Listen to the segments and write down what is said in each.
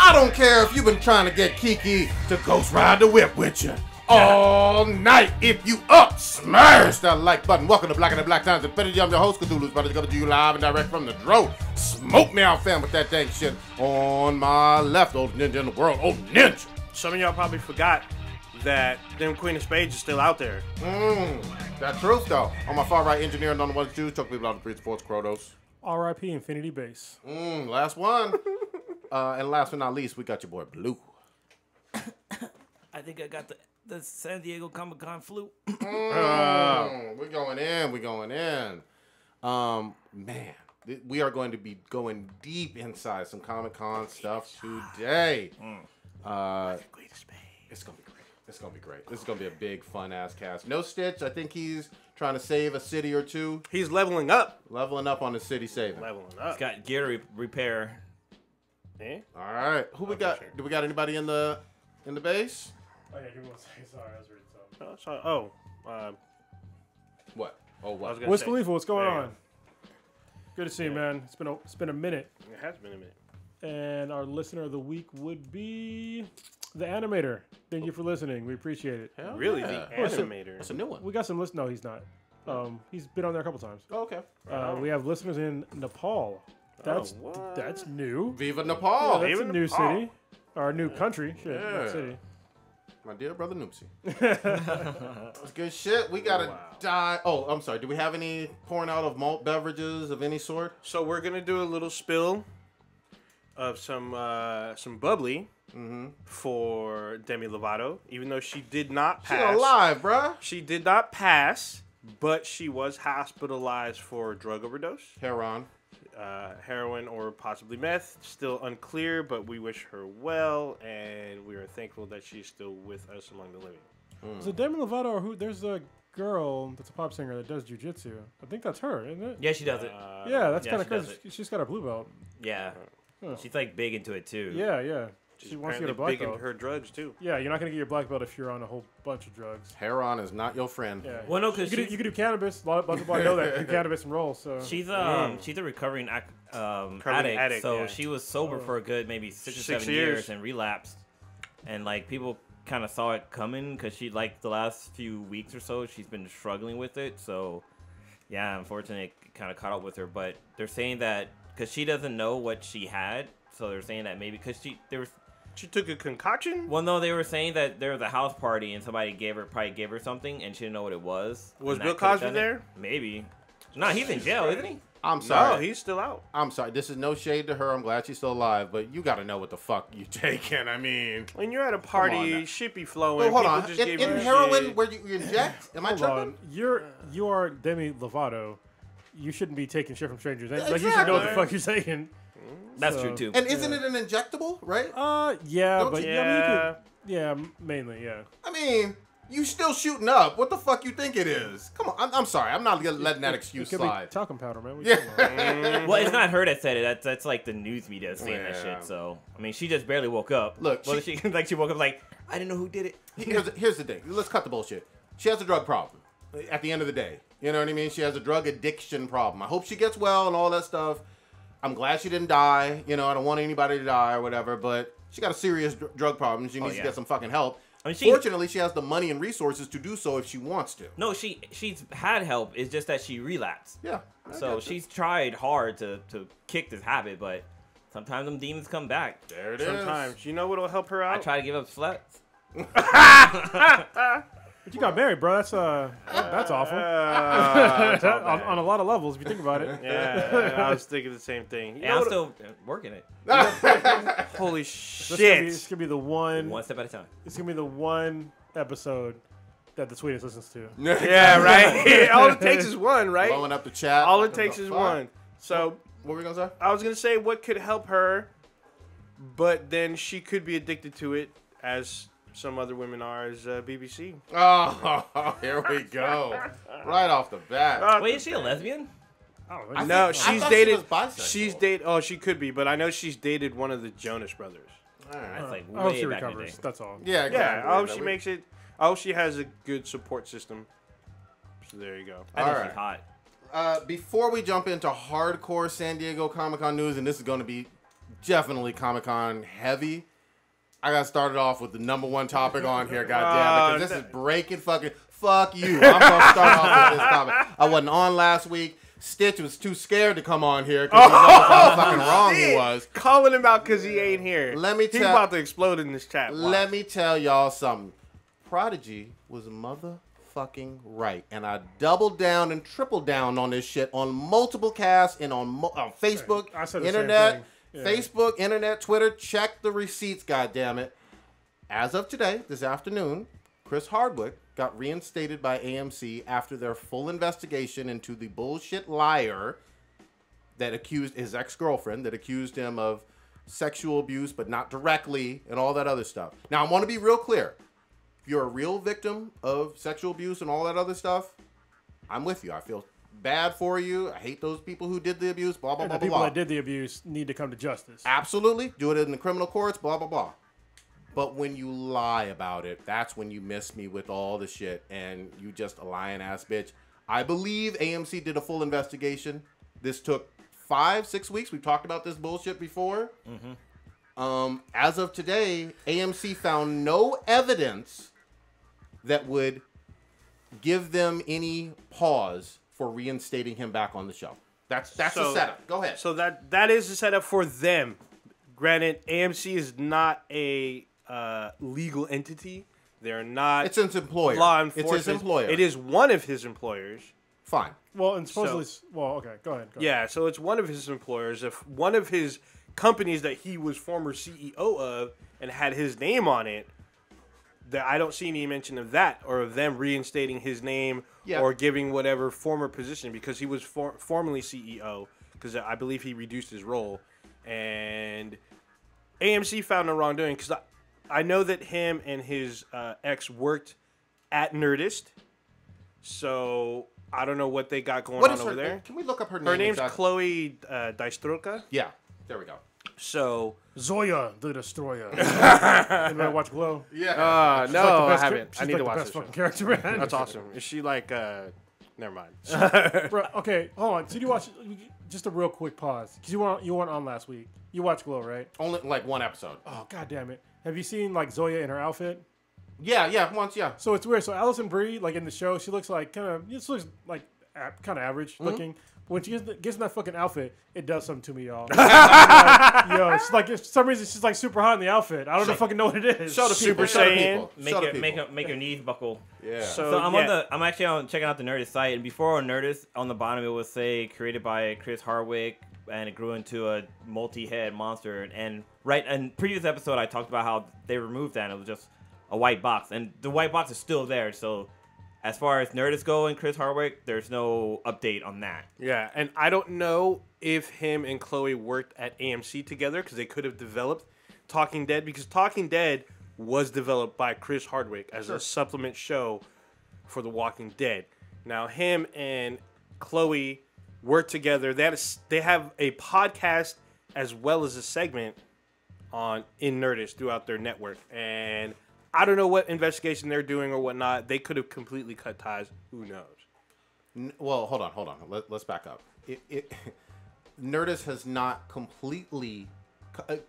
I don't care if you've been trying to get Kiki to ghost ride the whip with you all night. If you up, smash that like button. Welcome to Black and the Black Times. I'm your host, Cthulhu's brother, coming to you live and direct from the dro. Smoke me out, fam, with that dang shit on my left. Old ninja in the world. Old ninja. Some of y'all probably forgot that them Queen of Spades is still out there. That's truth, though. On my far right, engineering on the ones two, talk people out of the free sports, Krotos. R.I.P. Infinity Base. Last one. And last but not least, we got your boy Blue. I think I got the San Diego Comic-Con flu. We're going in. Man, we are going to be going deep inside some Comic-Con stuff today. It's going to be great. It's going to be great. This is going to be a big, fun-ass cast. No Stitch. I think he's trying to save a city or two. He's leveling up. Leveling up on the city saving. Leveling up. He's got gear to repair. Eh? All right. Who we got? Sure. Do we got anybody in the base? Oh, yeah, give me one second. Sorry, I was reading something. What? Oh, what? Wiz Khalifa, what's going There you on? Good to see you, man. It's been a minute. It has been a minute. And our listener of the week would be the Animator. Thank you for listening. We appreciate it. Hell Really? yeah. The Animator. That's a new one. We got some listeners. No, he's not. He's been on there a couple times. Oh, okay. We have listeners in Nepal. That's new. Viva Yeah, Nepal. that's Viva a new Nepal. city. Or a new country. Shit, Yeah. not city. My dear brother Noopsy. That's good shit. We gotta die. Oh, I'm sorry. Do we have any pouring out of malt beverages of any sort? So we're gonna do a little spill of some bubbly for Demi Lovato, even though she did not She pass. alive, bruh. She did not pass, but she was hospitalized for drug overdose, Heron. heroin or possibly meth. Still unclear, but we wish her well, and we are thankful that she's still with us among the living. Is it Demi Lovato or who? There's a girl that's a pop singer that does jujitsu. I think that's her, isn't it? Yeah, she does it. Yeah, that's yeah, kind of she does crazy. She's got her blue belt. Yeah. Huh. She's like big into it too. Yeah. She wants to get a black big into belt. her drugs too. Yeah, you're not gonna get your black belt if you're on a whole bunch of drugs. Heron is not your friend. Yeah. Well, no, because you could do cannabis. A lot of people know that. You do cannabis and roll. So she's a recovering addict. So yeah. she was sober for a good maybe 6 or 7 years and relapsed. And like people kind of saw it coming because she like the last few weeks or so she's been struggling with it. So yeah, unfortunately, it kind of caught up with her. But they're saying that because she doesn't know what she had, so they're saying that maybe because She took a concoction? Well, no, they were saying that there was a house party and somebody probably gave her something and she didn't know what it was. Was And Bill that could've Cosby done it. there? Maybe. No, he's in jail, isn't he? I'm sorry. No, he's still out. I'm sorry. This is no shade to her. I'm glad she's still alive. But you got to know what the fuck you taking. I mean, When you're at a on now. party, shit be flowing. hold people on. just In give you heroin, shit. where you inject? Am I hold tripping? on. You are Demi Lovato. You shouldn't be taking shit from strangers. Like you should know what the fuck you're saying. That's So- true, too. And isn't it an injectable, right? Yeah, Don't but you- yeah, I mean, Yeah. mainly, yeah. I mean, you still shooting up. What the fuck you think it is? Come on. I'm sorry. I'm not letting that excuse It could slide. be talcum powder, man. What you talking about? Well, it's not her that said it. That's like the news media saying that Yeah. shit. So, I mean, she just barely woke up. Look, well, she like she woke up like, I didn't know who did it. Here's the thing. Let's cut the bullshit. She has a drug problem. At the end of the day, you know what I mean. She has a drug addiction problem. I hope she gets well and all that stuff. I'm glad she didn't die. You know, I don't want anybody to die or whatever. But she got a serious drug problem. She needs to get some fucking help. I mean, Fortunately, she has the money and resources to do so if she wants to. No, she's had help. It's just that she relapsed. Yeah. So she's tried hard to kick this habit, but sometimes them demons come back. There it is. Sometimes. You know what'll help her I out? try to give up flats. But you got married, bro. That's awful. on a lot of levels, if you think about it. Yeah, I was thinking the same thing. You And know I'm what- still working it. Holy This shit. is gonna be the one. One step at a time. It's gonna be the one episode that the sweetest listens to. Yeah, right? All it takes is one, right? Blowing up the chat. All it takes is one. So What were we gonna say? I was going to say what could help her, but then she could be addicted to it as some other women are as BBC. Oh, here we go. Right off the bat. Wait, is she a lesbian? Oh, No, I she's thought she dated. was bisexual. She's dated. Oh, she could be, but I know she's dated one of the Jonas Brothers. All right. That's like I hope way she back in the recovers. day. That's all. Yeah, exactly. Yeah, I hope she makes it. I hope she has a good support system. So there you go. I think All she's right. hot. Before we jump into hardcore San Diego Comic-Con news, and this is going to be definitely Comic-Con heavy. I got started off with the #1 topic on here, goddamn, because this is breaking fucking. Fuck you. I'm gonna start off with this topic. I wasn't on last week. Stitch was too scared to come on here because he knows how fucking wrong he was. Calling him out because he ain't here. He's about to explode in this chat. Let me tell y'all something. Prodigy was motherfucking right, and I doubled down and tripled down on this shit on multiple casts and on Facebook, internet, Facebook, internet, Twitter. Check the receipts, goddammit. As of today, this afternoon, Chris Hardwick got reinstated by AMC after their full investigation into the bullshit liar that accused his ex-girlfriend, that accused him of sexual abuse, but not directly, and all that other stuff. Now, I want to be real clear. If you're a real victim of sexual abuse and all that other stuff, I'm with you. I feel bad for you. I hate those people who did the abuse, blah, blah, blah, blah. The people that did the abuse need to come to justice. Absolutely. Do it in the criminal courts, blah, blah, blah. But when you lie about it, that's when you miss me with all the shit and you just a lying ass bitch. I believe AMC did a full investigation. This took 5-6 weeks. We've talked about this bullshit before. As of today, AMC found no evidence that would give them any pause for reinstating him back on the show. That's the setup. Go ahead. So that is the setup for them. Granted, AMC is not a legal entity. They're not. It's his employer. Law enforcement. It's his employer. It is one of his employers. Fine. Well, and supposedly, okay, go ahead. Yeah, so it's one of his employers. If one of his companies that he was former CEO of and had his name on it, that I don't see any mention of that or of them reinstating his name or giving whatever former position because he was formerly CEO because I believe he reduced his role and AMC found no wrongdoing because I know that him and his ex worked at Nerdist, so I don't know what they got going on over there. Can we look up her name? Her name's Chloe Dystroka. Yeah, there we go. So Zoya the Destroyer. Anybody watch Glow? Yeah. No, I haven't. I need like to the watch best this show. fucking character, man. That's awesome. Is she like? Never mind. Bro, okay, hold on. So you watch? Just a real quick pause because you weren't on last week. You watched Glow, right? Only like one episode. Oh, god damn it! Have you seen like Zoya in her outfit? Yeah, once, yeah. So it's weird. So Allison Brie, like in the show, she looks like kind of average looking. When she gets in that fucking outfit, it does something to me, y'all. It's like for some reason she's like super hot in the outfit. I don't fucking know what it is. Show the people. Super Saiyan. Make your knees buckle. Yeah. So I'm actually checking out the Nerdist site, and before on Nerdist, on the bottom it would say created by Chris Hardwick, and it grew into a multi-head monster. And in previous episode, I talked about how they removed that, and it was just a white box, and the white box is still there. So as far as Nerdist go and Chris Hardwick, there's no update on that. Yeah, and I don't know if him and Chloe worked at AMC together because they could have developed Talking Dead because Talking Dead was developed by Chris Hardwick as a supplement show for The Walking Dead. Now, him and Chloe work together. They have a podcast as well as a segment in Nerdist throughout their network, and I don't know what investigation they're doing or whatnot. They could have completely cut ties. Who knows? Well, hold on. Let's back up. Nerdist has not completely.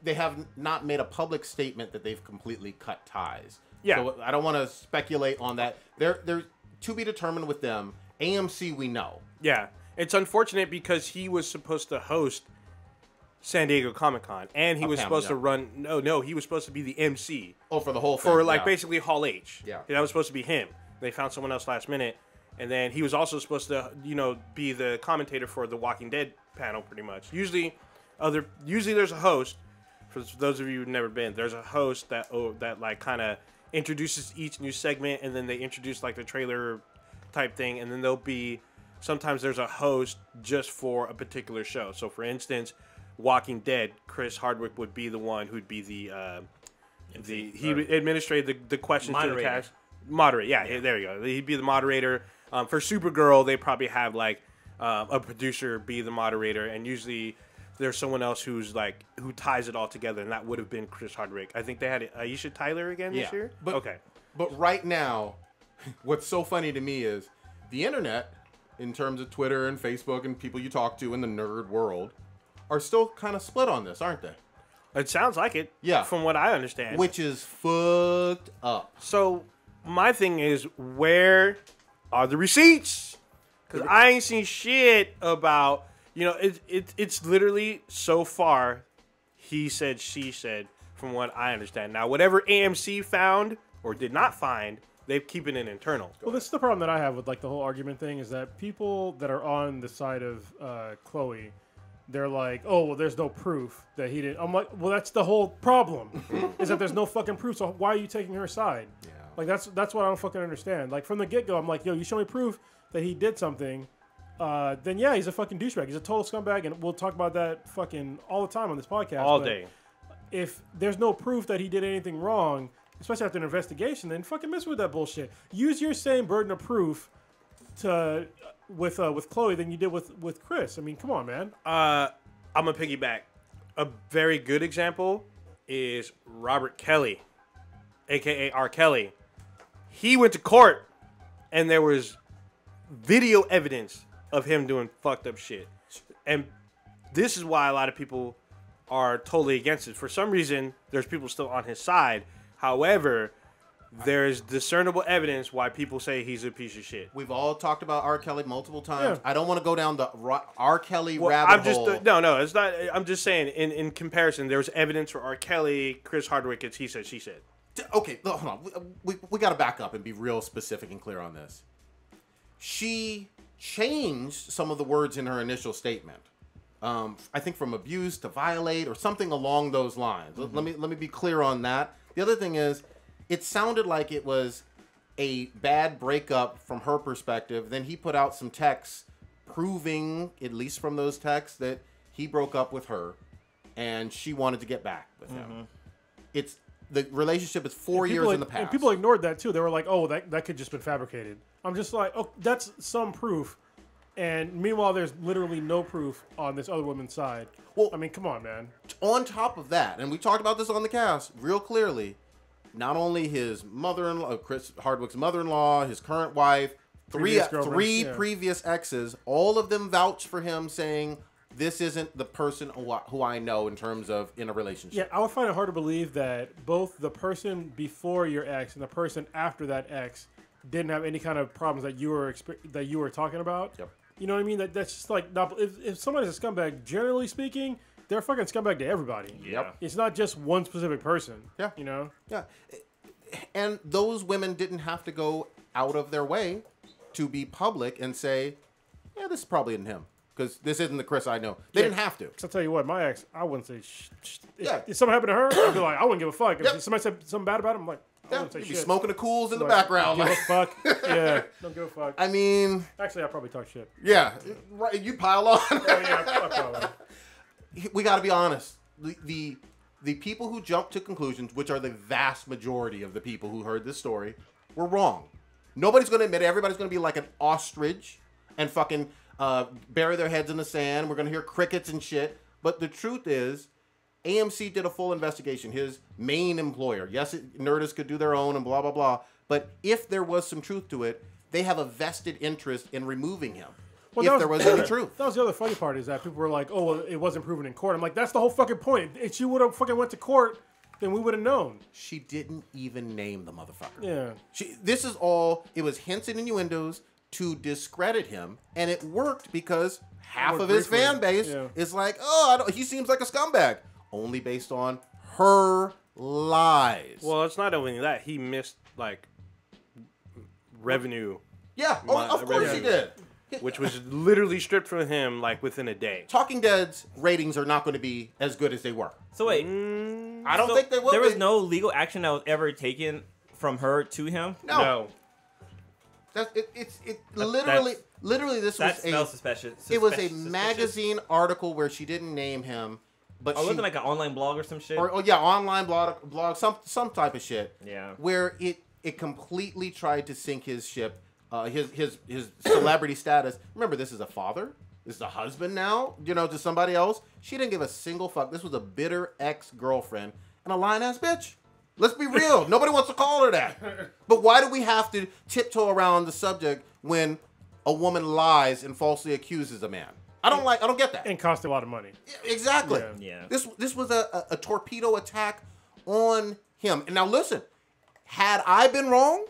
They have not made a public statement that they've completely cut ties. Yeah. So I don't want to speculate on that. They're to be determined with them. AMC, we know. Yeah, it's unfortunate because he was supposed to host San Diego Comic-Con, and he was supposed to run. No, he was supposed to be the MC. Oh, for the whole thing. For basically Hall H. Yeah. That was supposed to be him. They found someone else last minute, and then he was also supposed to, be the commentator for the Walking Dead panel, pretty much. Usually there's a host. For those of you who've never been, there's a host that like kind of introduces each new segment, and then they introduce like the trailer type thing, and then sometimes there's a host just for a particular show. So, for instance, Walking Dead, Chris Hardwick would be the one who'd be he would administrate the questions to the cast. Moderate, yeah, there you go. He'd be the moderator. For Supergirl, they probably have like a producer be the moderator, and usually there's someone else who ties it all together, and that would have been Chris Hardwick. I think they had Aisha Tyler again this year. But right now, what's so funny to me is the internet, in terms of Twitter and Facebook and people you talk to in the nerd world, are still kind of split on this, aren't they? It sounds like it. Yeah. From what I understand. Which is fucked up. So my thing is, where are the receipts? Because I ain't seen shit about, it's literally so far he said, she said, from what I understand. Now, whatever AMC found or did not find, they're keeping it internal. Well, this is the problem that I have with like the whole argument thing is that people that are on the side of Chloe, they're like, oh, well, there's no proof that he didn't. I'm like, well, that's the whole problem is that there's no fucking proof. So why are you taking her side? Yeah. Like, that's what I don't fucking understand. Like, from the get-go, I'm like, yo, you show me proof that he did something, then yeah, he's a fucking douchebag. He's a total scumbag, and we'll talk about that fucking all the time on this podcast. All day. If there's no proof that he did anything wrong, especially after an investigation, then fucking mess with that bullshit. Use your same burden of proof with Chloe than you did with Chris. I mean, come on, man. I'm gonna piggyback. A very good example is Robert Kelly, aka R. Kelly. He went to court, and there was video evidence of him doing fucked up shit. And this is why a lot of people are totally against it. For some reason, there's people still on his side. However, there's discernible evidence why people say he's a piece of shit. We've all talked about R. Kelly multiple times. Yeah. I don't want to go down the R. Kelly rabbit hole. No, it's not. I'm just saying, in comparison, there's evidence for R. Kelly, Chris Hardwick, it's he said, she said. Okay, hold on. We got to back up and be real specific and clear on this. She changed some of the words in her initial statement. I think from abuse to violate or something along those lines. Mm-hmm. Let me be clear on that. The other thing is, it sounded like it was a bad breakup from her perspective. Then he put out some texts proving, at least from those texts, that he broke up with her and she wanted to get back with him. The relationship is 4 years in the past. And people ignored that too. They were like, oh, that could just been fabricated. I'm just like, oh, that's some proof. And meanwhile, there's literally no proof on this other woman's side. Well, I mean, come on, man. On top of that, and we talked about this on the cast real clearly, not only his mother-in-law, Chris Hardwick's mother-in-law, his current wife, three previous exes, all of them vouched for him, saying, this isn't the person who I know in terms of in a relationship. Yeah, I would find it hard to believe that both the person before your ex and the person after that ex didn't have any kind of problems that you were talking about. Yep. You know what I mean? That's just like, if somebody's a scumbag, generally speaking, they're a fucking scumbag to everybody. Yep. It's not just one specific person. Yeah. You know? Yeah. And those women didn't have to go out of their way to be public and say, yeah, this probably isn't him. Because this isn't the Chris I know. They didn't have to. Because I'll tell you what, my ex, I wouldn't say if something happened to her, I'd be like, I wouldn't give a fuck. If somebody said something bad about him, I'm like, I wouldn't say you'd shit. be smoking the cools in the background. Don't give a fuck. Yeah, don't give a fuck. I mean... Actually, I'd probably talk shit. Yeah, right. You pile on. Oh, yeah, probably. We got to be honest. The people who jump to conclusions, which are the vast majority of the people who heard this story, were wrong. Nobody's going to admit it. Everybody's going to be like an ostrich and fucking bury their heads in the sand. We're going to hear crickets and shit. But the truth is, AMC did a full investigation. His main employer. Yes, Nerdist could do their own and blah, blah, blah. But if there was some truth to it, they have a vested interest in removing him. Well, if there was any truth. That was the other funny part, is that people were like, oh, well, it wasn't proven in court. I'm like, that's the whole fucking point. If she would have fucking went to court, then we would have known. She didn't even name the motherfucker. Yeah. This is all, it was hints and innuendos to discredit him. And it worked because half of his fan base is like, oh, he seems like a scumbag. Only based on her lies. Well, it's not only that. He missed, like, revenue. Yeah, of course he did. Which was literally stripped from him, like, within a day. Talking Dead's ratings are not going to be as good as they were. So wait. I don't think they will. There was no legal action that was ever taken from her to him? No. Literally, this was suspicious. It was a magazine article where she didn't name him. But wasn't like an online blog or some shit? Online blog, some type of shit. Yeah. Where it completely tried to sink his ship, his celebrity status. Remember, this is a father. This is a husband now, to somebody else. She didn't give a single fuck. This was a bitter ex-girlfriend and a lying-ass bitch. Let's be real. Nobody wants to call her that. But why do we have to tiptoe around the subject when a woman lies and falsely accuses a man? I don't get that. And cost a lot of money. Exactly. Yeah. This was a torpedo attack on him. And now listen, had I been wrong,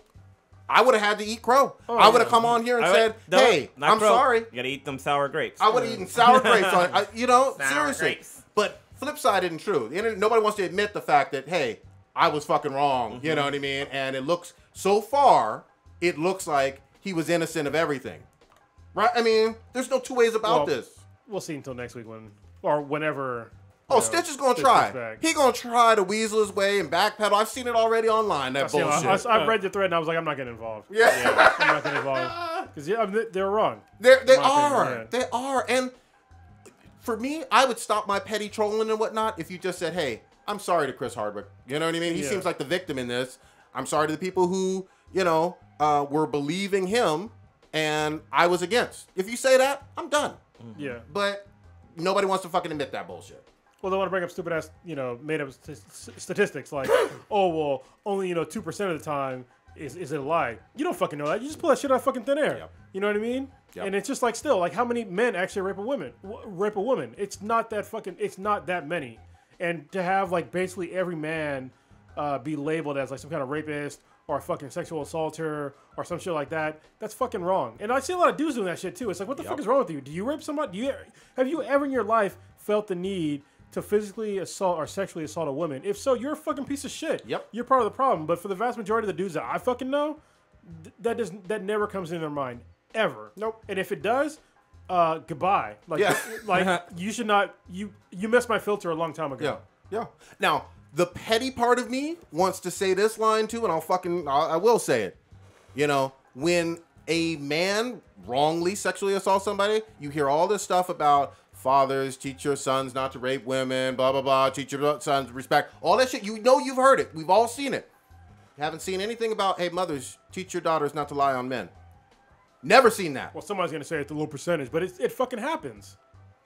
I would have had to eat crow. I would have come on here and said, "Hey, I'm sorry. You gotta eat them sour grapes." I would have eaten sour grapes on it. Sour Seriously. grapes. But flip side isn't true. The internet, nobody wants to admit the fact that, hey, I was fucking wrong. You know what I mean? And it looks, so far, it looks like he was innocent of everything. Right? I mean, there's no two ways about this. We'll see until next week whenever. Oh, Stitch is going to try. He going to try to weasel his way and backpedal. I've seen it already online, that bullshit. I've read the thread and I was like, I'm not getting involved. Yeah. I'm not getting involved. Because they're wrong. They are. They are. And for me, I would stop my petty trolling and whatnot if you just said, hey, I'm sorry to Chris Hardwick. You know what I mean? He seems like the victim in this. I'm sorry to the people who, were believing him and I was against. If you say that, I'm done. Yeah. But nobody wants to fucking admit that bullshit. Well, they want to bring up stupid ass, made up statistics like, oh, well, only 2% of the time is it a lie. You don't fucking know that. You just pull that shit out of fucking thin air. Yep. You know what I mean? Yep. And it's just like still, like how many men actually rape a woman? It's not that many. And to have like basically every man be labeled as like some kind of rapist or a fucking sexual assaulter or some shit like that, that's fucking wrong. And I see a lot of dudes doing that shit too. It's like, what the fuck is wrong with you? Do you rape somebody? Have you ever in your life felt the need to physically assault or sexually assault a woman? If so, you're a fucking piece of shit. Yep. You're part of the problem. But for the vast majority of the dudes that I fucking know, that never comes into their mind. Ever. Nope. And if it does, goodbye. Like, like you should not, you missed my filter a long time ago. Yeah. Now, the petty part of me wants to say this line too, and I will say it. When a man wrongly sexually assaults somebody, you hear all this stuff about fathers, teach your sons not to rape women, blah, blah, blah, teach your sons respect. All that shit, you've heard it. We've all seen it. You haven't seen anything about, hey, mothers, teach your daughters not to lie on men. Never seen that. Well, somebody's going to say it's a low percentage, but it fucking happens.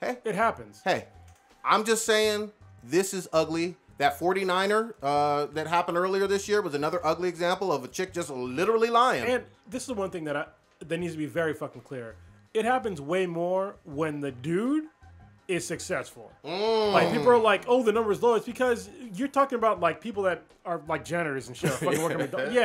Hey. It happens. Hey, I'm just saying this is ugly. That 49er that happened earlier this year was another ugly example of a chick just literally lying. And this is one thing that needs to be very fucking clear. It happens way more when the dude is successful. Like people are like, oh, the number is low. It's because you're talking about like people that are like janitors and shit. Fucking working with nobody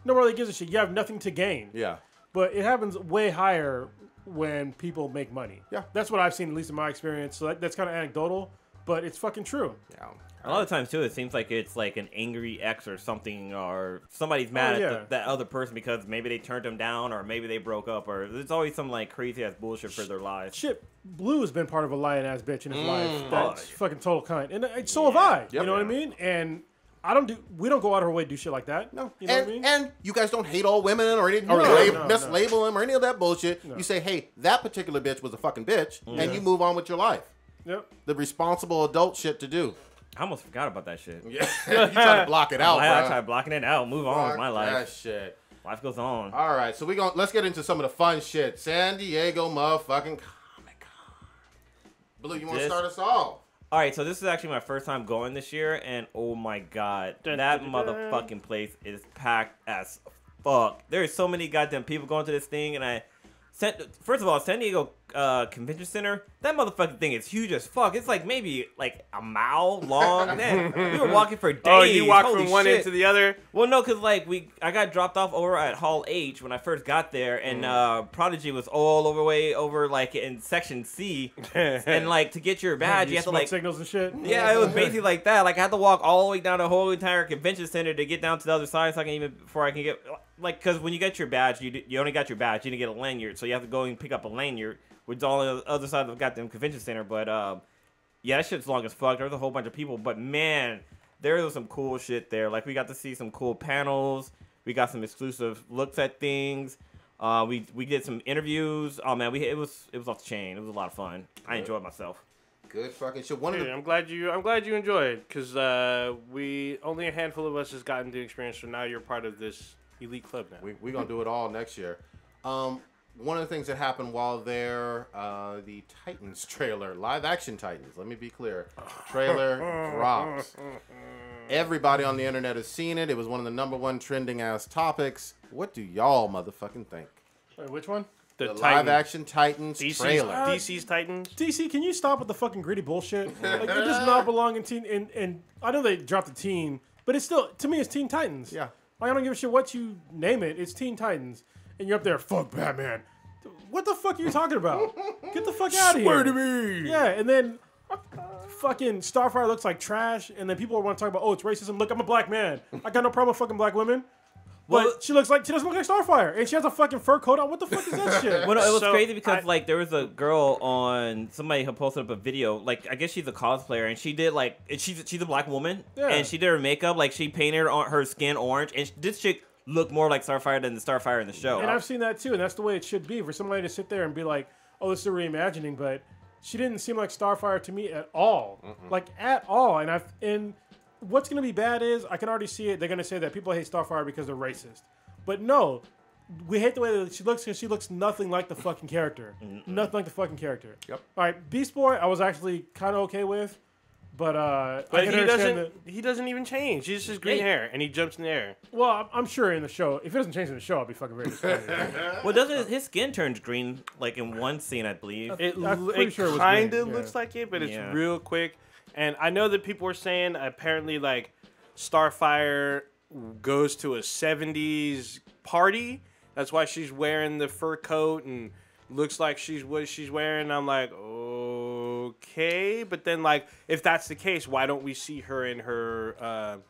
really gives a shit. You have nothing to gain. Yeah. But it happens way higher when people make money. Yeah. That's what I've seen, at least in my experience. So that's kind of anecdotal, but it's fucking true. Yeah. A lot of times, too, it seems like it's like an angry ex or something, or somebody's mad at that other person because maybe they turned them down or maybe they broke up, or there's always some like crazy-ass bullshit for their lives. Shit, Blue has been part of a lying-ass bitch in his life. That's fucking total cunt. And so have I. Yep. You know what I mean? And we don't go out of our way to do shit like that. No. You know what I mean? And you guys don't hate all women or anything, mislabel them or any of that bullshit. No. You say, hey, that particular bitch was a fucking bitch, and you move on with your life. Yep. The responsible adult shit to do. I almost forgot about that shit. Yeah, you try to block it out, bro. I tried blocking it out. Move on with my life. That shit. Life goes on. All right, so let's get into some of the fun shit. San Diego motherfucking Comic-Con. Blue, you want to start us off? All right, so this is actually my first time going this year, and oh my god, that motherfucking place is packed as fuck. There are so many goddamn people going to this thing, and first of all, San Diego Convention Center, that motherfucking thing is huge as fuck. It's like maybe like a mile long. Man, we were walking for days. Oh, you walked from one end to the other? Well, no, because like I got dropped off over at Hall H when I first got there, and Prodigy was all the way over like in Section C, and like to get your badge, you have to like signals and shit. Yeah, it was basically like that. Like I had to walk all the way down the whole entire convention center to get down to the other side, so before I can get like, because when you get your badge, you only got your badge, you didn't get a lanyard, so you have to go and pick up a lanyard, which is all on the other side of the goddamn convention center. But yeah, that shit's long as fuck. There was a whole bunch of people, but man, there was some cool shit there. Like we got to see some cool panels. We got some exclusive looks at things. We did some interviews. Oh man, it was off the chain. It was a lot of fun. I enjoyed myself. Good fucking shit. I'm glad you enjoyed, because only a handful of us has gotten the experience. So now you're part of this elite club now. We're gonna do it all next year. One of the things that happened while there, the Titans trailer, live action Titans, let me be clear, trailer dropped. Everybody on the internet has seen it. It was one of the #1 trending ass topics. What do y'all motherfucking think? Wait, which one? The live action Titans trailer. DC's Titans. DC, can you stop with the fucking gritty bullshit? Like, it does not belong in Teen. And I know they dropped the Teen, but it's still, to me, it's Teen Titans. Yeah. Like, I don't give a shit what you name it. It's Teen Titans, and you're up there, fuck Batman. What the fuck are you talking about? Get the fuck out of here. Swear to me. Yeah, and then fucking Starfire looks like trash, and then people want to talk about, oh, it's racism. Look, I'm a black man. I got no problem with fucking black women. But she doesn't look like Starfire, and she has a fucking fur coat on. What the fuck is that shit? Well, no, it was crazy because like there was a girl on somebody who posted up a video. Like I guess she's a cosplayer, and she did like she's a black woman, and she did her makeup. Like she painted her skin orange, and this chick looked more like Starfire than the Starfire in the show. And I've seen that too, and that's the way it should be for somebody to sit there and be like, "Oh, this is a reimagining," but she didn't seem like Starfire to me at all, like at all. And what's going to be bad is, I can already see it, they're going to say that people hate Starfire because they're racist. But no, we hate the way that she looks because she looks nothing like the fucking character. Nothing like the fucking character. Yep. All right, Beast Boy, I was actually kind of okay with, but he doesn't even change. He's just green hair, and he jumps in the air. Well, I'm sure in the show, if it doesn't change in the show, I'll be fucking very disappointed. Well, doesn't his skin turns green like in one scene, I believe? It sure kind of looks like it, but it's real quick. And I know that people were saying apparently like Starfire goes to a 70s party. That's why she's wearing the fur coat and looks like she's what she's wearing. I'm like, okay. But then like, if that's the case, why don't we see her in her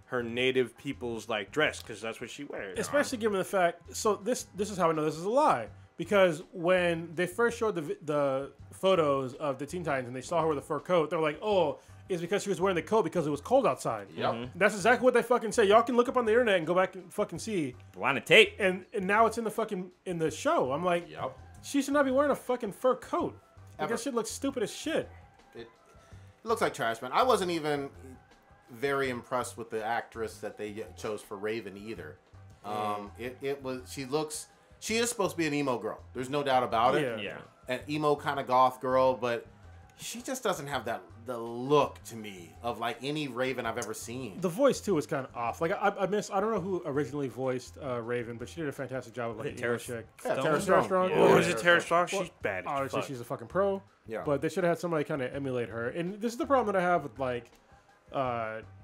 her native people's like dress? Because that's what she wears. Especially given the fact, so this is how I know this is a lie. Because when they first showed the photos of the Teen Titans and they saw her with a fur coat, they were like, oh, it's because she was wearing the coat because it was cold outside. Yep. That's exactly what they fucking say. Y'all can look up on the internet and go back and fucking see. Line of tape. And now it's in the show. I'm like, she should not be wearing a fucking fur coat. Like, that shit looks stupid as shit. It looks like trash, man. I wasn't even very impressed with the actress that they chose for Raven either. She is supposed to be an emo girl. There's no doubt about it. Yeah. An emo kind of goth girl, but she just doesn't have the look to me of like any Raven I've ever seen. The voice too is kind of off. Like I don't know who originally voiced Raven, but she did a fantastic job of like an emo chick. Yeah, Tara Strong. Oh, is it Tara Strong? She's bad. Obviously, she's a fucking pro. Yeah. But they should have had somebody kind of emulate her. And this is the problem that I have with like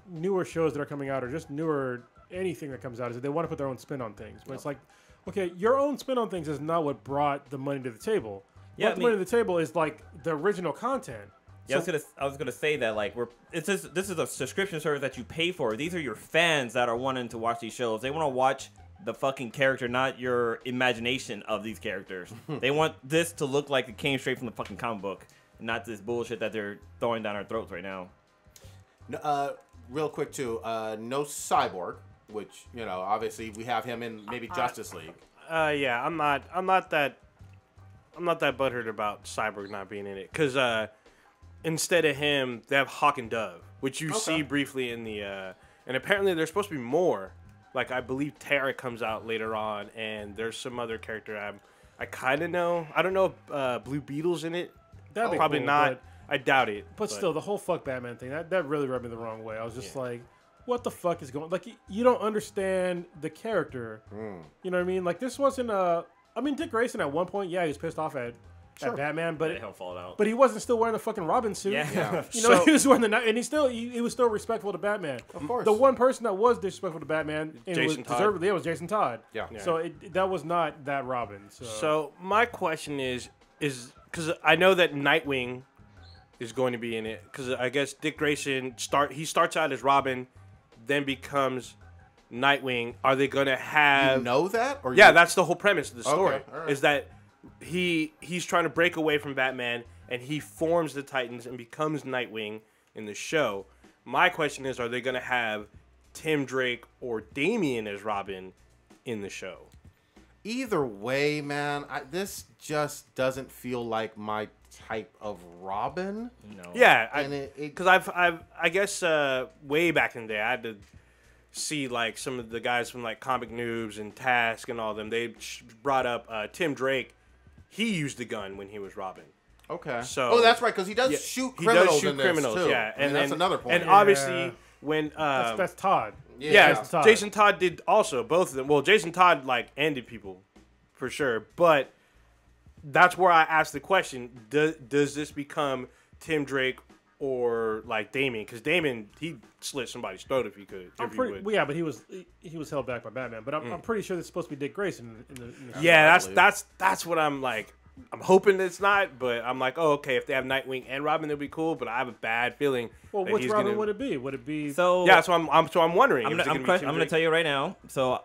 newer shows that are coming out or just newer anything that comes out is that they want to put their own spin on things. But it's like, okay, your own spin on things is not what brought the money to the table. Yeah, the money to the table is like the original content. Yeah, I was gonna say that like this is a subscription service that you pay for. These are your fans that are wanting to watch these shows. They want to watch the fucking character, not your imagination of these characters. They want this to look like it came straight from the fucking comic book, not this bullshit that they're throwing down our throats right now. Real quick too, no Cyborg, which obviously we have him in maybe Justice League. Yeah, I'm not that butthurt about Cyborg not being in it because instead of him, they have Hawk and Dove, which you see briefly in the and apparently there's supposed to be more. Like I believe Tara comes out later on, and there's some other character I kind of know. I don't know if Blue Beetle's in it. That'd be probably cool, not. I doubt it. But still, the whole fuck Batman thing that really rubbed me the wrong way. I was just like, what the fuck is going? Like you don't understand the character. You know what I mean? Like this wasn't a. I mean, Dick Grayson at one point, he was pissed off at Batman, but he wasn't still wearing the fucking Robin suit. Yeah. He was wearing the and he was still respectful to Batman. Of course. The one person that was disrespectful to Batman and Jason was Todd. deservedly was Jason Todd. Yeah. So that was not that Robin. So my question is because I know that Nightwing is going to be in it because I guess Dick Grayson starts out as Robin, then becomes Nightwing. Are they going to have that? Or that's the whole premise of the story. Okay, all right. Is that he's trying to break away from Batman and he forms the Titans and becomes Nightwing in the show. My question is, are they going to have Tim Drake or Damian as Robin in the show? Either way, man, this just doesn't feel like my type of Robin. No. Yeah, because I guess way back in the day I had to see like some of the guys from like Comic Noobs and Task and all them. They brought up Tim Drake. He used the gun when he was Robin. Okay. So that's right, because he does shoot criminals. He does shoot criminals. Too. Yeah, and that's another point. And obviously when that's Todd. Jason Todd did also both of them. Well, Jason Todd like ended people for sure, but that's where I asked the question: does this become Tim Drake or like Damien? Because Damien, he slit somebody's throat if he could. Yeah, but he was held back by Batman. But I'm pretty sure it's supposed to be Dick Grayson in the yeah, that's what I'm like. I'm hoping it's not, but I'm like, oh, okay. If they have Nightwing and Robin, it'll be cool. But I have a bad feeling. Well, which Robin would it be? Would it be? So yeah, so I'm wondering. I'm gonna tell you right now. So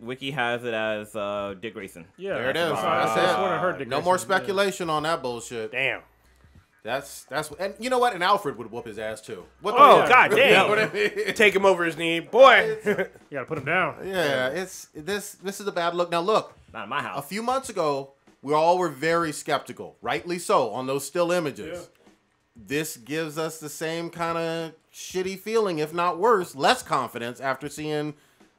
Wiki has it as Dick Grayson. Yeah, there it is. That's it. what I heard. Dick No Grayson. more speculation on that bullshit. Damn. That's and you know what? And Alfred would whoop his ass too. What Oh god damn! Take him over his knee, boy. You gotta put him down. Yeah, it's this is a bad look. Now look, Not in my house. a few months ago, we all were very skeptical, rightly so, on those still images. Yeah. This gives us the same kind of shitty feeling, if not worse, less confidence after seeing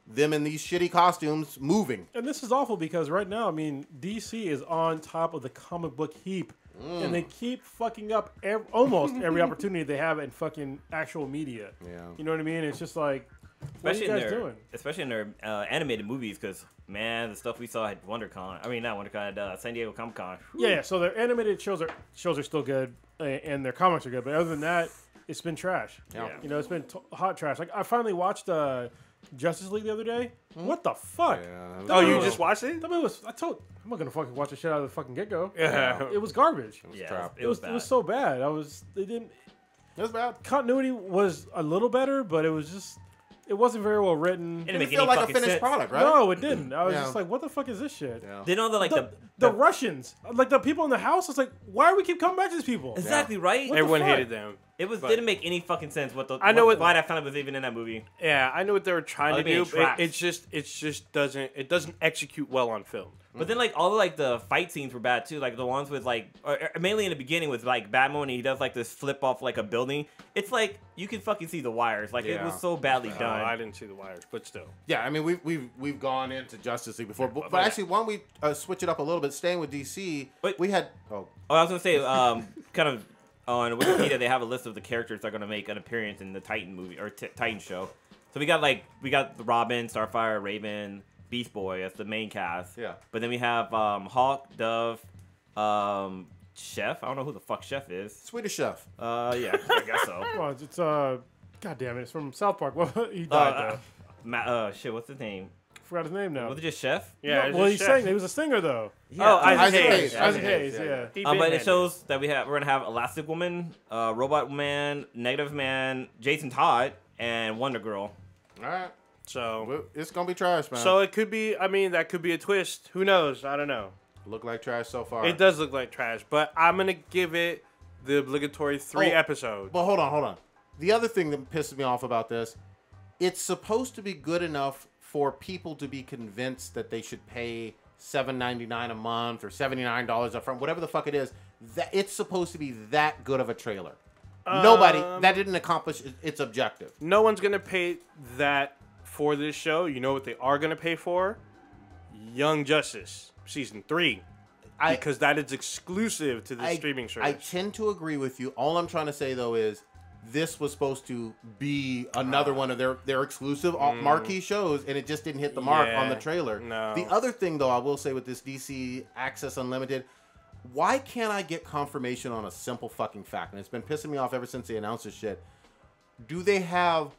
them in these shitty costumes moving. And this is awful because right now, I mean, DC is on top of the comic book heap. And they keep fucking up almost every opportunity they have in fucking actual media. Yeah. You know what I mean? It's just like, what are you guys doing? Especially in their animated movies, because man, the stuff we saw at WonderCon. I mean, not WonderCon, at San Diego Comic Con. Yeah. So their animated shows are still good, and their comics are good. But other than that, it's been trash. Yeah. You know, it's been hot trash. Like I finally watched Justice League the other day. What the fuck? Yeah, Oh, you just watched it? That movie was. I'm not gonna fucking watch the shit out of the fucking get go. Yeah. It was garbage. Yeah, It was so bad. They didn't. It was bad. Continuity was a little better, but it wasn't very well written. It didn't make It felt any like a fucking finished sense. product, right? No, it didn't. I was Yeah. just like, what the fuck is this shit? Yeah. They know that like The Russians, like the people in the house, it's like, why do we keep coming back to these people? exactly right. What the Everyone fuck? hated them. It But- didn't make any fucking sense. Why that family was even in that movie. Yeah, I know what they were trying to being do. trapped. It just doesn't execute well on film. But then like all the like the fight scenes were bad too. Like the ones with like mainly in the beginning with like Batman, and he does like this flip off like a building. It's like you can fucking see the wires. Like it Yeah. was so badly No, done. I didn't see the wires, but still. Yeah, I mean we've gone into Justice League before, but yeah. actually, why don't we switch it up a little bit? Staying with DC, Wait. we had Oh, I was gonna say, kind of on Wikipedia, they have a list of the characters that are gonna make an appearance in the Titan movie or Titan show. So we got the Robin, Starfire, Raven, Beast Boy as the main cast. Yeah. But then we have Hawk, Dove, Chef. I don't know who the fuck Chef is. Swedish Chef. Yeah, I guess so. Well, it's God damn it, it's from South Park. Well, he died though. Shit, what's his name? Forgot his name now. Was it just Chef? Yeah. No, it's well, he just sang. Chef. He was a singer though. Oh, Isaac Hayes. Hayes. Isaac Hayes, yeah. He But been it had shows that we're gonna have Elastic Woman, Robot Man, Negative Man, Jason Todd, and Wonder Girl. All right, So well, it's gonna be trash, man. it could be. I mean, that could be a twist. Who knows? I don't know. Look like trash so far. It does look like trash, but I'm gonna give it the obligatory 3 episodes. But hold on. The other thing that pisses me off about this, it's supposed to be good enough for people to be convinced that they should pay $7.99 a month or $79 up front, whatever the fuck it is. That it's supposed to be that good of a trailer. Nobody that didn't accomplish its objective. No one's gonna pay that for this show. You know what they are gonna pay for? Young Justice season 3, because that is exclusive to the streaming service. I tend to agree with you. All I'm trying to say though is this was supposed to be another one of their exclusive marquee shows, and it just didn't hit the mark on the trailer. No. The other thing though, I will say with this DC Access Unlimited, why can't I get confirmation on a simple fucking fact? And it's been pissing me off ever since they announced this shit. Do they have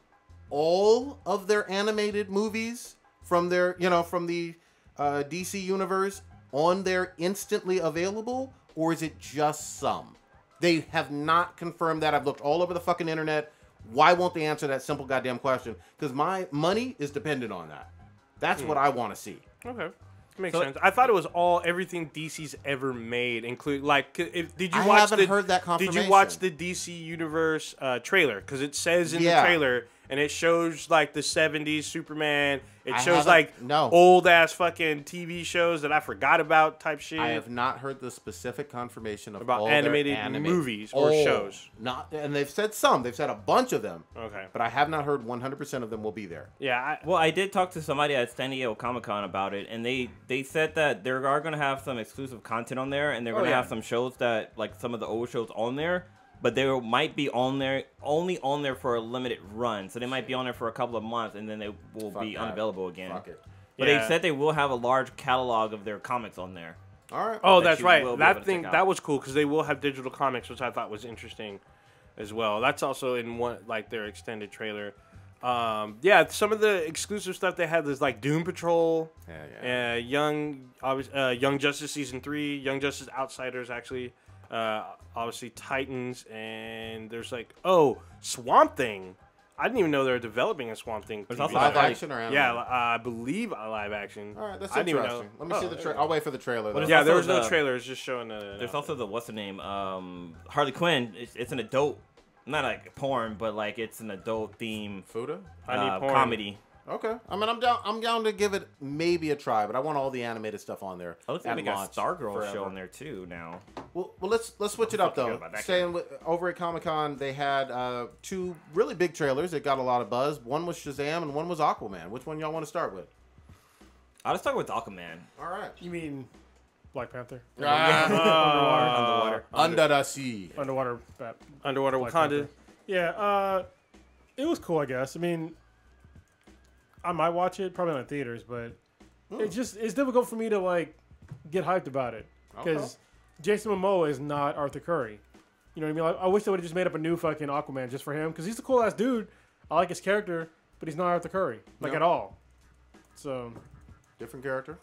all of their animated movies from their, from the DC universe on there instantly available, or is it just some? They have not confirmed that. I've looked all over the fucking internet. Why won't they answer that simple goddamn question? Because my money is dependent on that. That's what I want to see. Okay. Makes sense. I thought it was everything DC's ever made, include did you I watch haven't heard that confirmation. Did you watch the DC Universe trailer? Because it says in the trailer, and it shows like the 70s Superman. It shows like old ass fucking TV shows that I forgot about type shit. I have not heard the specific confirmation of about all animated movies or shows. And they've said some. They've said a bunch of them. Okay. But I have not heard 100% of them will be there. Yeah. I did talk to somebody at San Diego Comic Con about it, and they said that they are going to have some exclusive content on there, and they're going to have some shows that, like some of the old shows on there, but they might be only on there for a limited run. So they might be on there for a couple of months, and then they will be unavailable again. Fuck it. But they said they will have a large catalog of their comics on there. All right. Oh, that that's you will right. be able That to thing check out. that was cool because they will have digital comics, which I thought was interesting as well. That's also in one like their extended trailer. Yeah, some of the exclusive stuff they had is like Doom Patrol, Young Justice Season 3, Young Justice Outsiders actually, obviously Titans, and there's like Swamp Thing. I didn't even know they were developing a Swamp Thing. There's also Live like- action or animated? Yeah, I believe a live action. All right, that's I didn't even interesting. know. Let me see the trailer. I'll wait for the trailer. What though. is Yeah, also there was no the- trailer. It's just showing There's also the what's the name? Harley Quinn. It's an adult, not like porn, but like it's an adult theme Fuda? I need porn. comedy. Okay. I mean, I'm down to give it maybe a try, but I want all the animated stuff on there. I look like at we got launch Stargirl forever. show on there too now. Well, let's switch it up Fucking though. good about that Staying with, over at Comic-Con, they had 2 really big trailers that got a lot of buzz. One was Shazam and one was Aquaman. Which one y'all want to start with? I'll start with Aquaman. All right. You mean Black Panther? Underwater. Under the sea. Underwater Underwater Black Wakanda. Panther. Yeah, it was cool, I guess. I mean, I might watch it, probably not in theaters, but it's difficult for me to like get hyped about it because Jason Momoa is not Arthur Curry. You know what I mean? Like, I wish they would have just made up a new fucking Aquaman just for him because he's a cool ass dude. I like his character, but he's not Arthur Curry like at all. So Different character.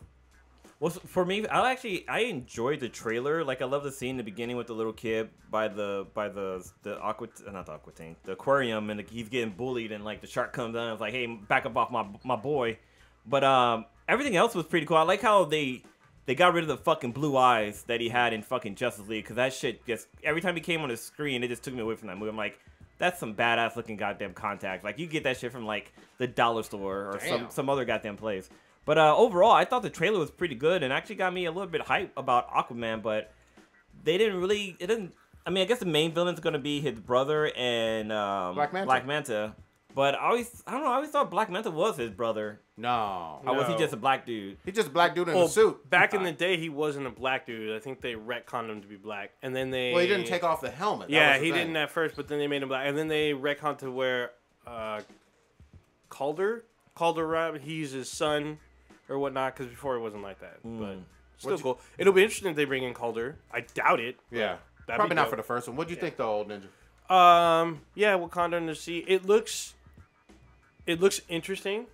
Well, for me, I enjoyed the trailer. Like, I love the scene in the beginning with the little kid by the aquarium, and he's getting bullied, and like the shark comes down and it's like, hey, back up off my boy. But everything else was pretty cool. I like how they got rid of the fucking blue eyes that he had in fucking Justice League, because that shit just every time he came on the screen, it just took me away from that movie. I'm like, that's some badass looking goddamn contacts. Like, you get that shit from like the dollar store or some other goddamn place. But overall, I thought the trailer was pretty good and actually got me a little bit hype about Aquaman. But they didn't really. It didn't. I mean, I guess the main villain's gonna be his brother and Black Manta. But I don't know. I always thought Black Manta was his brother. No. Or was he No. just a black dude? He's just a black dude in a suit. Back in the day, he wasn't a black dude. I think they retconned him to be black, and then they. Well, he didn't take off the helmet. That Yeah, was the he thing. didn't at first, but then they made him black, and then they retconned to where Calder, he's his son or whatnot. Because before it wasn't like that, but still cool. It'll be interesting if they bring in Calder. I doubt it. Yeah. That'd Probably be not dope. for the first one. What'd you think, though, old ninja? Yeah, Wakanda in the Sea. It looks interesting.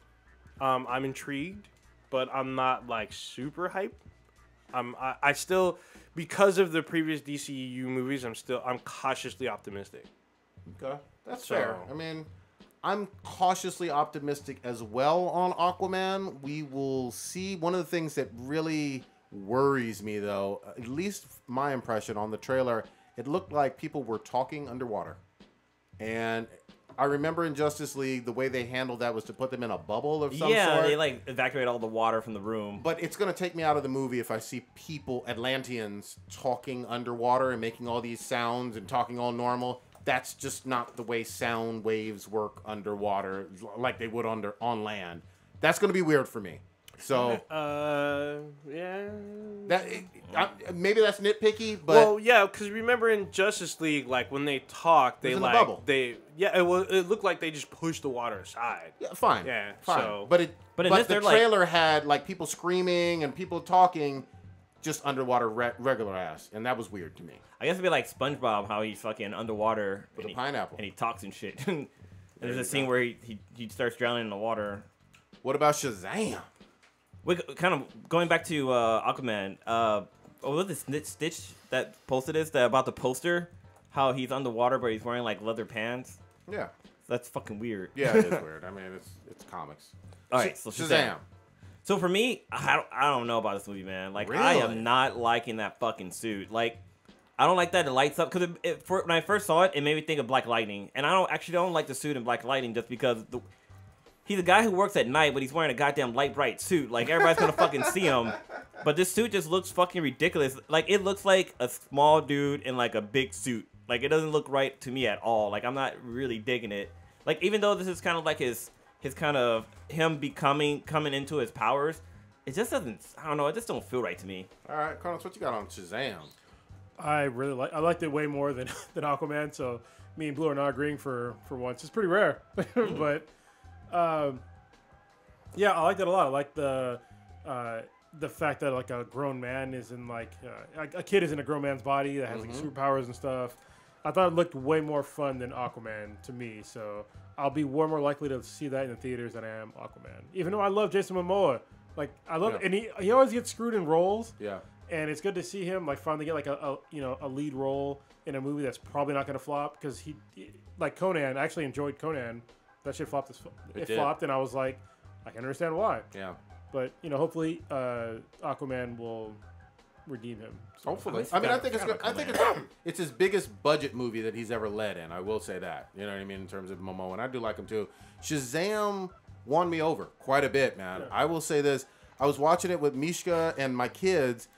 I'm intrigued, but I'm not like super hyped. I still, because of the previous DCU movies, I'm cautiously optimistic. Okay. That's So- fair. I mean, I'm cautiously optimistic as well on Aquaman. We will see. One of the things that really worries me, though, at least my impression on the trailer, it looked like people were talking underwater. And I remember in Justice League, the way they handled that was to put them in a bubble of some Yeah, sort. they like evacuate all the water from the room. But it's going to take me out of the movie if I see people, Atlanteans, talking underwater and making all these sounds and talking all normal. That's just not the way sound waves work underwater like they would on land. That's going to be weird for me. So Yeah. maybe that's nitpicky, but Well, yeah, because remember in Justice League, like when they talk, they was in a like bubble. it looked like they just pushed the water aside. yeah, fine. Yeah, fine. so- But in this, the they're like- trailer had like people screaming and people talking, just underwater regular ass, and that was weird to me. I guess it'd be like SpongeBob, how he's fucking underwater With and a pineapple. and he talks and shit. And there's you a scene go. where he starts drowning in the water. What about Shazam? We kind of going back to Aquaman. Was this Stitch that posted this about the poster? How he's underwater but he's wearing like leather pants. Yeah, That's fucking weird. yeah, it is weird. I mean, it's comics. All right, so Shazam. So for me, I don't know about this movie, man. Like, I Really? am not liking that fucking suit. Like, I don't like that it lights up. Because when I first saw it, it made me think of Black Lightning. And I don't like the suit in Black Lightning just because he's a guy who works at night, but he's wearing a goddamn light bright suit. Like, everybody's going to fucking see him. But this suit just looks fucking ridiculous. Like, it looks like a small dude in, like, a big suit. Like, it doesn't look right to me at all. Like, I'm not really digging it. Like, even though this is kind of like his kind of him coming into his powers, it just doesn't, I don't know, it just don't feel right to me. All right, Carlos, what you got on Shazam? I liked it way more than Aquaman. So me and Blue are not agreeing for once. It's pretty rare, but yeah, I liked it a lot. I liked the the fact that like a grown man is in like a kid is in a grown man's body that has like superpowers and stuff. I thought it looked way more fun than Aquaman to me. So I'll be way more likely to see that in the theaters than I am Aquaman. Even though I love Jason Momoa, like I love it, and he always gets screwed in roles. Yeah. And it's good to see him like finally get like a lead role in a movie that's probably not going to flop because he like Conan. I actually enjoyed Conan. That shit flopped. It flopped, and I was like, I can understand why. Yeah. But hopefully, Aquaman will redeem him. So Hopefully, I mean, I think it's good. I think it's his biggest budget movie that he's ever led in. I will say that. You know what I mean in terms of Momoa, and I do like him too. Shazam won me over quite a bit, man. I will say this: I was watching it with Mishka and my kids.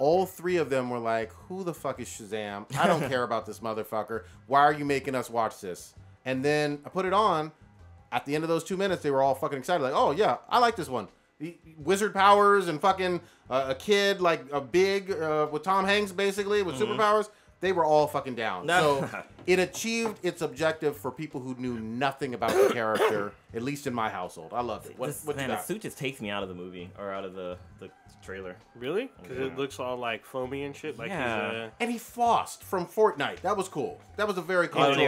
All three of them were like, "Who the fuck is Shazam? I don't care about this motherfucker. Why are you making us watch this?" And then I put it on. At the end of those 2 minutes, they were all fucking excited. Like, "Oh yeah, I like this one." The wizard powers and fucking a kid like a big with Tom Hanks basically with superpowers. They were all fucking down. So it achieved its objective for people who knew nothing about the character. At least in my household, I loved it. What you the got? suit just takes me out of the movie or out of the trailer. Really? Because it looks all like foamy and shit. Like he's And he flossed from Fortnite. That was cool. That was a very culturally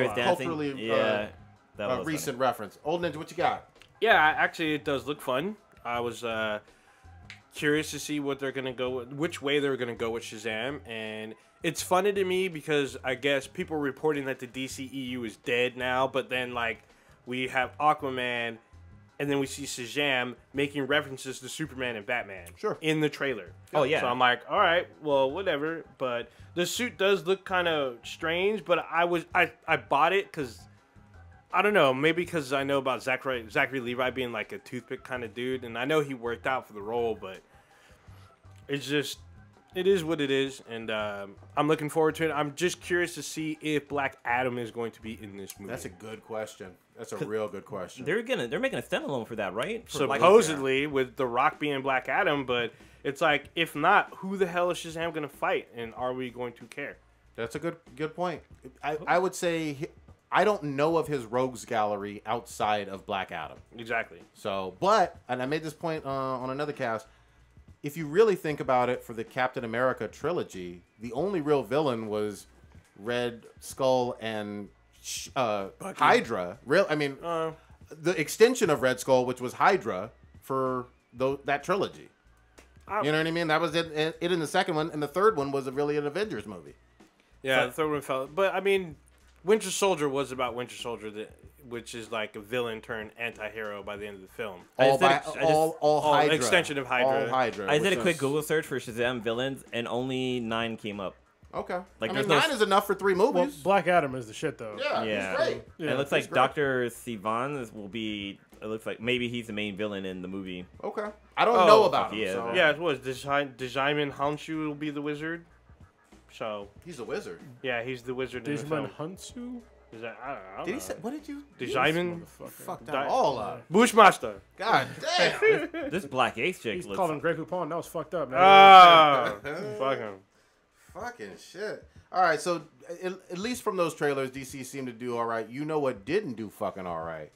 recent reference. Old Ninja, what you got? Yeah, actually, it does look fun. I was curious to see what they're gonna go with, which way they're gonna go with Shazam, and it's funny to me because I guess people are reporting that the DCEU is dead now, but then like we have Aquaman, and then we see Shazam making references to Superman and Batman in the trailer. Oh yeah. So I'm like, all right, well, whatever. But the suit does look kind of strange, but I bought it because. I don't know, maybe because I know about Zachary Levi being like a toothpick kind of dude, and I know he worked out for the role, but it's just, it is what it is, and I'm looking forward to it. I'm just curious to see if Black Adam is going to be in this movie. That's a good question. That's a real good question. They're making a standalone for that, right? For supposedly, with The Rock being Black Adam, but it's like, if not, who the hell is Shazam going to fight, and are we going to care? That's a good point. I would say... I don't know of his rogues gallery outside of Black Adam. Exactly. So, and I made this point on another cast, if you really think about it for the Captain America trilogy, the only real villain was Red Skull and Hydra. The extension of Red Skull, which was Hydra, for that trilogy. You know what I mean? That was it in the second one, and the third one was really an Avengers movie. Yeah, the third one felt... But, I mean... Winter Soldier was about Winter Soldier, which is like a villain turned anti-hero by the end of the film. All Hydra. Extension of Hydra. All Hydra. I did a quick Google search for Shazam villains, and only 9 came up. Okay. Like, I mean, 9 is enough for 3 movies. Well, Black Adam is the shit, though. Yeah. He's great. Yeah, it looks like Dr. Sivan will be... It looks like maybe he's the main villain in the movie. Okay. I don't know about him. Yeah, it was. Djimon Hounsou will be the wizard. So he's a wizard. Yeah, he's the wizard in the film. Hounsou? Is that I don't know. Did he say? What did you? Djimon fucked that all up. Bushmaster. God damn. This Black Ace chick. He's called him Grey Poupon. That was fucked up, man. Fuck him. Fucking shit. All right, so at least from those trailers, DC seemed to do all right. You know what didn't do fucking all right?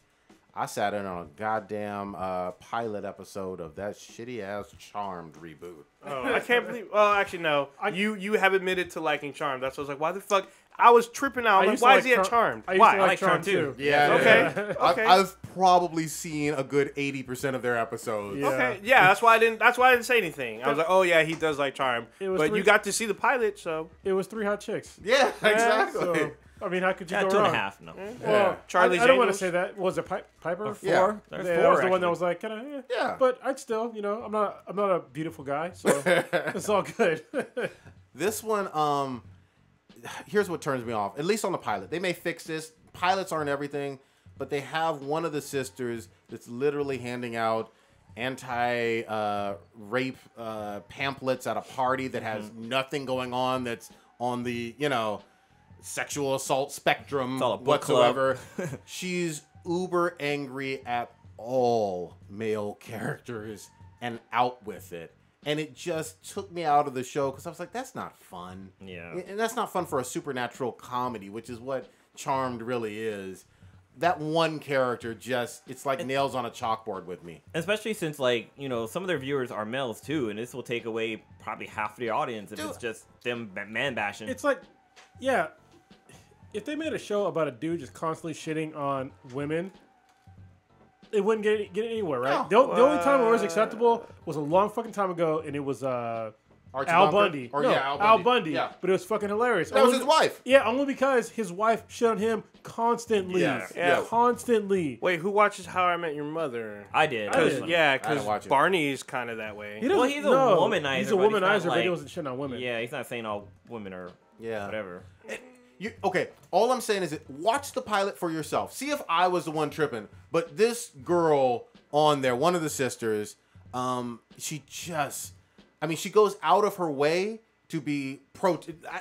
I sat in on a goddamn pilot episode of that shitty ass Charmed reboot. Oh, I can't believe. Well, actually, no. You have admitted to liking Charmed. That's what I was like. Why the fuck? I was tripping out. Like, why is he at Charmed? Why? I like Charmed too. Yeah. Okay. I've probably seen a good 80% of their episodes. Yeah. Okay. Yeah. That's why I didn't. That's why I didn't say anything. I was like, oh yeah, he does like Charmed. But you got to see the pilot, so it was 3 hot chicks. Yeah, exactly. So, I mean, how could you go 2.5, wrong? no. Well, Charlie's I don't want to Angels? say that. Was it Piper? Or 4. Yeah. There's That 4, was the one that actually. was like, kind of, Yeah. But I'd still, I'm not a beautiful guy, so it's all good. This one, here's what turns me off. At least on the pilot, they may fix this. Pilots aren't everything, but they have one of the sisters that's literally handing out anti-rape pamphlets at a party that has nothing going on. That's on the sexual assault spectrum whatsoever. She's uber angry at all male characters and out with it. And it just took me out of the show because I was like, that's not fun. Yeah. And that's not fun for a supernatural comedy, which is what Charmed really is. that one character it's like nails on a chalkboard with me. Especially since, like, you know, some of their viewers are males too, and this will take away probably half of the audience if it's just them man bashing. It's like, yeah, if they made a show about a dude just constantly shitting on women, it wouldn't get anywhere, right? The only time it was acceptable was a long fucking time ago, and it was Al Bundy. Al Bundy. Yeah. But it was fucking hilarious. That was his wife. Yeah, only because his wife shit on him constantly. Yeah. Constantly. Wait, who watches How I Met Your Mother? I did. Because Barney's kind of that way. He's a womanizer. He's a womanizer, but he wasn't shitting on women. Yeah, he's not saying all women are whatever. Okay, all I'm saying is watch the pilot for yourself. See if I was the one tripping. But this girl on there, one of the sisters, she goes out of her way to be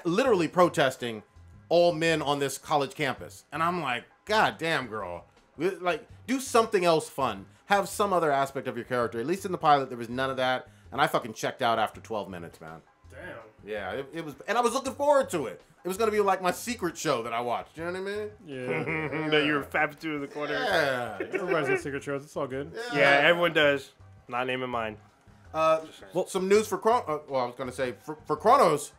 literally protesting all men on this college campus. And I'm like, God damn, girl. Like, do something else fun. Have some other aspect of your character. At least in the pilot, there was none of that. And I fucking checked out after 12 minutes, man. Damn. Yeah, it was, and I was looking forward to it. It was going to be like my secret show that I watched. You know what I mean? Yeah. That you were fapping through the corner. Yeah. Everybody's got secret shows. It's all good. Yeah, everyone does. Not naming mine. Some news for I was going to say, for Chronos,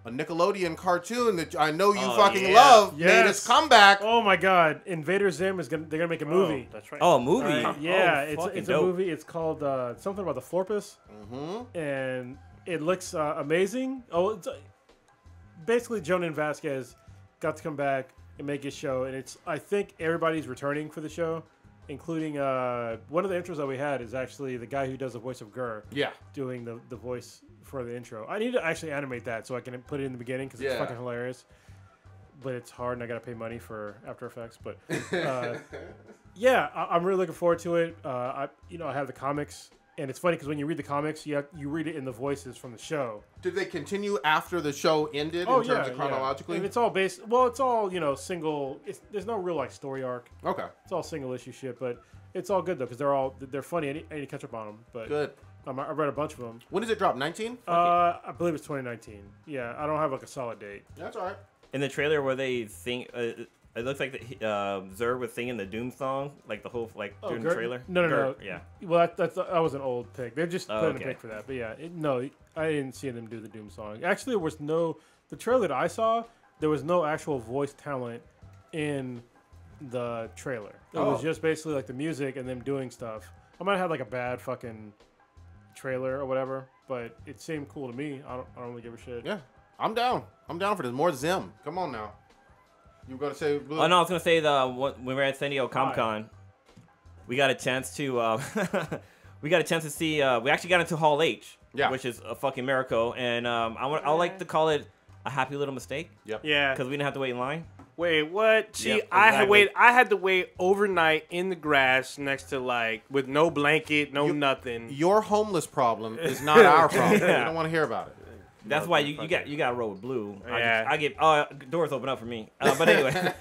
a Nickelodeon cartoon that I know you love made its comeback. Oh my God! Invader Zim they're gonna make a movie. That's right. Oh, a movie. Yeah, it's a movie. It's called something about the Florpus, and it looks amazing. Oh, it's, basically Jonan Vasquez got to come back and make his show, and I think everybody's returning for the show, including one of the intros that we had is actually the guy who does the voice of Gur. Yeah, doing the voice for the intro. I need to actually animate that so I can put it in the beginning because it's fucking hilarious. But it's hard and I gotta pay money for After Effects. But yeah, I'm really looking forward to it. I have the comics, and it's funny because when you read the comics, you read it in the voices from the show. Did they continue after the show ended in terms of chronologically? And it's all based. Well, it's all single. There's no real like story arc. Okay. It's all single issue shit, but it's all good though because they're funny. I need to catch up on them. But good. I read a bunch of them. When does it drop? 19? I believe it's 2019. Yeah, I don't have like a solid date. That's all right. In the trailer where they sing, it looks like Zer was singing the Doom song, like the whole Doom trailer. No. Yeah. Well, that was an old pick. They're just putting a pick for that. But yeah, I didn't see them do the Doom song. Actually, there was the trailer that I saw. There was no actual voice talent in the trailer. It was just basically like the music and them doing stuff. I might have had like a bad fucking trailer or whatever, but it seemed cool to me. I don't really give a shit. Yeah, I'm down. I'm down for this. More Zim. Come on now. You were gonna say? Blue? Oh no, I was gonna say when we were at San Diego Comic Con, we got a chance to see. We actually got into Hall H, which is a fucking miracle, and I like to call it a happy little mistake. Yep. Yeah. Because we didn't have to wait in line. Wait, what? See, Yep, I exactly. had to wait overnight in the grass next to with no blanket, nothing. Your homeless problem is not our problem. We don't want to hear about it. That's why you got to roll with Blue. Yeah. I get doors open up for me. But anyway,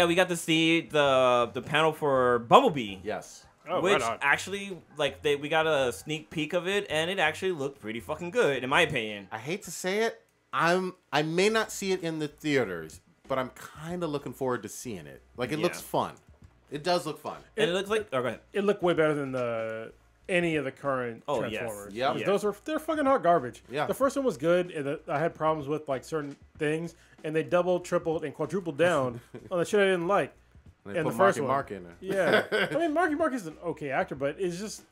we got to see the panel for Bumblebee. Yes. Oh, which right on. actually we got a sneak peek of it, and it actually looked pretty fucking good in my opinion. I hate to say it, I may not see it in the theaters, but I'm kind of looking forward to seeing it. Like, it looks fun. It does look fun. And it looks like... Oh, go ahead. It looked way better than any of the current Transformers. Yes. Yep. They're fucking hot garbage. Yeah. The first one was good, and I had problems with certain things, and they doubled, tripled, and quadrupled down on the shit I didn't like. And the first one. Mark in there. Yeah. I mean, Marky Mark is an okay actor, but it's just...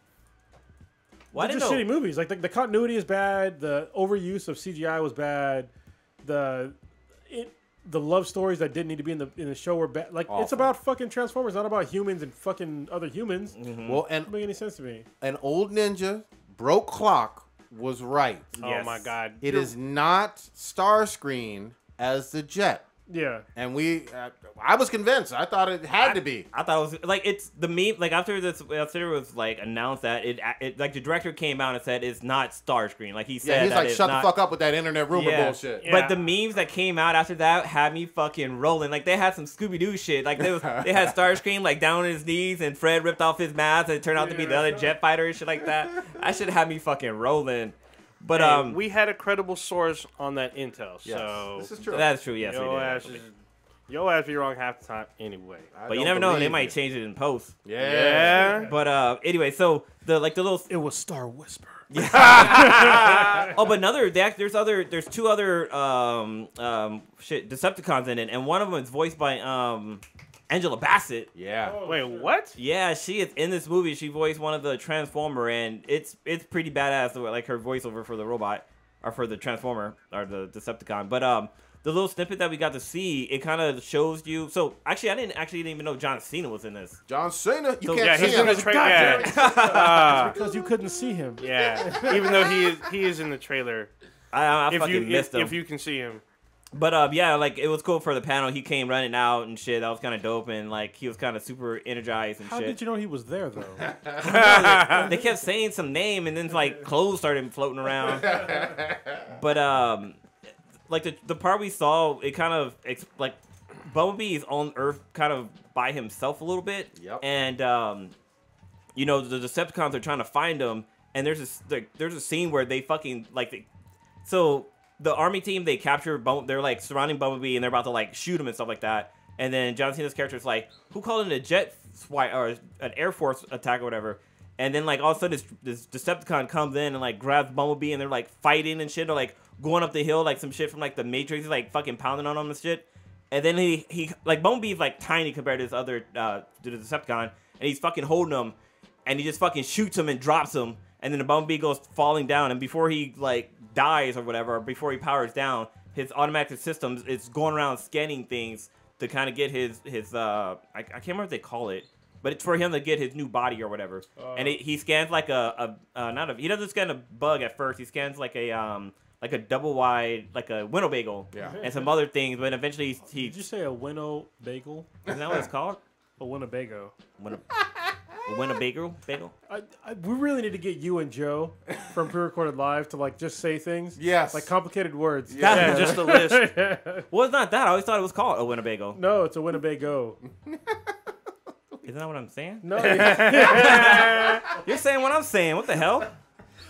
Well, they're just shitty movies. Like, the continuity is bad. The overuse of CGI was bad. The love stories that didn't need to be in the show were bad. Like, awful. It's about fucking Transformers, not about humans and fucking other humans. Mm-hmm. Well, and Doesn't make any sense to me. an old ninja broke clock was right. Oh my God! It is not Starscream as the jet. Yeah. And I was convinced. I thought it had to be. I thought it was it's the meme. Like after it was announced that it the director came out and said it's not Starscreen. Like he said, Yeah, he's that like, it's shut not, the fuck up with that internet rumor bullshit. Yeah. But the memes that came out after that had me fucking rolling. Like they had some Scooby Doo shit. Like they had Starscream like down on his knees and Fred ripped off his mask and it turned out to be the other jet fighter and shit like that. That should have me fucking rolling. But we had a credible source on that intel. Yes. So This is true. That's true. Yes, we did. Your ass be wrong half the time anyway. But you never know. They might change it in post. Yeah. But anyway, so the little. It was Star Whisper. Oh, but there's two other Decepticons in it, and one of them is voiced by Angela Bassett. Yeah. Oh, Wait, shit. what? Yeah, she is in this movie. She voiced one of the Transformer, and it's pretty badass. Like her voiceover for the robot or for the Transformer or the Decepticon. But the little snippet that we got to see, it kind of shows you. So actually, I didn't even know John Cena was in this. John Cena, you So- can't Yeah, see he's in him. the trailer. Because you couldn't see him. Yeah, even though he is in the trailer. I If fucking missed him. if you can see him. But yeah, like it was cool for the panel. He came running out and shit. That was kind of dope, and like he was kind of super energized and How shit. did you know he was there, though? They kept saying some name, and then like clothes started floating around. But like the part we saw, it kind of like Bumblebee is on Earth, kind of by himself a little bit. Yep. And you know, the Decepticons are trying to find him, and there's a scene where they fucking so the army team, they capture they're like surrounding Bumblebee, and they're about to like shoot him and stuff like that. And then John Cena's character is like, who called in a jet swipe or an Air Force attack or whatever? And then like all of a sudden this Decepticon comes in and like grabs Bumblebee, and they're like fighting and shit, or like going up the hill like some shit from like the Matrix. He's like fucking pounding on him and shit. And then he like Bumblebee's like tiny compared to this other to the Decepticon, and he's fucking holding him, and he just fucking shoots him and drops him. And then the Bumblebee goes falling down, and before he like dies or whatever, or before he powers down, his automatic systems is going around scanning things to kind of get his I can't remember what they call it, but it's for him to get his new body or whatever. And he scans like he doesn't scan a bug at first. He scans like a double wide, like a Winnebago, and some other things. But eventually he Did you say a Winnebago? isn't that what it's called? A Winnebago. A Winnebago bagel. We really need to get you and Joe from Pre-Recorded Live to like just say things. Yes. Like complicated words. Yeah, just a list. Well, it's not that. I always thought it was called a Winnebago. No, it's a Winnebago. Isn't that what I'm saying? No, You're saying what I'm saying. What the hell?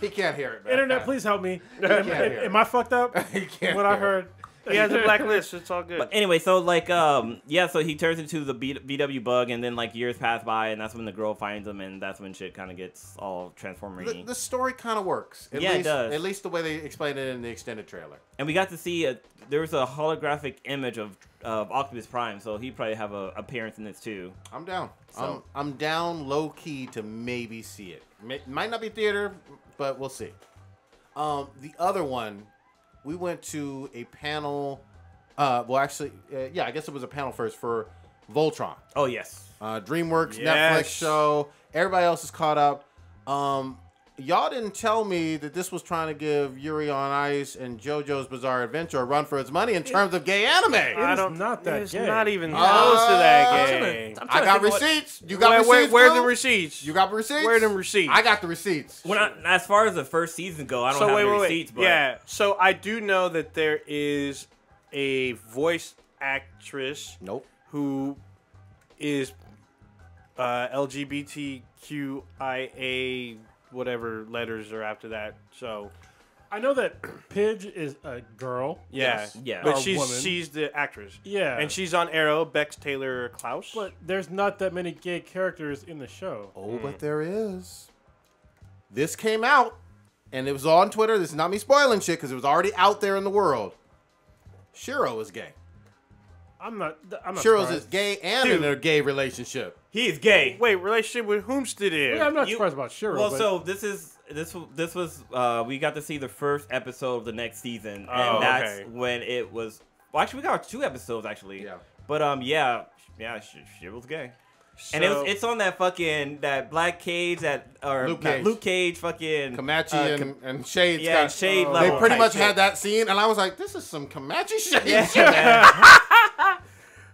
He can't hear it, man. internet, please help me. hear Am I fucked up? He can't What I hear heard. He has a blacklist. It's all good. But anyway, so like so he turns into the VW bug, and then like years pass by, and that's when the girl finds him, and that's when shit kind of gets all transforming. The story kind of works. Yeah, it does. At least the way they explained it in the extended trailer. And we got to see there was a holographic image of Optimus Prime, so he probably have a appearance in this too. I'm down. So- I'm down low key to maybe see it. Might not be theater, but we'll see. The other one, we went to a panel. Well, actually, yeah, I guess it was a panel first for Voltron. Oh yes. DreamWorks Yes. Netflix show. Everybody else is caught up. Y'all didn't tell me that this was trying to give Yuri on Ice and JoJo's Bizarre Adventure a run for its money in terms of gay anime. is not that It's gay. not even close to that gay. I got receipts. You got receipts. Where the Blue? receipts? You got receipts? Where them receipts? I got the receipts. As far as the first season go, I don't have the receipts, but Yeah, so I do know that there is a voice actress Nope. who is LGBTQIA, whatever letters are after that. So I know that Pidge is a girl. yeah, Yes. Yeah. but Or she's woman. the actress. Yeah. And she's on Arrow. Bex Taylor Klaus. But there's not that many gay characters in the show. Oh, but there is. This came out, and it was on Twitter. This is not me spoiling shit because it was already out there in the world. Shiro is gay. I'm not Shiro's surprised. is gay and in a gay relationship. he is gay. Wait, relationship with whomst Yeah, I'm not You- surprised about Shiro. Well, but so this was we got to see the first episode of the next season, and Oh, that's okay. when it was. Well, actually, we got 2 episodes actually. Yeah. But she was gay, and it's on that black cage Luke Cage fucking Kamachi and Shade's yeah, got. Shade Oh. They level pretty type much shit. had that scene, and I was like, "This is some Kamachi Shade." Yeah, shit. man.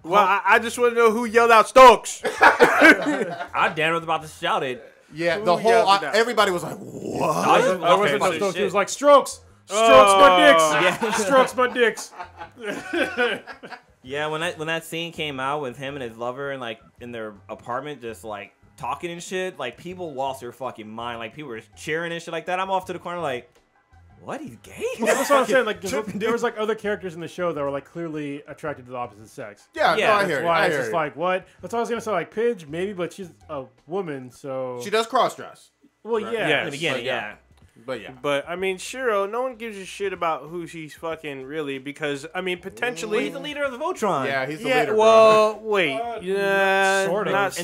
Well, I just want to know who yelled out Stokes. I damn was about to shout it. Yeah, Who the whole yelled it out? everybody was like, "What?" I I wasn't Okay, no Stokes. shit. He was like strokes, my dicks, Yeah. strokes my dicks. Yeah, when that scene came out with him and his lover and like in their apartment, just like talking and shit, like people lost their fucking mind. Like people were cheering and shit like that. I'm off to the corner like, what? He's gay? That's what I'm saying. Like, there was like other characters in the show that were like clearly attracted to the opposite sex. Yeah, Yeah, no, I that's hear you. Why I it's hear just you. like what? That's what I was gonna say. Like Pidge, maybe, but she's a woman, so She does cross dress, well, yeah. Yeah. In the beginning, yeah. but yeah. But I mean, Shiro, no one gives a shit about who she's fucking really because I mean, Well, potentially. he's the leader of the Voltron. Yeah, he's the Yeah, leader. well, wait, yeah, sort of. not,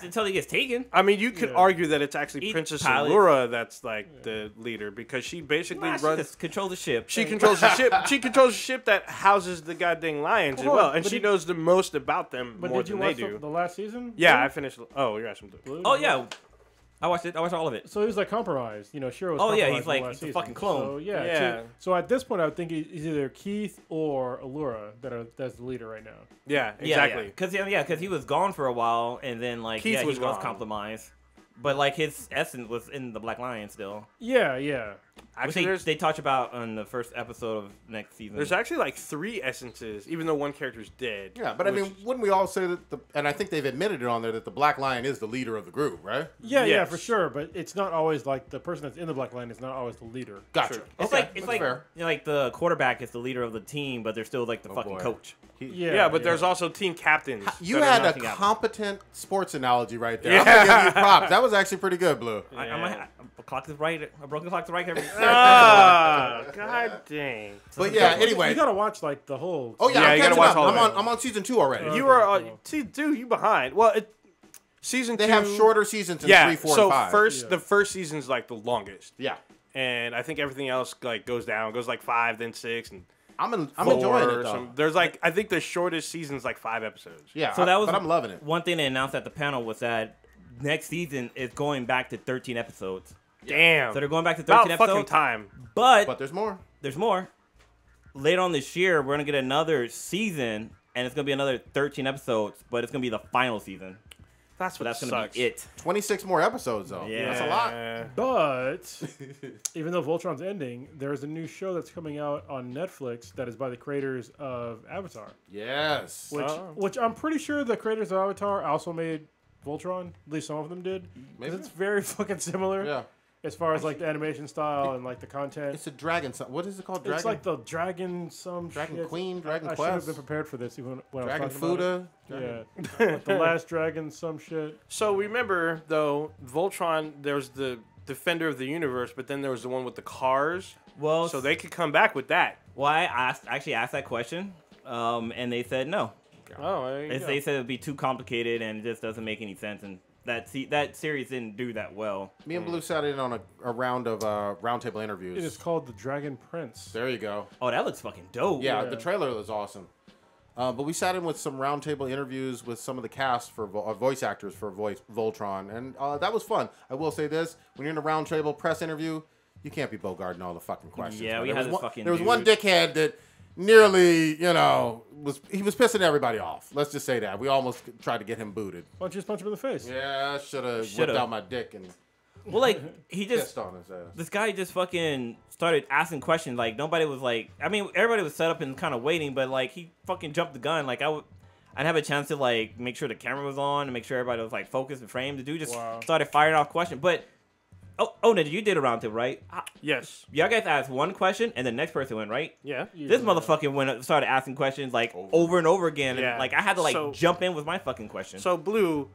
Until he gets taken. I mean, you could Yeah. argue that it's actually Each Princess pilot- Allura that's like the leader because she basically She runs. just control the ship. She controls the ship. She controls the ship that houses the goddamn lions as Hold well, on, and but she did- knows the most about them But more did you than they watch do. the last season? Yeah, I finished. Oh, you're asking. Blue? Oh yeah, I watched it. I watched all of it. So he was like compromised. You know, Shiro was Oh, yeah, compromised he's in the like- last he's a season. fucking clone. So yeah. Yeah. So at this point, I would think he's either Keith or Allura that's the leader right now. Yeah, exactly. Because he was gone for a while, and then like Keith he was was gone. compromised, but like his essence was in the Black Lion still. Yeah. Which Actually, they talk about on the first episode of next season. there's actually like 3 essences, even though one character's dead. Yeah, but I mean, wouldn't we all say that and I think they've admitted it on there that the Black Lion is the leader of the group, right? Yeah, Yes. for sure. But it's not always like the person that's in the Black Line is not always the leader. Gotcha. Sure. It's Okay, like that's you know, like the quarterback is the leader of the team, but they're still like the fucking boy. coach. Yeah, but there's also team captains. You that are had a knocking out. competent sports analogy right there. Yeah. I'm gonna give you props. That was actually pretty good, Blue. A clock is right. A broken clock is right. Every Ah, god dang. But yeah, anyway. You gotta watch like the whole. Oh yeah, Yeah, I'm you gotta catching watch up. all of it. I'm on season 2 already. You are see, dude, you behind. Well, season They 2 have shorter seasons than Yeah, 3, 4, so and 5. the first season's like the longest, Yeah, and I think everything else like goes down, goes like 5, then 6, and I'm 4 enjoying it or though. some. There's like I think the shortest season's like 5 episodes. Yeah, So that was but I'm loving it. One thing they announced at the panel was that next season is going back to 13 episodes. Damn. So they're going back to about 13 fucking episodes. time. But there's more. There's more. Later on this year, we're gonna get another season, and it's gonna be another 13 episodes, but it's gonna be the final season. That's So what that's gonna sucks. be it. 26 more episodes though. Yeah. That's a lot. But even though Voltron's ending, there's a new show that's coming out on Netflix that is by the creators of Avatar. Yes. Which I'm pretty sure the creators of Avatar also made Voltron. At least some of them did. 'Cause Maybe. it's very fucking similar. Yeah. As far as like the animation style and like the content. It's a dragon. What is it called? Dragon. It's like the Dragon Dragon shit. Queen, Dragon I should have Quest, been prepared for this even when Dragon I was talking about Fuda. it. Yeah. Like the Last Dragon, some shit. So remember though, Voltron. There's the Defender of the Universe, but then there was the one with the cars. Well, So they could come back with that. well, I actually asked that question, and they said no. Oh, there you They said it would be too complicated and it just doesn't make any sense, and that series didn't do that well. Me and Blue sat in on a round of roundtable interviews. It is called The Dragon Prince. There you go. Oh, that looks fucking dope. Yeah, Yeah. the trailer was awesome. But we sat in with some roundtable interviews with some of the cast for voice actors for Voltron, and that was fun. I will say this: when you're in a roundtable press interview, you can't be bogarting all the fucking questions. Yeah, man. we There had was this one, fucking There was one dude. dickhead that nearly, was pissing everybody off. Let's just say that. We almost tried to get him booted. Why don't you just punch him in the face? Yeah, I should have Shoulda. whipped out my dick and Well, like he just pissed on his ass. this guy just fucking started asking questions. Like nobody was like, I mean, everybody was set up and kind of waiting, but like he fucking jumped the gun. Like I'd have a chance to like make sure the camera was on and make sure everybody was like focused and framed. The dude just Wow. started firing off questions. But Ned, you did a roundtable, right? Yes. Y'all guys asked one question and the next person went, right? Yeah. This motherfucker went started asking questions like over and over again, Yeah. and like I had to like So- jump in with my fucking question. So Blue,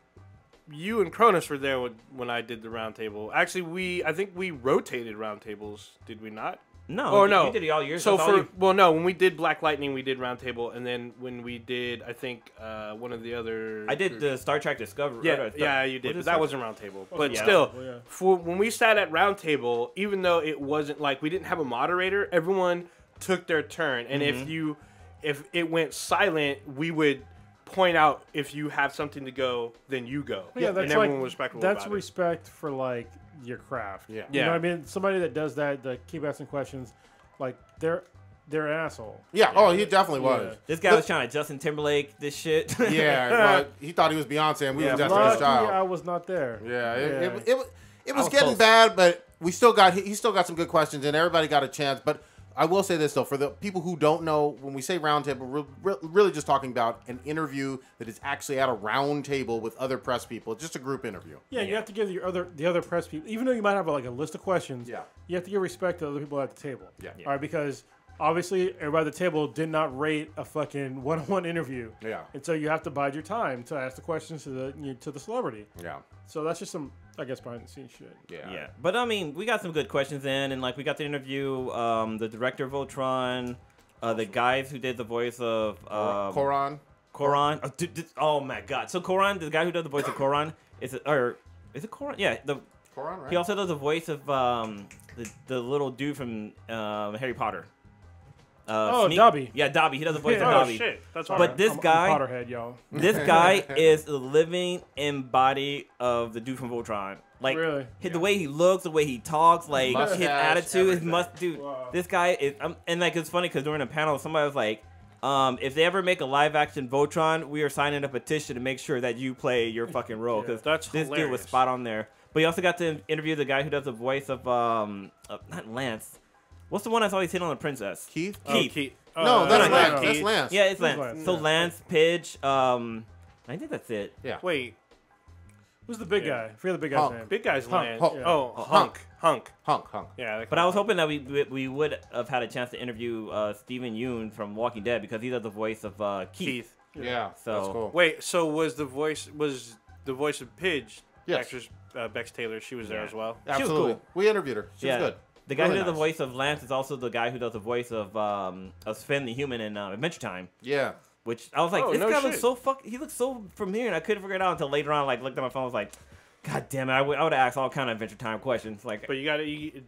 you and Cronus were there when I did the roundtable. Actually, I think we rotated roundtables, did we not? no, Oh you, no, you did it all years. So That's all you- no, when we did Black Lightning, we did roundtable, and then when we did, I think one of the other. I did the Star Trek Discovery. Yeah, you did, What but is that that? wasn't roundtable. But yeah. still, Well, yeah. for when we sat at roundtable, even though it wasn't like we didn't have a moderator, everyone took their turn, and Mm-hmm. if it went silent, we would point out if you have something to go, then you go. Yeah, that's and everyone like was respectful that's about it. respect for like your craft. Yeah. You Yeah. know what I mean? Somebody that does that keep asking questions, like they're an asshole. Yeah. Oh, he definitely was. This guy was trying to Justin Timberlake this shit. Yeah. Well, he thought he was Beyonce, and we was just his Lucky child. I was not there. Yeah, Yeah. it was was getting close. bad, but he still got some good questions, and everybody got a chance. But I will say this though, for the people who don't know, when we say round table, we're really just talking about an interview that is actually at a round table with other press people, just a group interview. Yeah, you have to give the other press people, even though you might have like a list of questions. Yeah. You have to give respect to other people at the table. Yeah. All right, because obviously everybody at the table did not rate a fucking one-on-one interview. Yeah. And so you have to bide your time to ask the questions to the celebrity. Yeah. So that's just some, I guess, behind the scenes shit. Yeah, but I mean, we got some good questions in, and like we got to interview the director of Voltron, the guys who did the voice of Koran. Oh my god! So Koran, the guy who does the voice of Koran, is it Koran? Yeah, Koran, right? he also does the voice of the little dude from Harry Potter. Dobby. Yeah, Dobby. He does the voice of Oh Dobby. shit, that's Sorry, all. But this I'm guy, Potterhead, y'all. this guy is the living embody of the dude from Voltron. Like, Really? the way he looks, the way he talks, like Mustache, his attitude, everything. dude. Wow. This guy is, and like it's funny because during a panel, somebody was like, if they ever make a live action Voltron, we are signing a petition to make sure that you play your fucking role because that's this dude was hilarious. spot on there. But you also got to interview the guy who does the voice of not Lance. What's the one that's always hitting on the princess? Keith. Keith. No, that's no, Lance. no. That's Lance. Yeah, it's Who's Lance. Lance? So Yeah. Lance, Pidge, I think that's it. Yeah. Wait, Who's the big guy? I forget the big guy's Hunk. name. big guy's Hunk, land. Hunk. Oh, Hunk. Hunk. Hunk. Yeah. But I was hoping that we would have had a chance to interview Steven Yeun from Walking Dead because he does the voice of Keith. Yeah. So- That's cool. Wait, so was the voice of Pidge? Yes. Actress Bex Taylor. She was there Yeah. as well. was Absolutely. cool. We interviewed her. She was good. The guy Really who does the nice. voice of Lance is also the guy who does the voice of Sven the Human in Adventure Time. Yeah. Which I was like, Oh, this no guy shit. looks so he looks so familiar, and I couldn't figure it out until later on. Like looked at my phone, I was like, God damn it, I would have asked all kind of Adventure Time questions. Like, But you gotta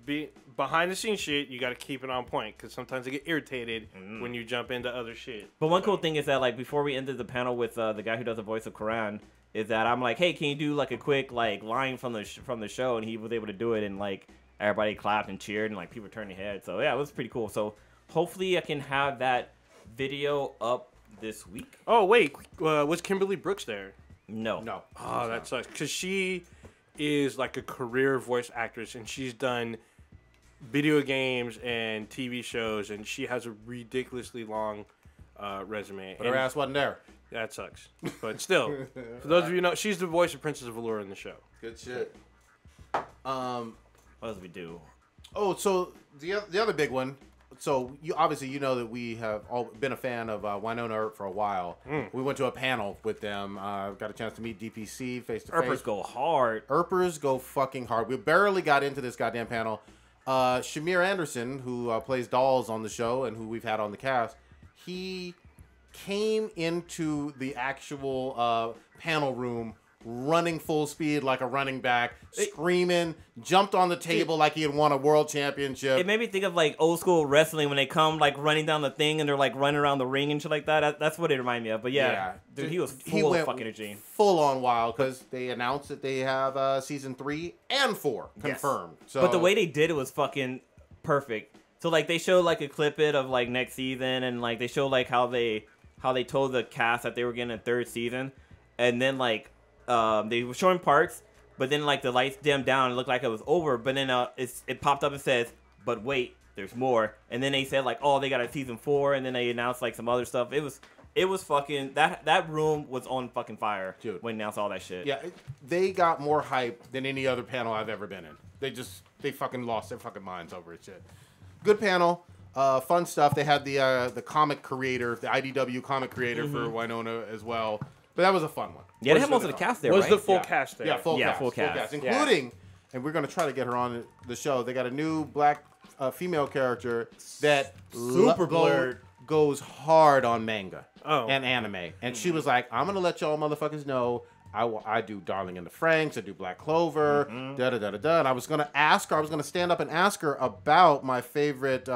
be behind the scenes shit. You gotta keep it on point because sometimes I get irritated when you jump into other shit. but one cool thing is that like before we ended the panel with the guy who does the voice of Quran, is that I'm like, hey, can you do like a quick like line from the show, and he was able to do it, and like everybody clapped and cheered, and like people turned their heads. So yeah, it was pretty cool. So hopefully I can have that video up this week. Oh wait, was Kimberly Brooks there? No. Oh, that sucks because she is like a career voice actress and she's done video games and TV shows and she has a ridiculously long resume. But her And ass wasn't there. that sucks. But still, for those of you who know, she's the voice of Princess of Allure in the show. Good shit. What else we do? Oh, so the other big one. So you obviously you know that we have all been a fan of Winona Earp for a while. We went to a panel with them. Got a chance to meet DPC face to face. Erpers go hard. Erpers go fucking hard. We barely got into this goddamn panel. Shamir Anderson, who plays Dolls on the show and who we've had on the cast, he came into the actual panel room running full speed like a running back, screaming, jumped on the table like he had won a world championship. It made me think of like old school wrestling when they come like running down the thing and they're like running around the ring and shit like that. That's what it reminded me of. But yeah, dude, he was full of fucking energy. Full on wild because they announced that they have season 3 and 4 confirmed. So, But the way they did it was fucking perfect. So like they showed like a clip of like next season and like they showed like how they told the cast that they were getting a third season, and then like they were showing parts, but then like the lights dimmed down and it looked like it was over, but then it popped up and says, but wait, there's more. And then they said like, oh, they got a season 4, and then they announced like some other stuff. It was fucking that room was on fucking fire, dude, when they announced all that shit. Yeah, they got more hype than any other panel I've ever been in. They fucking lost their fucking minds over it. Shit. Good panel, fun stuff. They had the comic creator, the IDW comic creator for Winona as well. But that was a fun one. Yeah, they had most of the cast there, Was right? the full cast there? Yeah, full Yeah, cast. Including, and we're going to try to get her on the show, they got a new black female character that Super blurred. goes hard on manga and anime. And she was like, I'm going to let y'all motherfuckers know I do Darling in the Franxx, I do Black Clover, da-da-da-da-da. And I was going to ask her, I was going to stand up and ask her about my favorite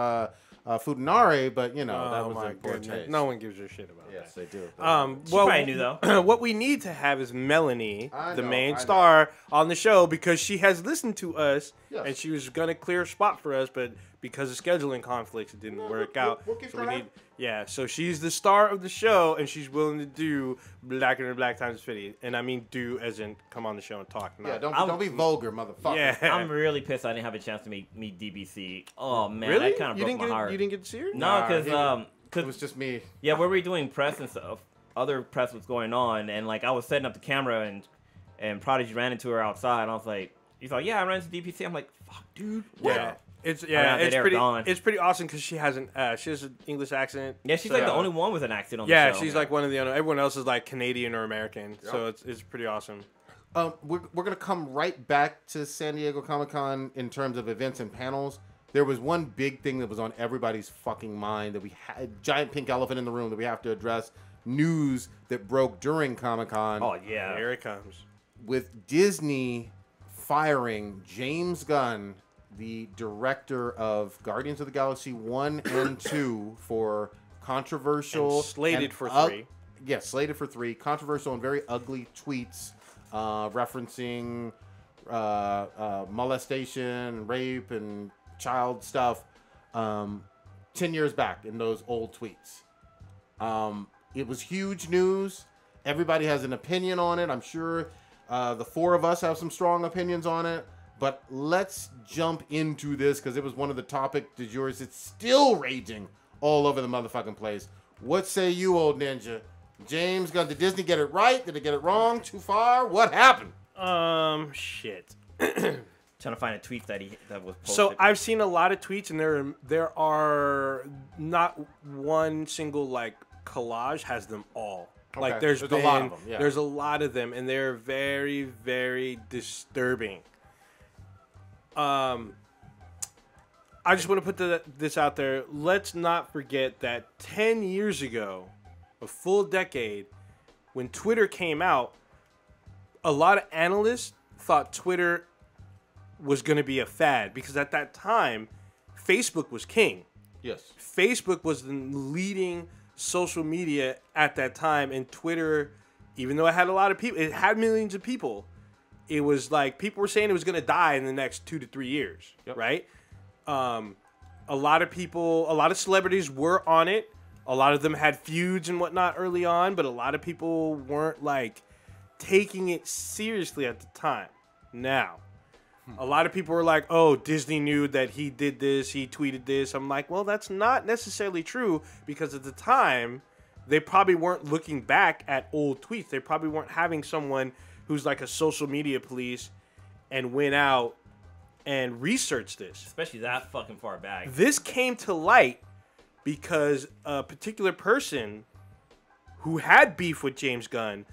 Futanari, but, you know, that was in poor taste. No one gives a shit about Yes, that. they do. Well, probably knew, though. What we need to have is Melanie, I the know, main I know. star, on the show because she has listened to us Yes. and she was gonna clear a spot for us, but because of scheduling conflicts, it didn't work out. we'll keep So we trying. need, yeah. So she's the star of the show, and she's willing to do Black and Black times 50. And I mean, do as in come on the show and talk. Yeah, Not, don't be vulgar, motherfucker. yeah. I'm really pissed I didn't have a chance to meet DBC. Oh man, really? that kind of broke my heart. You didn't get to see her? No, because it was just me. yeah, where we were doing press and stuff, other press was going on, and like I was setting up the camera, and Prodigy ran into her outside, and I was like, he's like, yeah, I ran into DPC. I'm like, fuck, dude. What? Yeah. It's gone. it's pretty awesome because she has an English accent. Yeah, she's like the only one with an accent on the Yeah, show. she's like one of the only. Everyone else is like Canadian or American, so it's pretty awesome. We're gonna come right back to San Diego Comic-Con in terms of events and panels. There was one big thing that was on everybody's fucking mind that we had, giant pink elephant in the room that we have to address. News that broke during Comic-Con. Oh yeah, Here it comes. With Disney firing James Gunn, the director of Guardians of the Galaxy 1 and 2, for controversial... And slated for 3. Yes, slated for 3. Controversial and very ugly tweets referencing molestation, rape, and child stuff 10 years back in those old tweets. It was huge news. Everybody has an opinion on it. I'm sure the 4 of us have some strong opinions on it. But let's jump into this because it was one of the topic du jour. It's still raging all over the motherfucking place. What say you, old ninja? James Gunn, did Disney get it right? Did it get it wrong? Too far? What happened? Shit. trying to find a tweet that was posted. So I've seen a lot of tweets, and there are not one single like collage has them all. Okay. Like there's a lot of them. Yeah. There's a lot of them, and they're very, very disturbing. I just want to put this out there. Let's not forget that 10 years ago, a full decade, when Twitter came out, a lot of analysts thought Twitter was going to be a fad because at that time, Facebook was king. Yes. Facebook was the leading social media at that time, and Twitter, even though it had a lot of people, it had millions of people. It was like people were saying it was going to die in the next 2 to 3 years, right? A lot of celebrities were on it. A lot of them had feuds and whatnot early on, but a lot of people weren't like taking it seriously at the time. Now, a lot of people were like, oh, Disney knew that he did this, he tweeted this. I'm like, well, that's not necessarily true because at the time, they probably weren't looking back at old tweets. They probably weren't having someone who's like a social media police and went out and researched this. Especially that fucking far back. This came to light because a particular person who had beef with James Gunn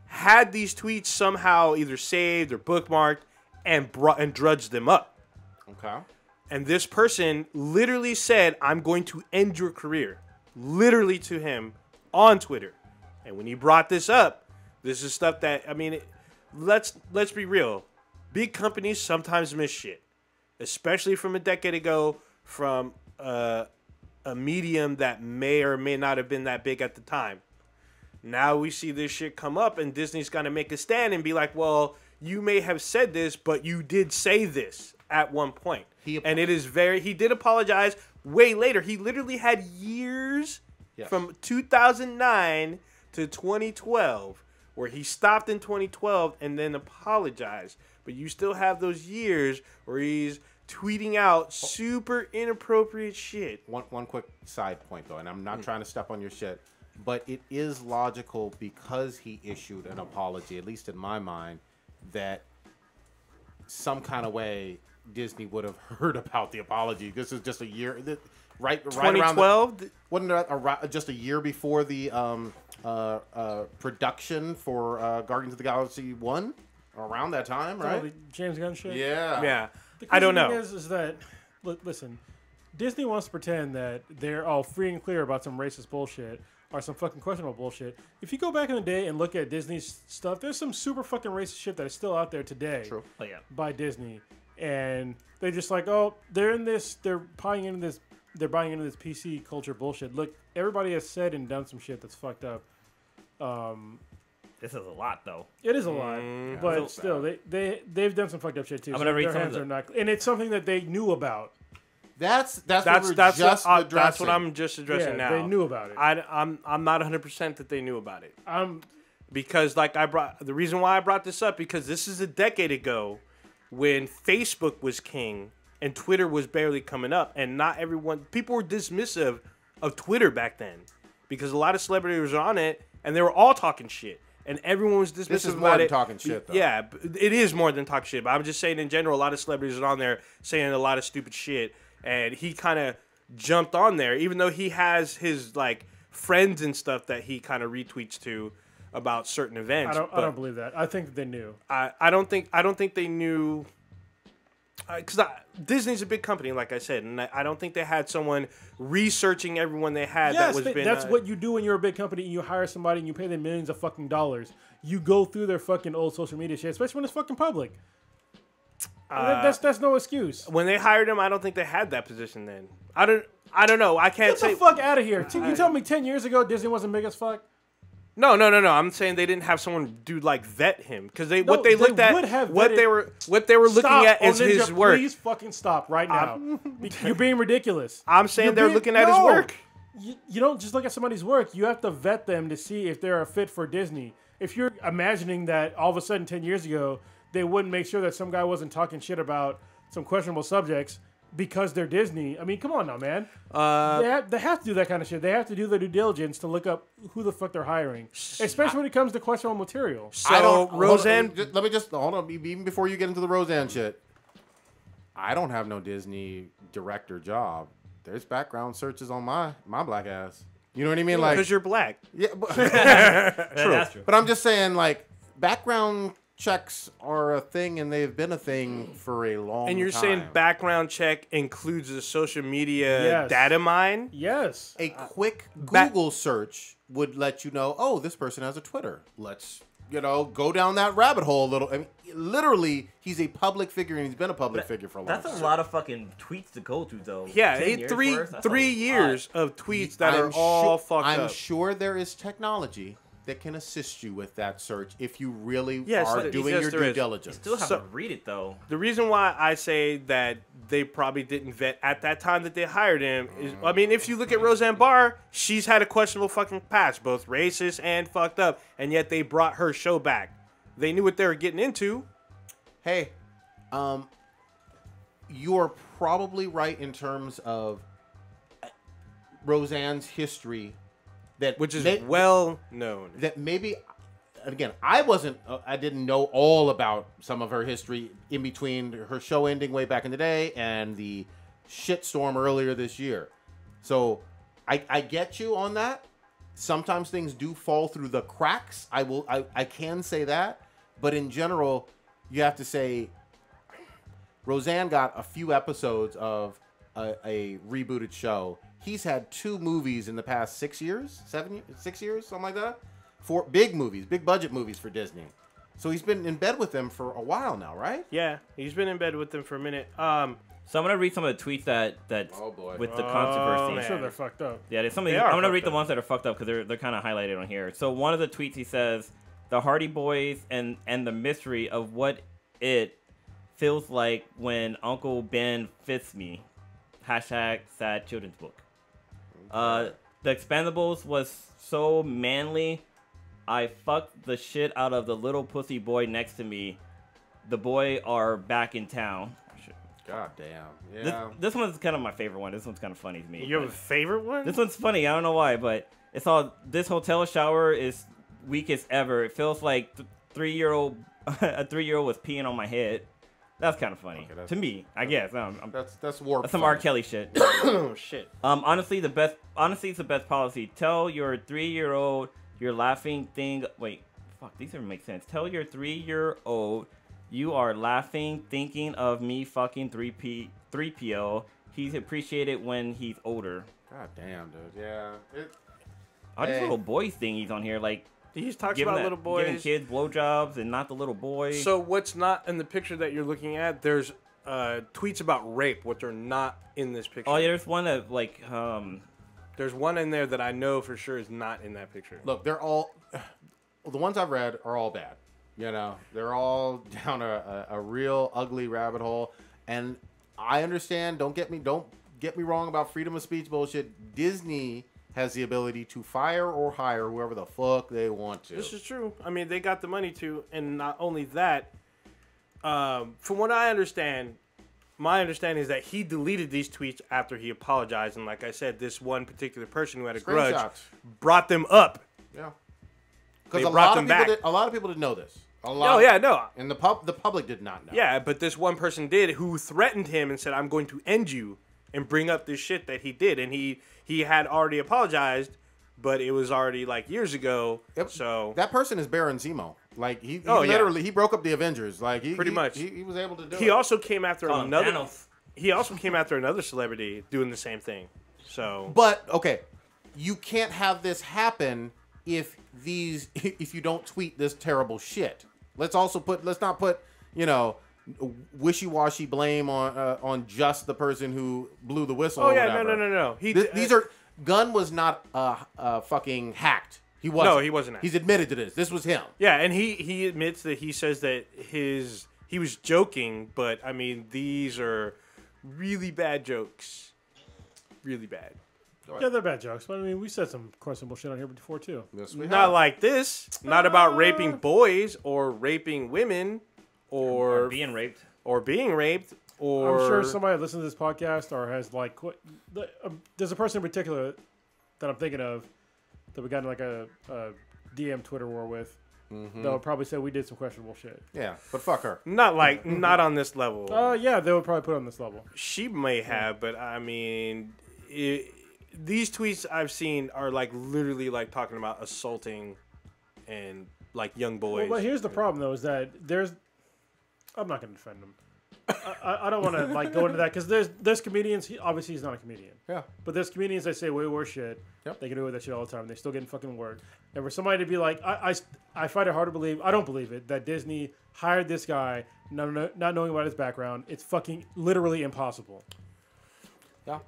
had these tweets somehow either saved or bookmarked and drudged them up. Okay. And this person literally said, I'm going to end your career. Literally to him on Twitter. And when he brought this up, this is stuff that, I mean, let's be real. Big companies sometimes miss shit. Especially from a decade ago, from a medium that may or may not have been that big at the time. Now we see this shit come up and Disney's got to make a stand and be like, well, you may have said this, but you did say this at one point. And it is he did apologize way later. He literally had years from 2009 to 2012 where he stopped in 2012 and then apologized. But you still have those years where he's tweeting out super inappropriate shit. One quick side point, though, and I'm not trying to step on your shit, but it is logical because he issued an apology, at least in my mind, that some kind of way Disney would have heard about the apology. This is just a year, right around 2012? Wasn't that just a year before the production for Guardians of the Galaxy 1? Around that time, right? The James Gunn shit? Yeah. The I don't know. thing is that, listen, Disney wants to pretend that they're all free and clear about some racist bullshit or some fucking questionable bullshit. If you go back in the day and look at Disney's stuff, there's some super fucking racist shit that is still out there today. True. Oh, yeah. By Disney. And they're just like, oh, they're buying into this PC culture bullshit. Look, everybody has said and done some shit that's fucked up. This is a lot, though. It is a lot, but still, they've done some fucked up shit too. I'm gonna read their some hands of are not, and it's something that they knew about. That's what I'm just addressing now. They knew about it. I'm not 100% that they knew about it. Because the reason why I brought this up, because this is a decade ago when Facebook was king and Twitter was barely coming up, and people were dismissive of Twitter back then because a lot of celebrities were on it and they were all talking shit. And everyone was dismissive This is about more than it. talking shit, though. Yeah, it is more than talking shit. But I'm just saying in general, a lot of celebrities are on there saying a lot of stupid shit. And he kind of jumped on there, even though he has his like friends and stuff that he kind of retweets to about certain events. I don't believe that. I think that they knew. I don't think they knew. Because Disney's a big company, like I said, and I don't think they had someone researching everyone they had. Yes, that's what you do when you're a big company and you hire somebody and you pay them millions of fucking dollars. You go through their fucking old social media shit, especially when it's fucking public. That's no excuse. When they hired him, I don't think they had that position then. I don't know. I can't say. Get the fuck out of here. You tell me 10 years ago Disney wasn't big as fuck? No. I'm saying they didn't have someone vet him because what they were looking at is Ninja, his work. Please fucking stop right now. You're being ridiculous. I'm saying they're looking at his work. You don't just look at somebody's work. You have to vet them to see if they're a fit for Disney. If you're imagining that all of a sudden 10 years ago they wouldn't make sure that some guy wasn't talking shit about some questionable subjects because they're Disney. I mean, come on now, man. They have to do that kind of shit. They have to do their due diligence to look up who the fuck they're hiring, especially when it comes to questionable material. So Roseanne, let me just hold on. Even before you get into the Roseanne shit, I don't have no Disney director job. There's background searches on my black ass. You know what I mean? Like, because you're black. Yeah, true. That's true. But I'm just saying, like, background checks are a thing, and they've been a thing for a long time. And you're saying background check includes the social media data mine? Yes. A quick Google search would let you know, oh, this person has a Twitter. Let's, go down that rabbit hole a little. I mean, literally, he's a public figure, and he's been a public figure for a long time. That's a lot of fucking tweets to go through, though. Yeah, 3 years of tweets that are all fucked up. I'm sure there is technology that can assist you with that search if you really are doing your due diligence. You still have to read it, though. The reason why I say that they probably didn't vet at that time that they hired him is, I mean, if you look at Roseanne Barr, she's had a questionable fucking past, both racist and fucked up, and yet they brought her show back. They knew what they were getting into. Hey, you're probably right in terms of Roseanne's history. Which is well known. That maybe, again, I didn't know all about some of her history in between her show ending way back in the day and the shitstorm earlier this year. So I get you on that. Sometimes things do fall through the cracks. I can say that. But in general, you have to say Roseanne got a few episodes of a rebooted show. He's had 2 movies in the past 6 years, 6 years, something like that. 4 big movies, big budget movies for Disney. So he's been in bed with them for a while now, right? Yeah, he's been in bed with them for a minute. So I'm gonna read some of the tweets that with the controversy. I'm sure they're fucked up. Yeah, I'm gonna read the ones that are fucked up because they're kind of highlighted on here. So one of the tweets he says, "The Hardy Boys and the mystery of what it feels like when Uncle Ben fits me." # sad children's book. The Expendables was so manly. I fucked the shit out of the little pussy boy next to me. The boy are back in town. God damn. Yeah. This one's kind of my favorite one. This one's kind of funny to me. You have a favorite one? This one's funny. I don't know why, but it's all, this hotel shower is weakest ever. It feels like a 3-year-old was peeing on my head. That's kind of funny to me, I guess. That's warped. That's some R. Kelly shit. Oh shit. Honestly, it's the best policy. Tell your 3-year-old you're laughing thing. Wait, fuck, these don't make sense. Tell your 3-year-old you are laughing, thinking of me fucking 3PO. He's appreciated when he's older. God damn, dude. Yeah. All these little boys thing he's on here, like. He's talking about little boys. Giving kids blowjobs and not the little boy. So what's not in the picture that you're looking at, there's tweets about rape, which are not in this picture. Oh, yeah, there's one that, like... There's one in there that I know for sure is not in that picture. Look, they're all... The ones I've read are all bad. They're all down a real ugly rabbit hole. And I understand, don't get me wrong about freedom of speech bullshit. Disney has the ability to fire or hire whoever the fuck they want to. This is true. I mean, they got the money to, and not only that. From what I understand, my understanding is that he deleted these tweets after he apologized, and like I said, this one particular person who had a grudge brought them up. Yeah, because a lot of people didn't know this. No. And the public did not know. Yeah, but this one person did, who threatened him and said, "I'm going to end you," and bring up this shit that he did, and he had already apologized, but it was already like years ago. Yep. So that person is Baron Zemo. Like he literally he broke up the Avengers. Like he was able to do it. He also came after another. He also came after another celebrity doing the same thing. So, but okay, you can't have this happen if you don't tweet this terrible shit. Let's not put wishy-washy blame on just the person who blew the whistle. Oh yeah, no. Gunn was not fucking hacked. He wasn't. No, he wasn't hacked. He's admitted to this. This was him. Yeah, and he admits that he says that he was joking, but I mean these are really bad jokes. Really bad. Yeah, they're bad jokes. But I mean, we said some questionable shit on here before too. Yes, we have. Not like this. Not about raping boys or raping women or being raped. Or being raped. Or I'm sure somebody listens to this podcast or has there's a person in particular that I'm thinking of that we got in like a DM Twitter war with. Mm-hmm. That would probably say we did some questionable shit. Yeah, but fuck her. Not on this level. Yeah, they would probably put it on this level. She may have, but I mean, these tweets I've seen are like literally like talking about assaulting and like young boys. Well, but here's the problem though, is that I'm not going to defend them. I don't want to like go into that because there's comedians. Obviously, he's not a comedian. Yeah. But there's comedians that say way worse shit. Yep. They can do that shit all the time. They're still getting fucking work. And for somebody to be like, I find it hard to believe. I don't believe it that Disney hired this guy, not knowing about his background. It's fucking literally impossible. Yeah.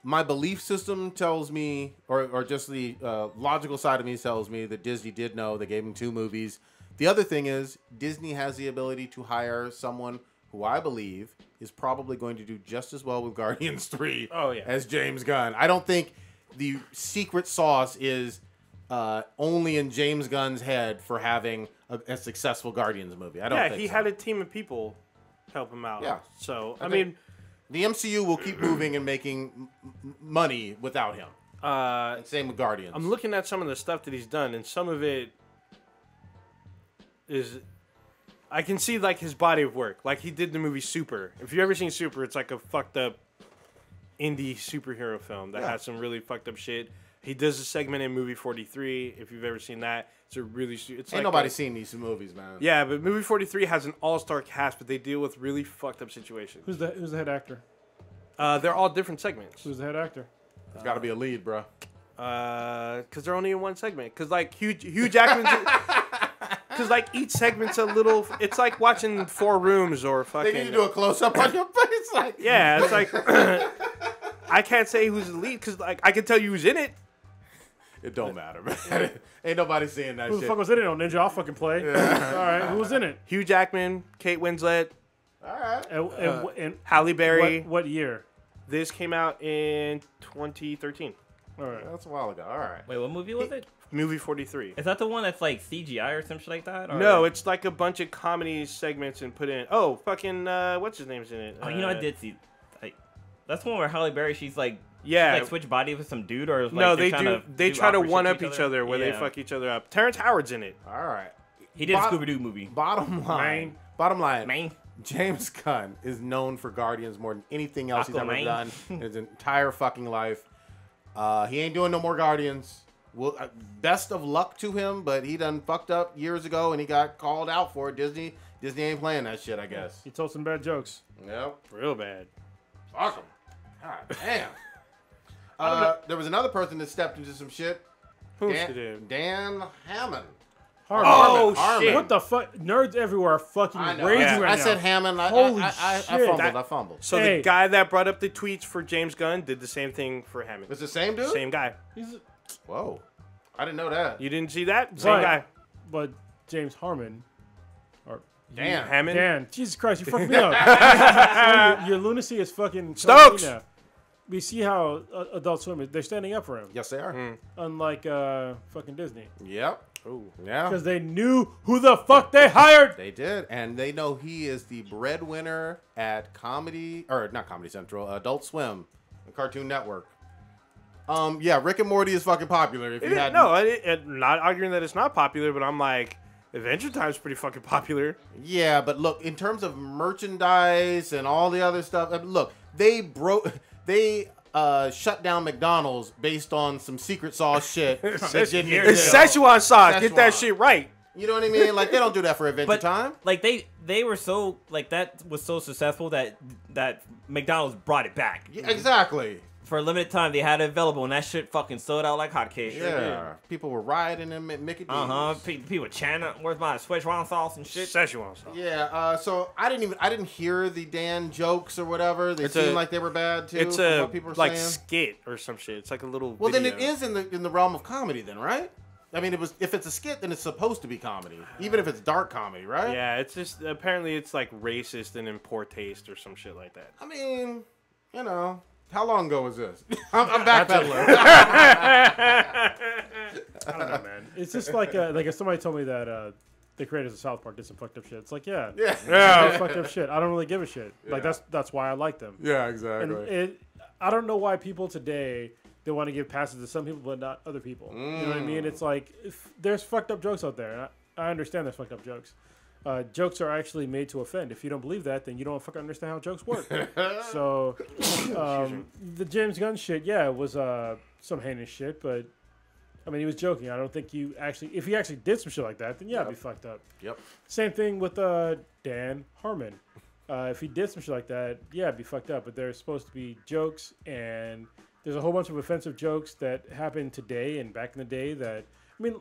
My belief system tells me, or just the logical side of me tells me that Disney did know. They gave him 2 movies. The other thing is Disney has the ability to hire someone who I believe is probably going to do just as well with Guardians 3 as James Gunn. I don't think the secret sauce is only in James Gunn's head for having a successful Guardians movie. I don't think he had a team of people help him out. Yeah. So, I mean, the MCU will keep moving and making money without him. And same with Guardians. I'm looking at some of the stuff that he's done, and some of it is, I can see like his body of work. Like he did the movie Super. If you've ever seen Super, it's like a fucked up indie superhero film that has some really fucked up shit. He does a segment in Movie 43. If you've ever seen that, it's a really. It's Ain't nobody seen these movies, man. Yeah, but Movie 43 has an all-star cast, but they deal with really fucked up situations. Who's the head actor? They're all different segments. Who's the head actor? There's got to be a lead, bro. Because they're only in one segment. Because like Hugh Jackman's. Because like each segment's a little. It's like watching 4 Rooms or fucking. They need to do a close up on your face, like. Yeah, it's like. I can't say who's the lead because like I can tell you who's in it. It don't matter, man. Ain't nobody seeing that shit. Who the fuck was in it on Ninja? I'll fucking play. Yeah. All right, who was in it? Hugh Jackman, Kate Winslet. All right. And Halle Berry. What year? This came out in 2013. All right. That's a while ago. All right. Wait, what movie was it? Movie 43. Is that the one that's like CGI or some shit like that? Or? No, it's like a bunch of comedy segments and put in. Oh, fucking what's his name's in it? Oh, I did see. That's the one where Halle Berry, she's like. Yeah. She, like switch bodies with some dude or like no, they do. They try to one up each other where they Yeah. fuck each other up. Terrence Howard's in it. All right. He did a Scooby Doo movie. Bottom line. Man. James Gunn is known for Guardians more than anything else he's ever Aquaman. done in his entire fucking life. He ain't doing no more Guardians. Well, best of luck to him, but he done fucked up years ago and he got called out for it. Disney ain't playing that shit, I guess. He told some bad jokes. Yep. Real bad. Fuck him. God damn. There was another person that stepped into some shit. Dan Hammond. Oh, Harmon. shit. What the fuck? Nerds everywhere are fucking I know. raging I right now. said Hammond. Holy I shit. I fumbled. So the guy that brought up the tweets for James Gunn did the same thing for Hammond. It's the same dude? Same guy. Whoa. I didn't know that. You didn't see that? Same guy. But James Harmon, or Dan. Hammond. Dan, Jesus Christ, you fucked me up. your lunacy is fucking Stokes. Now. We see how Adult Swim is. They're standing up for him. Yes, they are. Unlike fucking Disney. Yep. Ooh. Yeah. Because they knew who the fuck they hired. They did, and they know he is the breadwinner at not Comedy Central, Adult Swim, and Cartoon Network. Yeah, Rick and Morty is fucking popular. If you had I'm not arguing that it's not popular, but I'm like, Adventure Time's pretty fucking popular. Yeah, but look, in terms of merchandise and all the other stuff, look, they shut down McDonald's based on some secret sauce shit. It's Szechuan sauce. Get that shit right. You know what I mean? Like, they don't do that for Adventure Time. Like they were so that was so successful that McDonald's brought it back. Yeah, exactly. For a limited time, they had it available, and that shit fucking sold out like hotcakes. Yeah, people were rioting in Mickey D's. People chanting, "Where's my Szechuan sauce and shit?" Szechuan sauce. Yeah. So I didn't hear the Dan jokes or whatever. They seemed like they were bad too. It's what people were like saying. skit or some shit. It's like a little. Well, video. then it is in the realm of comedy, then, right? I mean, if it's a skit, then it's supposed to be comedy, even if it's dark comedy, right? Yeah, it's just apparently it's like racist and in poor taste or some shit like that. I mean, you know. How long ago was this? I'm backpedaling. I don't know, man. It's just like if somebody told me that the creators of South Park did some fucked up shit. It's like, yeah. Fucked up shit. I don't really give a shit. Yeah. Like that's why I like them. Yeah, exactly. And I don't know why people today they want to give passes to some people but not other people. You know what I mean? It's like there's fucked up jokes out there. And I understand there's fucked up jokes. Jokes are actually made to offend. If you don't believe that, then you don't fucking understand how jokes work. So, the James Gunn shit, yeah, it was some heinous shit, but I mean, he was joking. I don't think if he actually did some shit like that, then yeah, it'd be fucked up. Yep. Same thing with Dan Harmon. If he did some shit like that, yeah, it'd be fucked up. But there's supposed to be jokes, and there's a whole bunch of offensive jokes that happened today and back in the day that, I mean,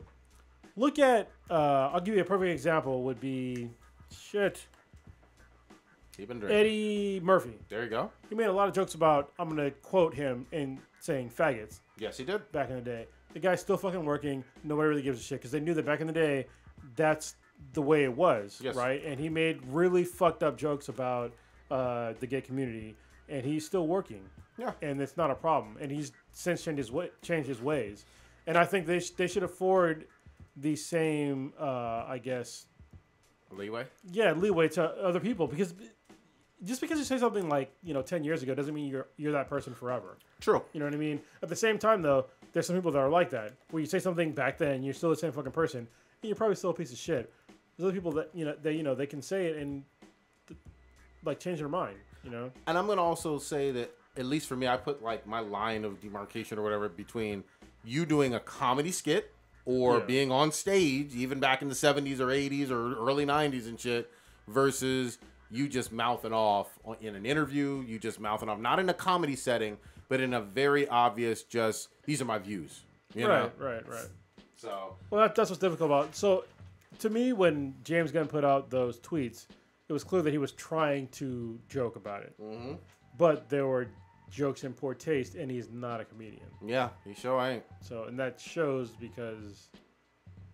look at, I'll give you a perfect example, would be, Eddie Murphy. There you go. He made a lot of jokes about, I'm going to quote him in saying faggots. Yes, he did. Back in the day. The guy's still fucking working. Nobody really gives a shit because they knew that back in the day, that's the way it was, right? And he made really fucked up jokes about the gay community, and he's still working. Yeah. And it's not a problem. And he's since changed his ways. And I think they should afford the same, I guess, leeway. Yeah, leeway to other people, because just because you say something like 10 years ago doesn't mean you're that person forever. True. You know what I mean? At the same time, though, there's some people that are like that, where you say something back then, you're still the same fucking person, and you're probably still a piece of shit. There's other people that they can say it and like change their mind. And I'm gonna also say that, at least for me, I put like my line of demarcation or whatever between you doing a comedy skit or being on stage, even back in the 70s or 80s or early 90s and shit, versus you just mouthing off in an interview, you just mouthing off, not in a comedy setting, but in a very obvious, just, these are my views. You know? Right. So. Well, that's what's difficult about it. So, to me, when James Gunn put out those tweets, it was clear that he was trying to joke about it. Mm-hmm. But there were jokes in poor taste, and he's not a comedian. Yeah, he sure ain't. So, and that shows because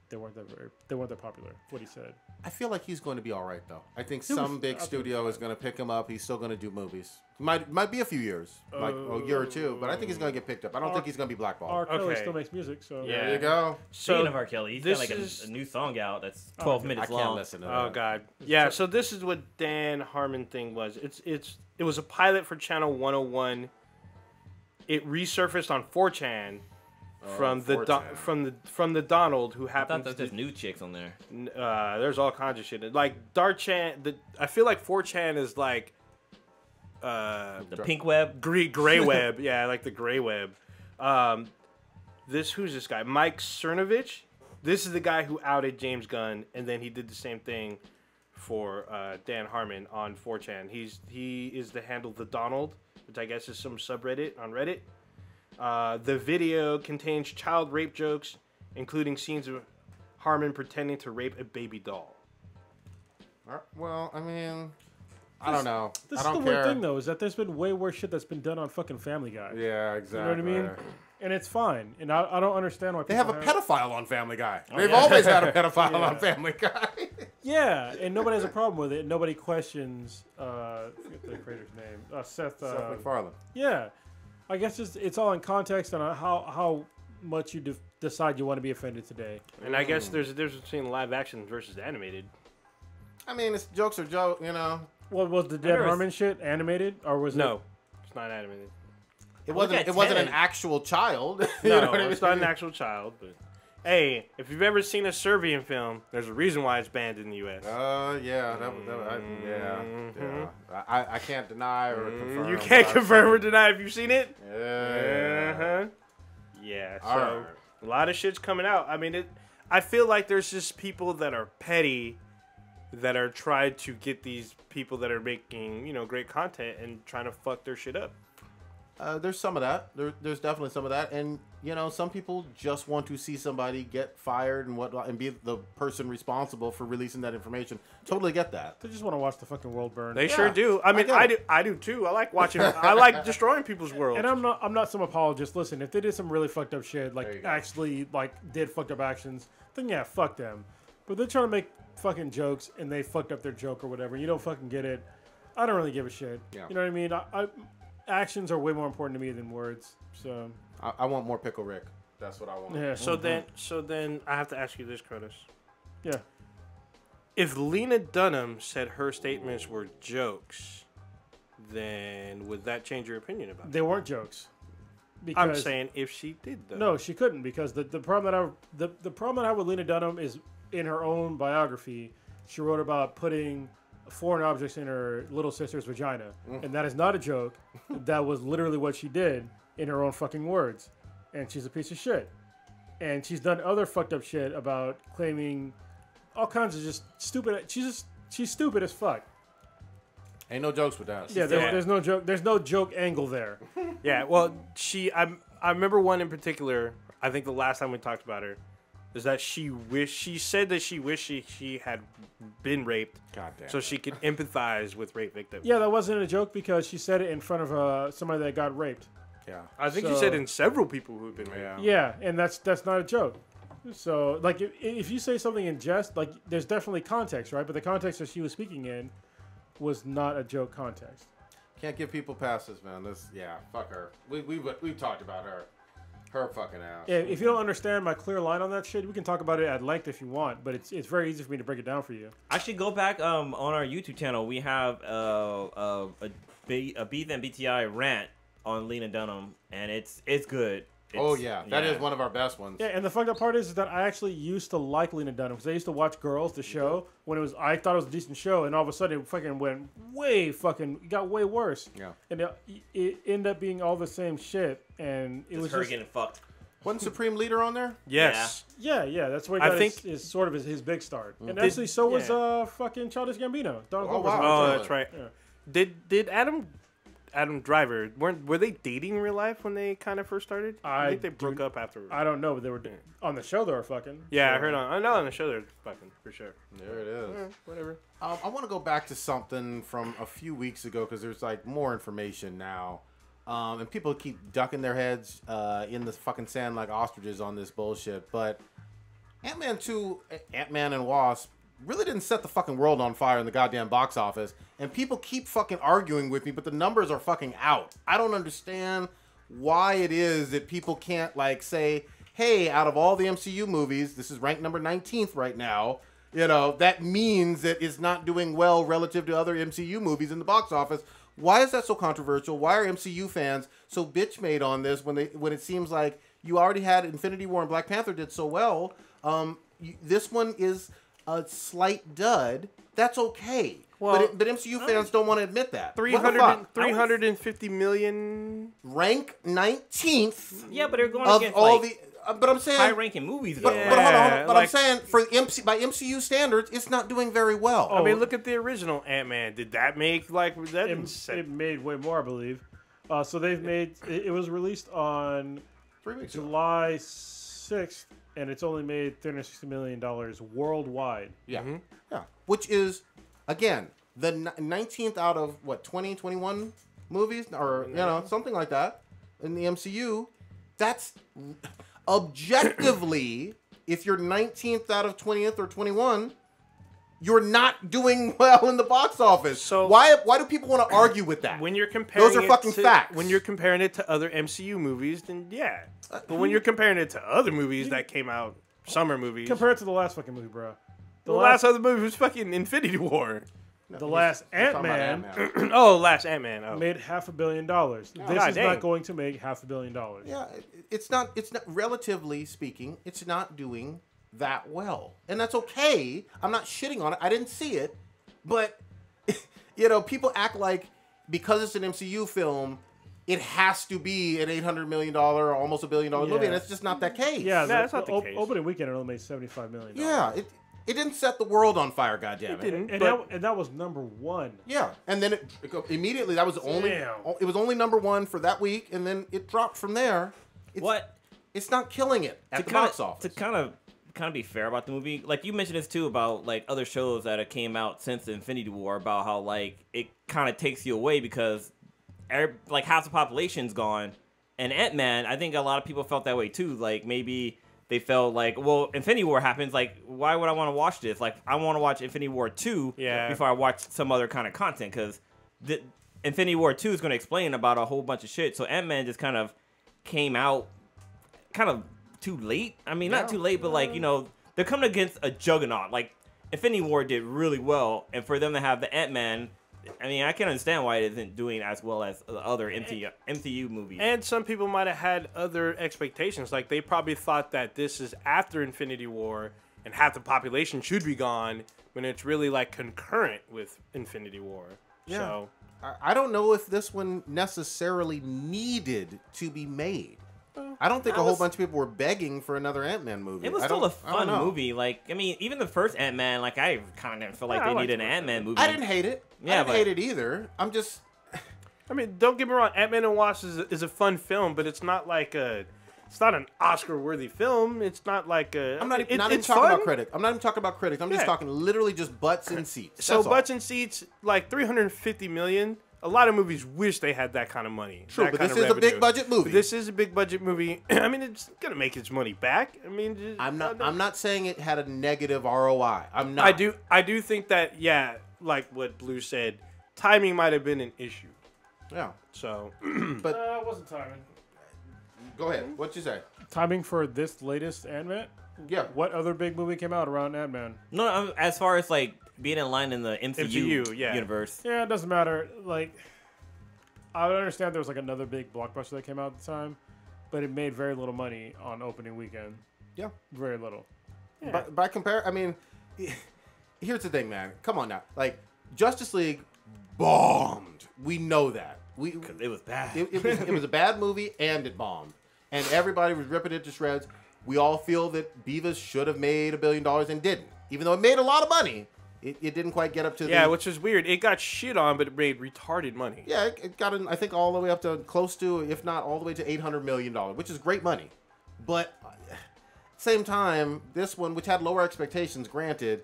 they weren't that popular. What he said. I feel like he's going to be all right, though. I think some big studio is going to pick him up. He's still going to do movies. Might be a few years, like a year or two, but I think he's going to get picked up. I don't think he's going to be blackballed. R. Kelly still makes music, so there you go. Speaking of R. Kelly, he's got like a new song out that's 12 minutes long. I can't listen to that. Oh God, yeah. So this is what Dan Harmon thing was. It was a pilot for Channel 101. It resurfaced on 4chan. From the Donald who happened. I thought there's new chicks on there. There's all kinds of shit. Like Darkchan, I feel like 4chan is like the pink web, gray web. Yeah, like the gray web. Who's this guy? Mike Cernovich. This is the guy who outed James Gunn, and then he did the same thing for Dan Harmon on 4chan. He is the handle the Donald, which I guess is some subreddit on Reddit. The video contains child rape jokes, including scenes of Harmon pretending to rape a baby doll. Well, I mean, I don't know. This I is don't the care. weird thing, though, is that there's been way worse shit that's been done on fucking Family Guy. Yeah, exactly. You know what I mean? And it's fine. And I don't understand why They people have a pedophile on Family Guy. Oh, They've yeah. always had a pedophile Yeah. on Family Guy. Yeah, and nobody has a problem with it. Nobody questions, I forget the creator's name. Seth. Seth MacFarlane. Yeah. I guess it's all in context on how much you decide you want to be offended today. And I guess there's a difference between live action versus animated. I mean, it's jokes are joke, you know. What was the Dan Harmon shit animated, or was No, it's not animated. It wasn't. It wasn't an actual child. You No, know what I it's mean? not an actual child. But hey, if you've ever seen a Serbian film, there's a reason why it's banned in the U.S. Yeah, I can't deny or confirm. You can't but confirm or deny if you've seen it. Yeah. Yeah. All So right. a lot of shit's coming out. I mean, I feel like there's just people that are petty, that are trying to get these people that are making great content and trying to fuck their shit up. There's some of that. There's definitely some of that, and some people just want to see somebody get fired and whatnot, and be the person responsible for releasing that information. Totally get that. They just want to watch the fucking world burn. They sure do. I mean, I do too. I like watching. I like destroying people's worlds. And I'm not some apologist. Listen, if they did some really fucked up shit, actually did fucked up actions, then yeah, fuck them. But they're trying to make fucking jokes and they fucked up their joke or whatever. You don't fucking get it. I don't really give a shit. Yeah. You know what I mean? Actions are way more important to me than words. So I want more Pickle Rick. That's what I want. yeah. So then I have to ask you this, Curtis. Yeah. If Lena Dunham said her statements were jokes, then would that change your opinion about it? They weren't jokes. I'm saying if she did, though. No, she couldn't, because the problem that I have with Lena Dunham is in her own biography, she wrote about putting foreign objects in her little sister's vagina, and that is not a joke. That was literally what she did in her own fucking words, and she's a piece of shit. And she's done other fucked up shit about claiming all kinds of just stupid. She's stupid as fuck. Ain't no jokes with that. Yeah, there's no joke. There's no joke angle there. Yeah, well, I remember one in particular. I think the last time we talked about her is that she said that she wished she had been raped, Goddamn. so she could empathize with rape victims. Yeah, that wasn't a joke because she said it in front of somebody that got raped. Yeah. I think she said in several people who've been raped. Yeah. Yeah, and that's not a joke. So, like, if you say something in jest, like, there's definitely context, right? But the context that she was speaking in was not a joke context. Can't give people passes, man. Fuck her. We've talked about her. Her fucking ass. Yeah, if you don't understand my clear line on that shit, we can talk about it at length if you want, but it's very easy for me to break it down for you. Actually, go back on our YouTube channel. We have a Beat and BTI rant on Lena Dunham, and it's good. That is one of our best ones. Yeah, and the fucked up part is that I actually used to like Lena Dunham because I used to watch Girls, the show, when I thought it was a decent show, and all of a sudden it fucking went it got way worse. Yeah. And it ended up being all the same shit, and it was her just getting fucked. Wasn't Supreme Leader on there? Yes. Yeah, that's where he got I think- his sort of his big start. And actually, so was fucking Childish Gambino. Donald Glover was wow. on Oh, it. that's right. Yeah. Did Adam Driver were they dating in real life when they kind of first started? I think they broke up afterwards. I don't know, but they were on the show. They were fucking. Yeah, so. I heard I know on the show they're fucking for sure. There it is. Whatever. I want to go back to something from a few weeks ago because there's more information now. And people keep ducking their heads in the fucking sand like ostriches on this bullshit. But Ant-Man 2, Ant-Man and Wasp really didn't set the fucking world on fire in the goddamn box office. And people keep fucking arguing with me, but the numbers are fucking out. I don't understand why it is that people can't say, hey, out of all the MCU movies, this is ranked number 19th right now. That means that it's not doing well relative to other MCU movies in the box office. Why is that so controversial? Why are MCU fans so bitch-made on this when it seems like you already had Infinity War and Black Panther did so well? This one is a slight dud. That's okay. Well, but MCU fans don't want to admit that. 350 million. Rank 19th. Yeah, but they're going of against all but I'm saying high-ranking movies. Though. But hold on. But I'm saying by MCU standards, it's not doing very well. I mean, look at the original Ant-Man. Did that make that? It made way more, I believe. So they've made it was released on 3 weeks ago. July 6th, and it's only made $360 million worldwide. Yeah, yeah. Which is, again, the 19th out of what 20, 21 movies, or something like that in the MCU. That's objectively, if you're 19th out of 20th or 21, you're not doing well in the box office. So why do people want to argue with that? When you're comparing, those are fucking facts. When you're comparing it to other MCU movies, then yeah. But when you're comparing it to other movies that came out, summer movies, compare it to the last fucking movie, bro. The last other movie was fucking Infinity War. No, the last Ant-Man. Last Ant-Man. Oh. Made $500 million. This is not going to make $500 million. Yeah, it's not. Relatively speaking, it's not doing that well, and that's okay. I'm not shitting on it. I didn't see it, but people act like because it's an MCU film, it has to be an $800 million or almost $1 billion movie, and it's just not that case. Yeah, that's not the case. Opening weekend, it only made $75 million. Yeah, it didn't set the world on fire, goddammit. It didn't. And that was number one. Yeah, and then immediately that was it was only number one for that week, and then it dropped from there. It's not killing it at the box office. To kind of be fair about the movie, like you mentioned this too about like other shows that have came out since Infinity War about how like it kind of takes you away because like half the population's gone, and Ant-Man, I think a lot of people felt that way too. Like maybe they felt like, well, Infinity War happens, like why would I want to watch this? Like I want to watch Infinity War 2 before I watch some other kind of content, because the Infinity War 2 is going to explain about a whole bunch of shit. So Ant-Man just kind of came out kind of too late. I mean, not too late, but like, they're coming against a juggernaut. Like Infinity War did really well, and for them to have the Ant-Man, I mean, I can understand why it isn't doing as well as the other MCU movies. And some people might have had other expectations. Like, they probably thought that this is after Infinity War and half the population should be gone, when it's really, like, concurrent with Infinity War. Yeah. So I don't know if this one necessarily needed to be made. I don't think a whole bunch of people were begging for another Ant-Man movie. It was still a fun movie. Like, I mean, even the first Ant-Man, like, I kind of didn't feel like they needed an Ant-Man movie. I didn't hate it. Yeah, I didn't hate it either. I'm just... I mean, don't get me wrong. Ant-Man and Wasp is a fun film, but it's not like it's not an Oscar-worthy film. It's not like a... I'm not even talking about critics. I'm not even talking about critics. I'm just talking literally just butts and seats. So butts and seats, like $350 million. A lot of movies wish they had that kind of money. True, but this is a big budget movie. This is a big budget movie. I mean, it's gonna make its money back. I mean, I'm not saying it had a negative ROI. I'm not. I do think that, yeah, like what Blue said, timing might have been an issue. Yeah. So, but it wasn't timing. Go ahead. What'd you say? Timing for this latest Ant-Man? Yeah. What other big movie came out around Ant-Man? No, as far as like being in line in the MCU universe. Yeah, it doesn't matter. Like, I understand there was like another big blockbuster that came out at the time, but it made very little money on opening weekend. Yeah. Very little. Yeah. But by I mean, here's the thing, man. Come on now. Like, Justice League bombed. We know that. It was bad. It was a bad movie, and it bombed. And everybody was ripping it to shreds. We all feel that Beavis should have made $1 billion and didn't. Even though it made a lot of money, it didn't quite get up to which is weird. It got shit on, but it made retarded money. Yeah, it got, I think, all the way up to close to, if not all the way to $800 million, which is great money. But same time, this one, which had lower expectations, granted,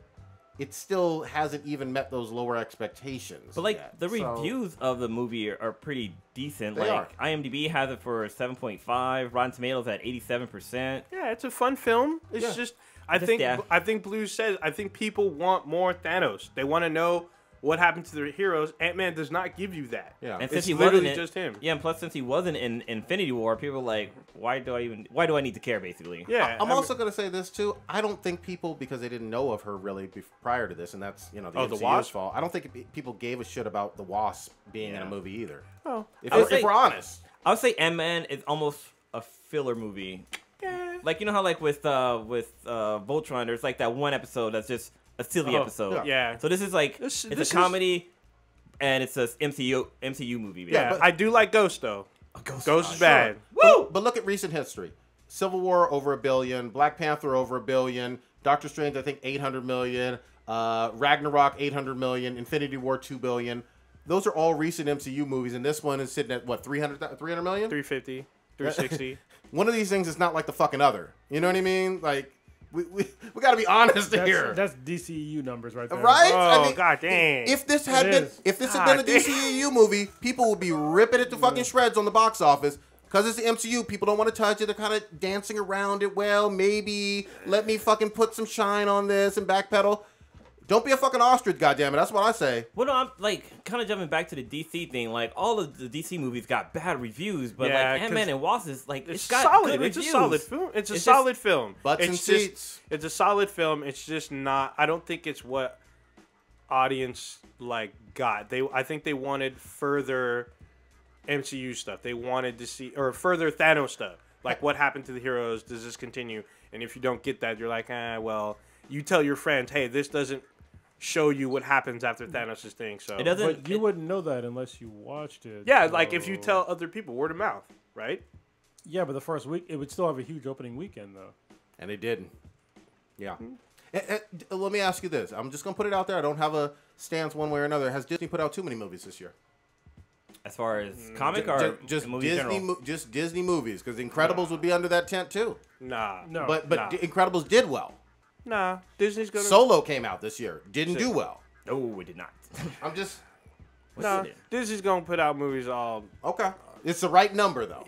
it still hasn't even met those lower expectations. But like the reviews of the movie are pretty decent. They are. IMDb has it for 7.5, Rotten Tomatoes at 87%. Yeah, it's a fun film. It's just I think Blue says I think people want more Thanos. They want to know what happened to their heroes. Ant-Man does not give you that. Yeah, and since it's literally just him. Yeah, and plus since he wasn't in Infinity War, people are like, why do I need to care, basically? Yeah, I'm also going to say this too. I don't think people, because they didn't know of her really prior to this, and that's the MCU's fault. I don't think people gave a shit about the Wasp being in a movie either. Oh, if we're honest, I would say Ant-Man is almost a filler movie. Yeah. Like, you know how like with Voltron, there's like that one episode that's just a silly episode. Yeah. So this is like it's a comedy, and it's a MCU movie. Yeah, I do like Ghost though. Ghost is bad. Woo! But look at recent history. Civil War over $1 billion, Black Panther over $1 billion, Doctor Strange I think $800 million, Ragnarok $800 million, Infinity War $2 billion. Those are all recent MCU movies, and this one is sitting at what, 300 million? 350, 360. One of these things is not like the fucking other. You know what I mean? Like, We got to be honest here. That's DCEU numbers right there. Right? Oh, god damn. If this had been a DCEU movie, people would be ripping it to fucking shreds on the box office. Because it's the MCU, people don't want to touch it. They're kind of dancing around it. Well, maybe let me fucking put some shine on this and backpedal. Don't be a fucking ostrich, goddammit. That's what I say. Well, no, I'm like kind of jumping back to the DC thing. Like all of the DC movies got bad reviews, but like Ant-Man and Wasp is like it's got solid. good It's reviews. a solid film. It's a solid film. Butts and seats. It's a solid film. It's just not. I don't think it's what audience like got. I think they wanted further MCU stuff. They wanted to see or further Thanos stuff. Like what happened to the heroes? Does this continue? And if you don't get that, you're like, well, you tell your friends, hey, this doesn't show you what happens after Thanos' thing. So it doesn't. But you wouldn't know that unless you watched it. Yeah, like if you tell other people, word of mouth, right? Yeah, but the first week it would still have a huge opening weekend though. And they didn't. Yeah. Let me ask you this. I'm just gonna put it out there. I don't have a stance one way or another. Has Disney put out too many movies this year? As far as comic or just movies Disney, just Disney movies, because Incredibles would be under that tent too. Nah, No. But Nah. Incredibles did well. nah. Disney's gonna Solo came out this year, didn't do well. No, it did not. I'm just nah. Disney's gonna put out movies all. okay. It's the right number though.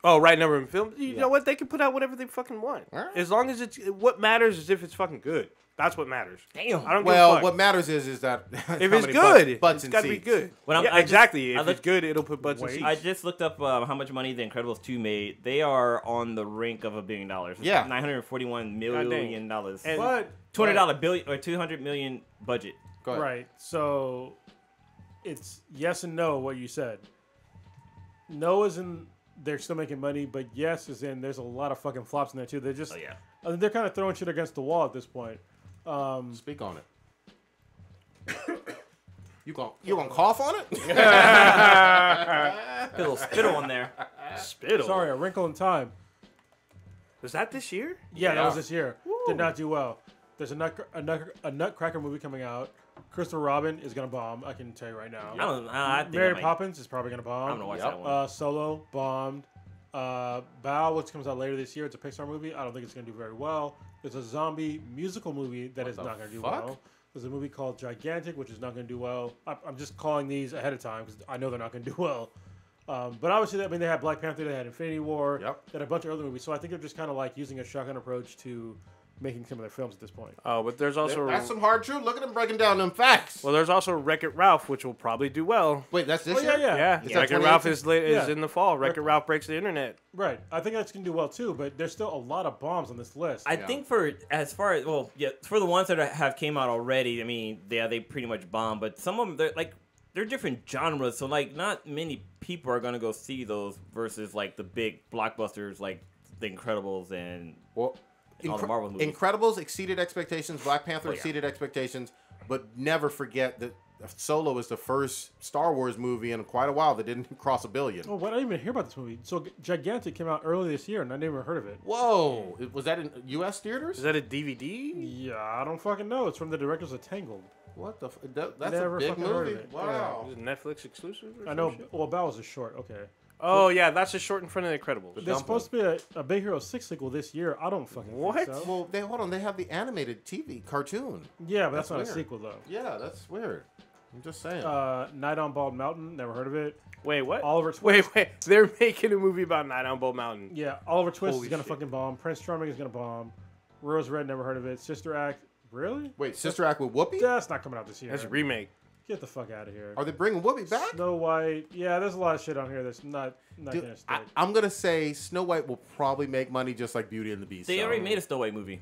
Right number in film. You know what? They can put out whatever they fucking want, All right. as long as it's. What matters is if it's fucking good. That's what matters. Damn. I don't give a Well, fuck. what matters is that If it's good, butts it's and got to be seats. good. Well, Yeah, I just- exactly. I If looked- it's good, it'll put butts and seats. I just looked up how much money the Incredibles 2 made. They are on the rink of $1 billion. Yeah. $941 million. And- But $200 billion or $200 million budget. Go ahead. right, so it's yes and no. What you said. No is in they're still making money, but yes is in there's a lot of fucking flops in there too. They're just they're kind of throwing shit against the wall at this point. Speak on it. You gonna cough on it? Put a little spittle on there. Spittle. Sorry, A Wrinkle in Time. Was that this year? Yeah, that Yeah. was this year. Did not do well. There's a Nutcracker movie coming out. Christopher Robin is gonna bomb. I can tell you right now. I think Mary I might- Poppins is probably gonna bomb. I'm gonna watch that one. Solo bombed. Bao, which comes out later this year, it's a Pixar movie. I don't think it's gonna do very well. There's a zombie musical movie that is not gonna do well. There's a movie called Gigantic, which is not gonna do well. I'm just calling these ahead of time because I know they're not gonna do well. But obviously, I mean, they had Black Panther, they had Infinity War, they had a bunch of other movies. So I think they're just kind of like using a shotgun approach to making some of their films at this point. Oh, but there's also That's some hard truth. Look at him breaking down them facts. well, there's also Wreck-It Ralph, which will probably do well. Wait, that's this year? Yeah, Is that Wreck-It Ralph 2018? is in the fall. Wreck-It Ralph breaks the internet. Right. I think that's going to do well too, but there's still a lot of bombs on this list. I think for the ones that have came out already, I mean, they pretty much bombed, but some of them they're different genres, so like not many people are gonna go see those versus like the big blockbusters like The Incredibles and all the Marvel movies. Incredibles exceeded expectations. Black Panther exceeded expectations, but never forget that Solo is the first Star Wars movie in quite a while that didn't cross $1 billion. Oh, what? I didn't even hear about this movie. So Gigantic came out early this year, and I never heard of it. Whoa! Was that in U.S. theaters? Is that a DVD? Yeah, I don't fucking know. It's from the directors of Tangled. What the? That's Never a big fucking heard of movie. it. Wow. Is it Netflix exclusive? Or I know. some shit? Well, Bao was a short. Okay. Oh yeah, that's a short in front of The Incredibles. There's supposed to be a Big Hero 6 sequel this year. I don't fucking What? think so. Well, hold on. They have the animated TV cartoon. Yeah, but that's not weird. a sequel though. Yeah, that's weird. I'm just saying. Night on Bald Mountain. Never heard of it. Wait, what? Oliver Twist. Wait. They're making a movie about Night on Bull Mountain. Yeah, Oliver Twist Holy is gonna shit. fucking bomb. Prince Charming is gonna bomb. Rose Red. Never heard of it. Sister Act. Really? Wait, Sister Act with Whoopi? That's not coming out this year. That's a remake. Get the fuck out of here. Are they bringing Whoopi back? Snow White. Yeah, there's a lot of shit on here that's not Dude, gonna stick. I'm gonna say Snow White will probably make money just like Beauty and the Beast. They so- already made a Snow White movie.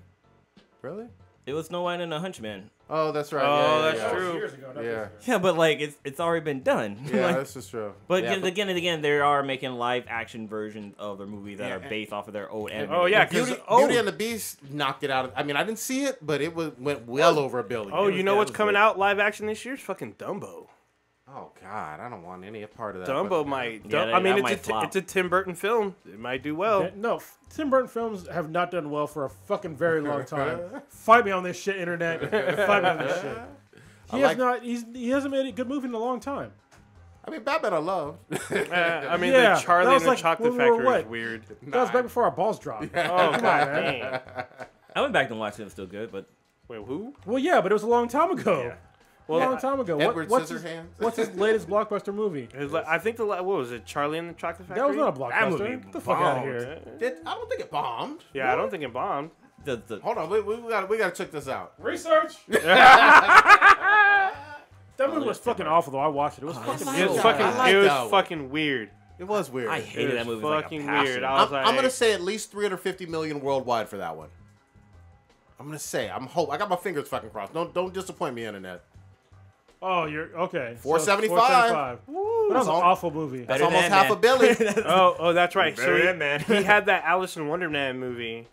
Really? It was Snow White and the Hunchman. Oh, that's right. Oh, yeah, that's yeah. true. Years ago, not Yeah. this year. Yeah, but like it's already been done. Yeah, Like, this is true. but Yeah, again and again, they are making live action versions of their movies that are based off of their old anime. Oh yeah, because Beauty and the Beast knocked it out. I mean, I didn't see it, but it went well over $1 billion. Oh, you know what's It was coming good. out live action this year? It's fucking Dumbo. Oh God, I don't want any part of that. Dumbo but- might. Yeah, I mean, that might flop. it's a Tim Burton film. It might do well. No, Tim Burton films have not done well for a fucking very long time. Fight me on this shit, internet. Fight me on this shit. He hasn't made a good movie in a long time. I mean, Batman I love. I mean, Yeah, the Charlie that was and the like Chocolate when we were Factory what? is weird. That was back before our balls dropped. Oh, god damn. I went back and watched it. It's still good, but Wait, who? Well, yeah, but it was a long time ago. Yeah. Well, a long time ago. Edward What's his, Scissorhands. what's his latest blockbuster movie? I think what was it? Charlie and the Chocolate Factory? That was not a That movie blockbuster. Get the fuck out of bombed. here. I don't think it bombed. Yeah, I don't think it bombed. Hold on, we gotta check this out. Research. That movie was fucking awful though. I watched it. It was fucking. It was I fucking. like It that one. was fucking weird. It was weird. I hated It that was movie. Like fucking a passion. weird. I was I'm gonna like, say at least 350 million worldwide for that one. I'm gonna say. I got my fingers fucking crossed. Don't disappoint me, internet. Oh, you're okay. 475. But that was an awful movie. That's Better almost than half a that. billion. oh, that's right. So Better than man. he had that Alice in Wonderland movie.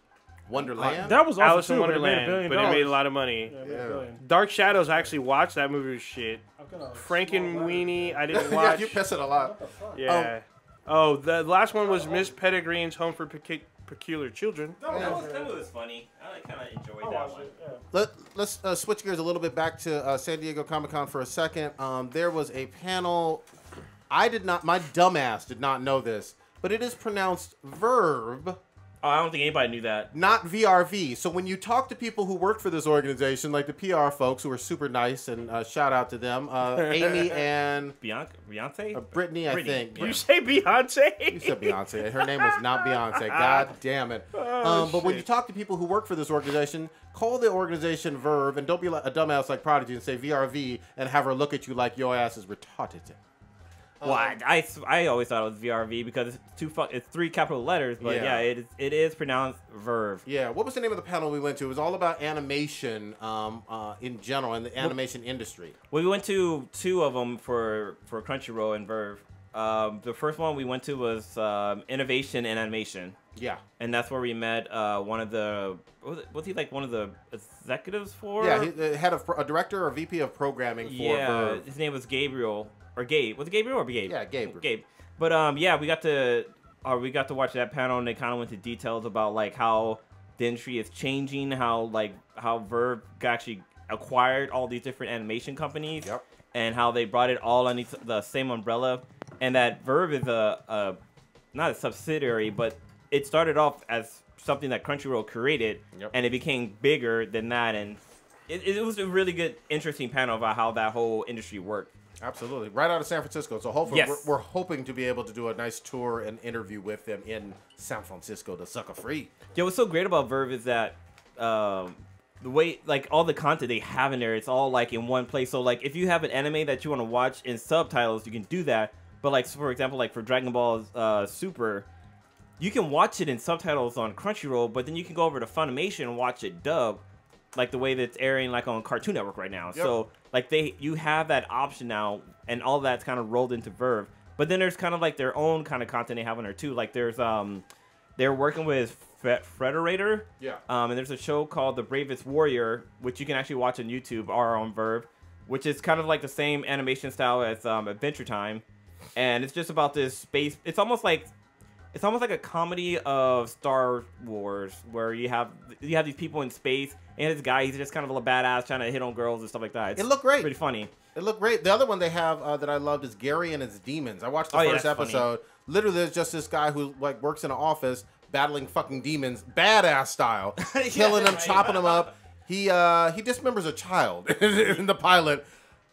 Wonderland. That was awful Alice in too, Wonderland, but it made $1 billion. a lot of money. Yeah, it made $1 billion. Dark Shadows, I actually watched that movie. Was shit. I've got a Frankenweenie, I didn't Yeah, watch. you piss it a lot. Yeah. Oh, the last one was Miss Pettigreen's Home for Peculiar Children. That movie was funny. I kind of enjoyed that one. Let's switch gears a little bit back to San Diego Comic-Con for a second. There was a panel. My dumbass did not know this, but it is pronounced Verve, Oh, I don't think anybody knew that. not VRV. So when you talk to people who work for this organization, like the PR folks who are super nice, and shout out to them, Amy and Beyonce? Brittany, I Brittany, think. yeah. You say Beyonce? You said Beyonce. Her name was not Beyonce. God damn it. But when you talk to people who work for this organization, call the organization Verve, and don't be like a dumbass like Prodigy and say VRV and have her look at you like your ass is retarded. Well, I always thought it was VRV because it's 3 capital letters, but Yeah. yeah, it is pronounced Verve. Yeah, what was the name of the panel we went to? It was all about animation in general and the animation industry. We went to 2 of them for Crunchyroll and Verve. The first one we went to was Innovation and Animation. Yeah. And that's where we met one of the was he like one of the executives for? Yeah, he's the head of a director or VP of programming for Verve. His name was Gabriel or Gabe. Was it Gabriel or Gabe? Yeah, Gabe. Gabe. But yeah, we got to watch that panel, and they kind of went into details about like how the industry is changing, how Verve actually acquired all these different animation companies, Yep. and how they brought it all underneath the same umbrella, and that Verve is a not a subsidiary, but it started off as something that Crunchyroll created, Yep. and it became bigger than that, and it was a really good, interesting panel about how that whole industry worked. Absolutely. Right out of San Francisco. So hopefully Yes. we're hoping to be able to do a nice tour and interview with them in San Francisco to sucker free. Yeah, what's so great about Verve is that the way, like, all the content they have in there, it's all, like, in one place. So, like, if you have an anime that you want to watch in subtitles, you can do that. But, like, so for example, like, for Dragon Ball Super, you can watch it in subtitles on Crunchyroll, but then you can go over to Funimation and watch it dubbed, like the way that's airing, like, on Cartoon Network right now. Yep. So, like, you have that option now, and all that's kind of rolled into Verve. But then there's kind of, like, their own kind of content they have on there, too. Like, there's, they're working with Frederator. Yeah. And there's a show called The Bravest Warrior, which you can actually watch on YouTube or on Verve, which is kind of like the same animation style as Adventure Time. And it's just about this space. It's almost like a comedy of Star Wars, where you have these people in space, and this guy, he's just kind of a badass trying to hit on girls and stuff like that. It looked great. Pretty funny. It looked great. The other one they have that I loved is Gary and his Demons. I watched the first episode. Funny. Literally, there's just this guy who like works in an office battling fucking demons, badass style, killing them, chopping them up. He dismembers a child in the pilot.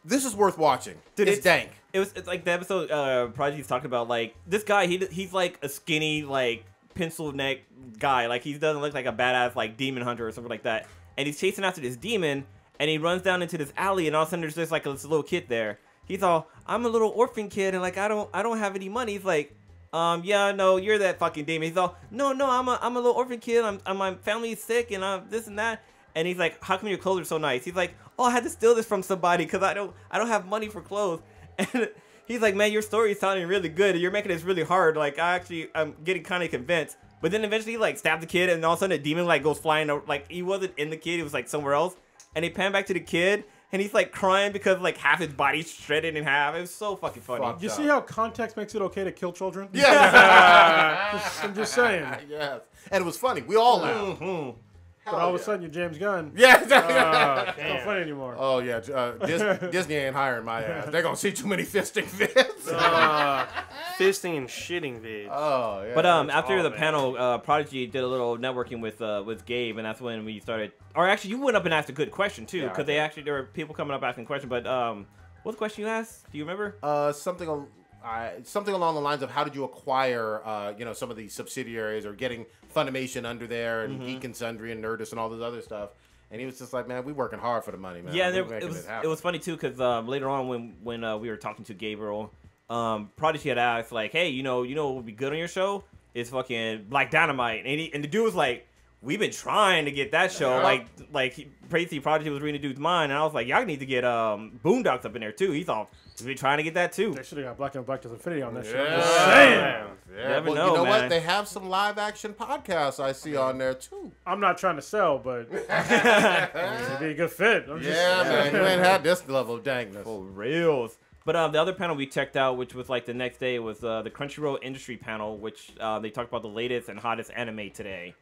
This is worth watching. Dude, it's dank. It's like the episode Prodigy's talking about, like, this guy, he's like a skinny, like, pencil neck guy. Like, he doesn't look like a badass, like, demon hunter or something like that. And he's chasing after this demon, and he runs down into this alley, and all of a sudden there's just like this little kid there. He's all, I'm a little orphan kid, and like I don't have any money. He's like, yeah, no, you're that fucking demon. He's all, no, I'm a little orphan kid. My family's sick, and I'm this and that. And he's like, how come your clothes are so nice? He's like, oh, I had to steal this from somebody because I don't have money for clothes. And he's like, man, your story is sounding really good. You're making this really hard. Like, I'm getting kind of convinced. But then eventually he, like, stabbed the kid, and all of a sudden a demon, like, goes flying over. Like, he wasn't in the kid. He was, like, somewhere else. And they pan back to the kid, and he's, like, crying because, like, half his body's shredded in half. It was so fucking funny. Fuck. You see how context makes it okay to kill children? Yes. I'm just saying. Yes. And it was funny. We all laughed. Mm-hmm. But all of a sudden, you're James Gunn. Yeah, It's not funny anymore. Oh yeah, Disney ain't hiring my ass. They're gonna see too many fisting vids. Fisting and shitting vids. Oh yeah. But after the panel, Prodigy did a little networking with Gabe, and that's when we started. Or actually, you went up and asked a good question too, because there were people coming up asking questions. But what's the question you asked? Do you remember? Something along the lines of how did you acquire, some of these subsidiaries or getting Funimation under there and Geek and Sundry and Nerdist and all this other stuff. And he was just like, man, we working hard for the money, man. Yeah, it was funny too because later on when we were talking to Gabriel, Prodigy had asked like, hey, you know what would be good on your show is fucking Black Dynamite, and the dude was like, we've been trying to get that show. Prodigy was reading the dude's mind, and I was like, y'all need to get Boondocks up in there too. He thought we've been trying to get that too. They should have got Black and Black to Infinity on that show. Yeah. Yeah. Well, you know what? They have some live action podcasts I see on there too. I'm not trying to sell, but it'd be a good fit. Man, you ain't had this level of dangness. For reals. But the other panel we checked out, which was like the next day, was the Crunchyroll Industry panel, which they talked about the latest and hottest anime today.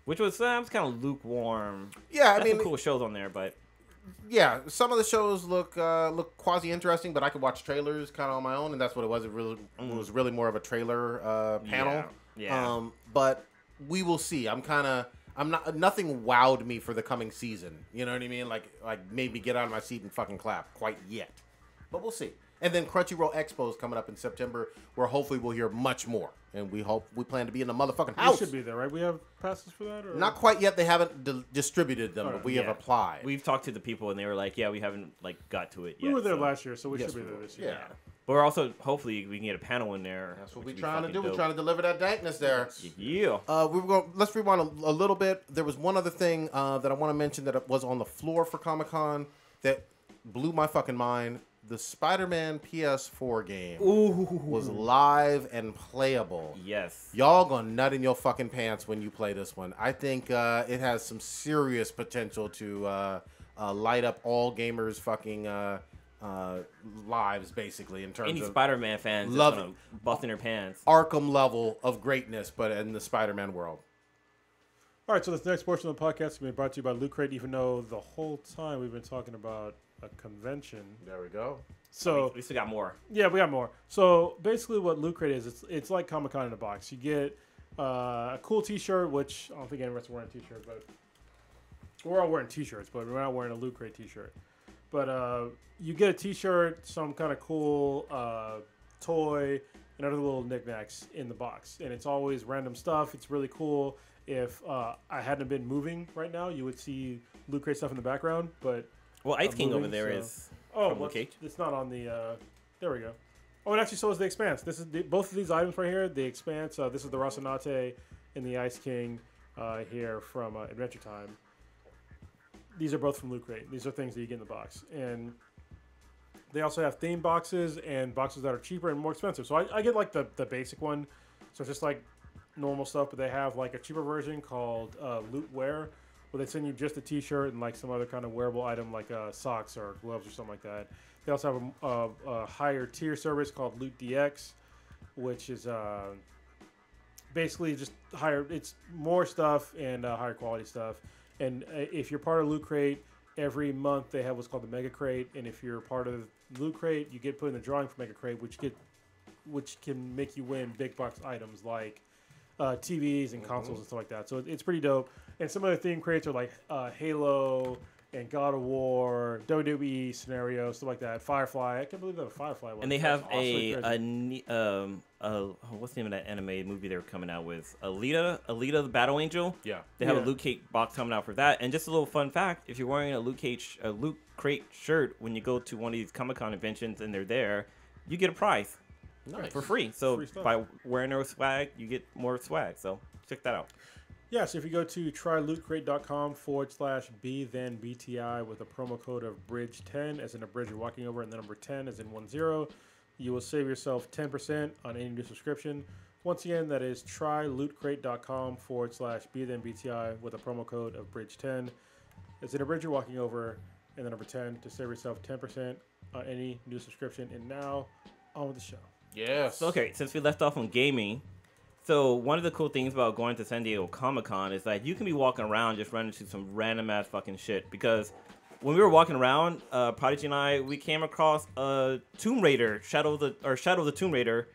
Which was kind of lukewarm. Yeah, I mean, some cool shows on there, but yeah, some of the shows look quasi interesting, but I could watch trailers kind of on my own, and that's what it was. It was really more of a trailer panel. Yeah. But we will see. Nothing wowed me for the coming season. You know what I mean? Like made me get out of my seat and fucking clap quite yet. But we'll see. And then Crunchyroll Expo is coming up in September, where hopefully we'll hear much more. And we plan to be in the motherfucking house. We should be there, right? We have passes for that? Or? Not quite yet. They haven't distributed them, but we have applied. We've talked to the people, and they were like, yeah, we haven't got to it yet. We were there last year, so we should be there this year. Yeah. But we're also, hopefully, we can get a panel in there. That's what we're trying to do. We're trying to deliver that dankness there. Yeah. Let's rewind a little bit. There was one other thing that I want to mention that was on the floor for Comic-Con that blew my fucking mind. The Spider-Man PS4 game was live and playable. Yes. Y'all gonna nut in your fucking pants when you play this one. I think it has some serious potential to light up all gamers' fucking lives, basically, in terms Any of Spider-Man fans love busting their pants. Arkham level of greatness, but in the Spider-Man world. All right, so this next portion of the podcast is going to be brought to you by Loot Crate, even though the whole time we've been talking about a convention. There we go. So we still got more. Yeah, we got more. So basically what Loot Crate is, it's like Comic-Con in a box. You get a cool t-shirt, which I don't think any of us are wearing a t-shirt, but we're all wearing t-shirts, but we're not wearing a Loot Crate t-shirt. But you get a t-shirt, some kind of cool toy, and other little knickknacks in the box. And it's always random stuff. It's really cool. If I hadn't been moving right now, you would see Loot Crate stuff in the background, but... Well, Ice King over there is. Oh, well, it's not on the. There we go. Oh, and actually, so is the Expanse. This is both of these items right here. The Expanse. This is the Rocinante and the Ice King here from Adventure Time. These are both from Loot Crate. These are things that you get in the box, and they also have theme boxes and boxes that are cheaper and more expensive. So I get like the basic one. So it's just like normal stuff, but they have like a cheaper version called Loot Wear, where they send you just a t-shirt and like some other kind of wearable item like socks or gloves or something like that. They also have a higher tier service called Loot DX, which is basically just higher. It's more stuff and higher quality stuff. And if you're part of Loot Crate, every month they have what's called the Mega Crate. And if you're part of Loot Crate, you get put in the drawing for Mega Crate, which can make you win big box items like TVs and consoles and stuff like that. So it's pretty dope. And some of the theme crates are like Halo and God of War, WWE scenarios, stuff like that. Firefly. I can't believe that a Firefly one. And they have what's the name of that anime movie they were coming out with? Alita the Battle Angel. Yeah. They have a Loot Crate box coming out for that. And just a little fun fact: if you're wearing a Loot Crate shirt when you go to one of these Comic-Con conventions and they're there, you get a prize. Nice. For free. So by wearing their swag, you get more swag. So check that out. Yeah, so if you go to trylootcrate.com/B-then-BTI with a promo code of BRIDGE10, as in a bridge you're walking over, and the number 10 as in 10, you will save yourself 10% on any new subscription. Once again, that is trylootcrate.com/B-then-BTI with a promo code of BRIDGE10, as in a bridge you're walking over, and the number 10 to save yourself 10% on any new subscription. And now, on with the show. Yes. So, okay, since we left off on gaming, So one of the cool things about going to San Diego Comic-Con is that you can be walking around just running into some random ass fucking shit. Because when we were walking around, Prodigy and I, we came across a Tomb Raider, Shadow of the Tomb Raider.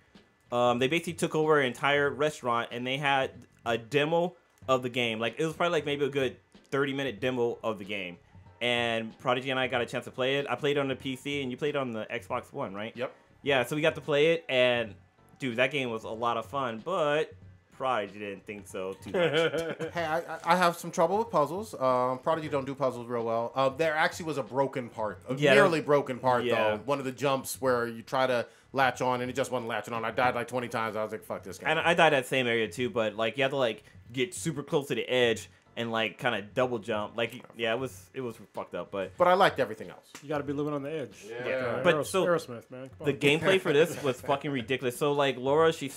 They basically took over an entire restaurant and they had a demo of the game. Like it was probably like maybe a good 30-minute demo of the game. And Prodigy and I got a chance to play it. I played it on the PC and you played it on the Xbox One, right? Yep. Yeah, so we got to play it and dude, that game was a lot of fun, but Prodigy didn't think so too much. Hey, I have some trouble with puzzles. Prodigy don't do puzzles real well. There actually was a broken part, nearly broken part though. One of the jumps where you try to latch on and it just wasn't latching on. I died like 20 times. I was like, fuck this game. And I died at the same area too, but like you have to like get super close to the edge and like kind of double jump. Like yeah, it was fucked up, but I liked everything else. You got to be living on the edge. Yeah. But so Aerosmith, man. the gameplay for this was fucking ridiculous. So like Laura, she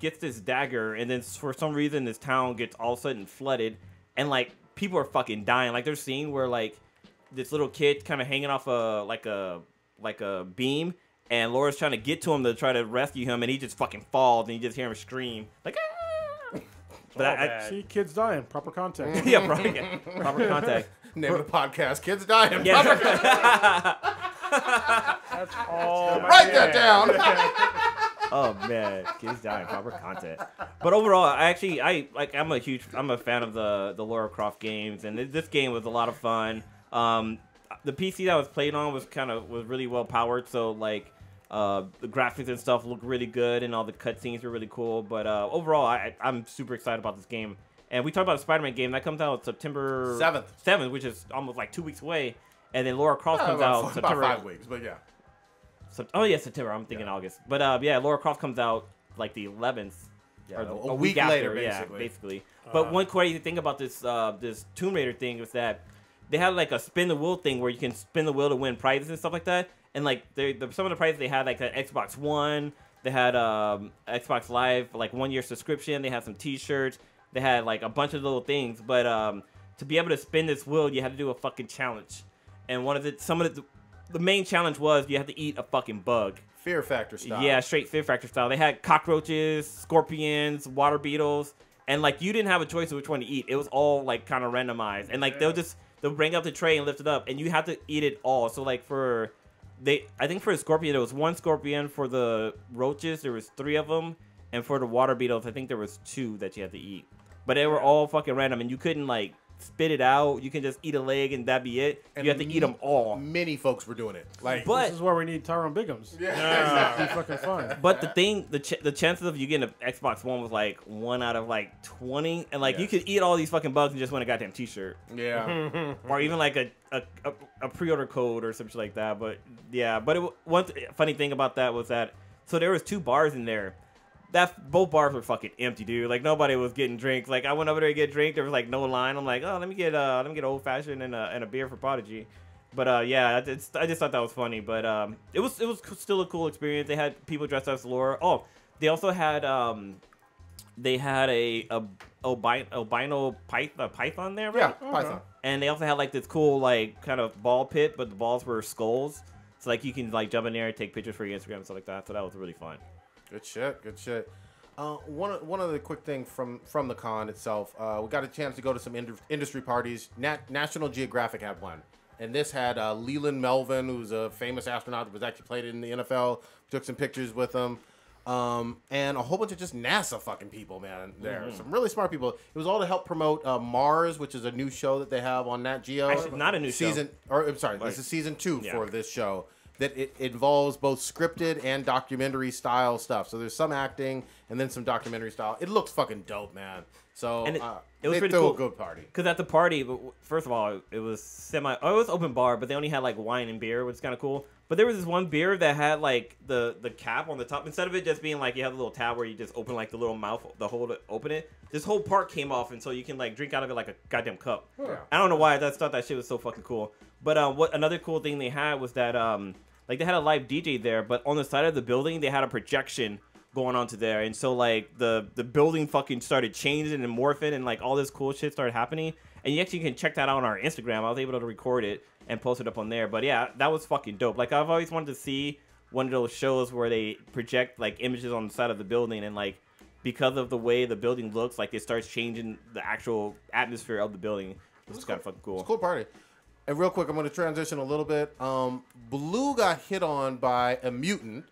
gets this dagger, and then for some reason this town gets all of a sudden flooded, and like people are fucking dying. Like there's a scene where like this little kid kind of hanging off a beam, and Laura's trying to get to him to try to rescue him, and he just fucking falls, and you just hear him scream like. Ah! But I see kids dying. Proper contact. yeah, proper contact. Name of the podcast: Kids Dying. Yeah. That's all. Write that down. Oh man, kids dying, proper content. But overall, I'm a fan of the Lara Croft games, and this game was a lot of fun. The PC that I was playing on was really well powered, so like the graphics and stuff look really good, and all the cutscenes are really cool. But overall, I'm super excited about this game. And we talked about the Spider-Man game that comes out September 7th, which is almost like 2 weeks away. And then Lara Croft comes out September. About 5 weeks, but yeah. September. I'm thinking August. But yeah, Lara Croft comes out like the 11th. Yeah, or a week after, later, basically. Yeah, basically. But one crazy thing about this Tomb Raider thing is that they had like a spin the wheel thing where you can spin the wheel to win prizes and stuff like that. And like some of the prizes they had, like the Xbox One, they had Xbox Live, like 1 year subscription. They had some T-shirts. They had like a bunch of little things. But to be able to spin this wheel, you had to do a fucking challenge. And the main challenge was you had to eat a fucking bug. Fear Factor style. Yeah, straight Fear Factor style. They had cockroaches, scorpions, water beetles, and like you didn't have a choice of which one to eat. It was all like kind of randomized, and like they'll bring up the tray and lift it up, and you have to eat it all. So like I think for a scorpion there was one scorpion. For the roaches there was 3 of them, and for the water beetles I think there was 2 that you had to eat. But they were all fucking random, and you couldn't like spit it out. You can just eat a leg and that'd be it. And you have to eat them all. Many folks were doing it. Like, this is where we need Tyrone Biggums. Yeah, be fucking fun. But the chances of you getting an Xbox One was like 1 out of like 20, and like you could eat all these fucking bugs and just win a goddamn T-shirt. Yeah. Or even like a pre-order code or something like that. But yeah, one funny thing about that was that there was 2 bars in there. Both bars were fucking empty, dude. Like nobody was getting drinks. Like I went over there to get a drink. There was like no line. I'm like, oh, let me get an old fashioned and a beer for Prodigy. But yeah, I just thought that was funny. But it was still a cool experience. They had people dressed as Laura. Oh, they also had a albino python there, right? Yeah, python. And they also had like this cool like kind of ball pit, but the balls were skulls. So like you can like jump in there and take pictures for your Instagram and stuff like that. So that was really fun. Good shit. One other quick thing from the con itself. We got a chance to go to some industry parties. National Geographic had one. And this had Leland Melvin, who's a famous astronaut that was actually played in the NFL. Took some pictures with him. And a whole bunch of just NASA fucking people, man, there. Mm-hmm. Some really smart people. It was all to help promote Mars, which is a new show that they have on Nat Geo. Actually, not a new season, show. Or I'm sorry, this is season 2 for this show. That it involves both scripted and documentary style stuff. So there's some acting and then some documentary style. It looks fucking dope, man. So and it was they pretty threw cool. a good party. Because at the party, first of all, it was it was open bar, but they only had like wine and beer, which is kind of cool. But there was this one beer that had like the cap on the top. Instead of it just being like you have a little tab where you just open like the little mouth, the hole to open it. This whole part came off, and so you can like drink out of it like a goddamn cup. Yeah. I don't know why I just thought that shit was so fucking cool. But what another cool thing they had was that like they had a live DJ there, but on the side of the building they had a projection going on to there, and so like the building fucking started changing and morphing, and like all this cool shit started happening. And you actually can check that out on our Instagram. I was able to record it and post it up on there. But yeah, that was fucking dope. Like I've always wanted to see one of those shows where they project like images on the side of the building, and like because of the way the building looks, like it starts changing the actual atmosphere of the building. It's kind of fucking cool. It's a cool party. And real quick, I'm going to transition a little bit. Blue got hit on by a mutant,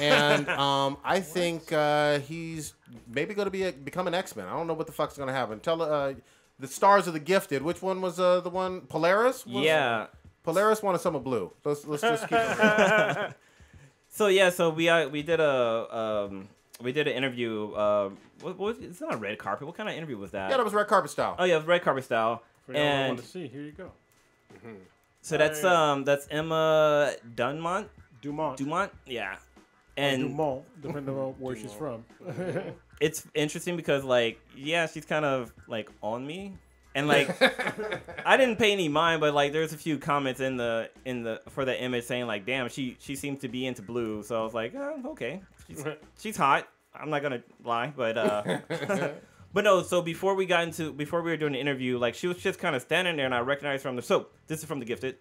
and I think he's maybe going to become an X-Men. I don't know what the fuck's going to happen. Tell the stars of the Gifted. Which one was the one? Polaris? Yeah. Polaris wanted some of Blue. Let's just keep it. So we did an interview. It's not a red carpet. What kind of interview was that? Yeah, that was red carpet style. Oh yeah, it was red carpet style. For y'all who want to see, here you go. So that's Emma Dumont. Yeah. And Dumont, depending on where she's from. It's interesting because like, yeah, she's kind of like on me. And like, I didn't pay any mind, but like, there's a few comments in the for the image saying like, damn, she seems to be into Blue. So I was like, oh, okay, she's hot. I'm not gonna lie, but but no. So before we were doing the interview, like she was just kind of standing there, and I recognized her from the soap. This is from the Gifted.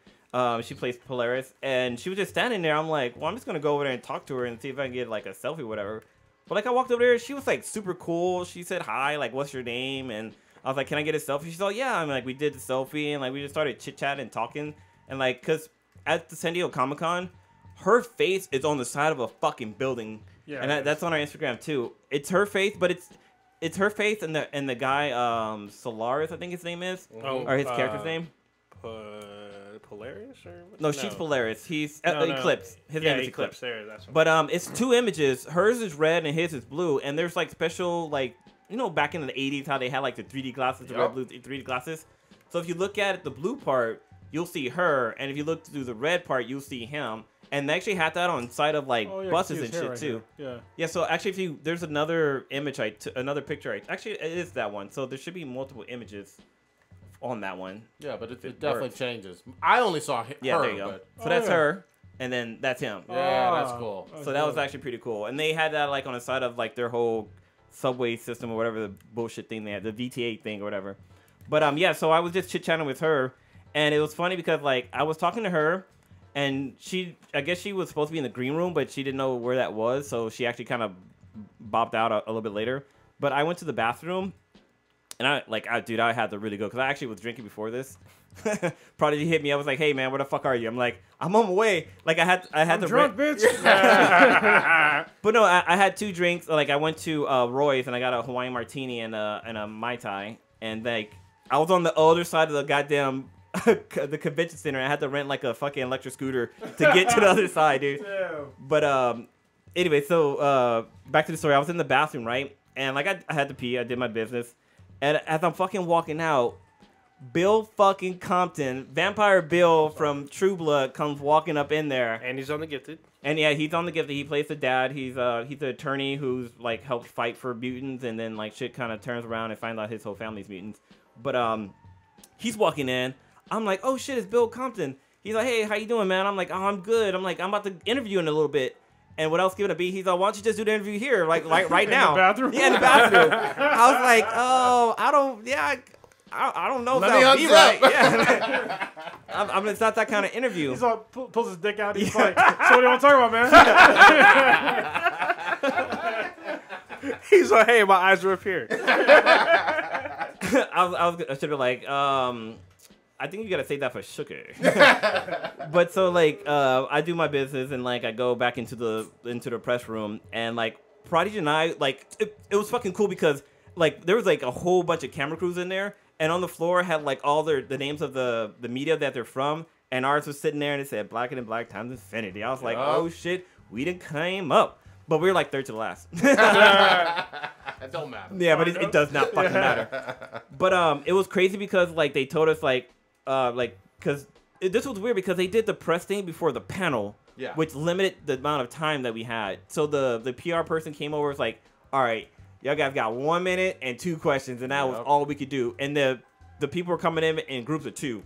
She plays Polaris, and she was just standing there. I'm like, well, I'm just gonna go over there and talk to her and see if I can get like a selfie or whatever. But like, I walked over there, she was like super cool. She said hi, like, what's your name? And I was like, can I get a selfie? She's like, yeah. I'm like, we did the selfie, and like we just started chit chatting and talking, and like, cause at the San Diego Comic-Con, her face is on the side of a fucking building, yeah, and that's on our Instagram too. It's her face, but it's her face and the guy Solaris, I think his name is, or his character's name. Polaris or what? No, she's Polaris. He's Eclipse. His name is Eclipse. There, that's but it's two images. Hers is red and his is blue. And there's like special, like, you know, back in the 80s how they had like the 3D glasses, the red blue 3D glasses. So if you look at the blue part, you'll see her, and if you look through the red part, you'll see him. And they actually had that on side of like buses and shit too. Yeah. Yeah. So actually, there's another image another picture. Actually, it is that one. So there should be multiple images on that one. Yeah, but it definitely changes. I only saw her. Yeah, there you go. But... So that's her, and then that's him. Yeah, that's cool. So that was actually pretty cool. And they had that like on the side of like their whole subway system or whatever the bullshit thing they had, the VTA thing or whatever. But yeah, so I was just chit-chatting with her, and it was funny because like I was talking to her, and I guess she was supposed to be in the green room, but she didn't know where that was, so she actually kind of bopped out a little bit later. But I went to the bathroom, and I had to really go because I actually was drinking before this. Prodigy hit me. I was like, "Hey man, where the fuck are you?" I'm like, "I'm on my way." Like I had to drunk, bitch. But no, I had 2 drinks. Like I went to Roy's and I got a Hawaiian martini and a Mai Tai, and like I was on the other side of the goddamn the convention center. I had to rent like a fucking electric scooter to get to the other side, dude. Damn. But anyway, so back to the story. I was in the bathroom, right? And like I had to pee. I did my business. And as I'm fucking walking out, Bill fucking Compton, Vampire Bill from True Blood, comes walking up in there. And he's on the Gifted. And yeah, he's on the Gifted. He plays the dad. He's an attorney who's like helped fight for mutants, and then like shit kind of turns around and finds out his whole family's mutants. But he's walking in. I'm like, oh shit, it's Bill Compton. He's like, hey, how you doing, man? I'm like, oh, I'm good. I'm like, I'm about to interview in a little bit. And what else give it a beat? He's like, why don't you just do the interview here, like right now? In the bathroom? Yeah, in the bathroom. I was like, oh, I don't know if that'll be right. Yeah. I mean, it's not that kind of interview. He's like, pulls his dick out. He's like, so what do you want to talk about, man? He's like, hey, my eyes are up here. I should be like, I think you gotta save that for sugar. But so like I do my business and like I go back into the press room, and like Prodigy and I like it was fucking cool because like there was like a whole bunch of camera crews in there, and on the floor had like all the names of the media that they're from, and ours was sitting there and it said Black and Black times Infinity. I was like, oh shit, we done came up. But we were like third to last. It don't matter. Yeah, but it does not fucking matter. But it was crazy because like they told us because this was weird because they did the press thing before the panel, which limited the amount of time that we had. So the PR person came over, was like, all right, y'all guys got 1 minute and 2 questions, and that was all we could do. And the people were coming in groups of 2.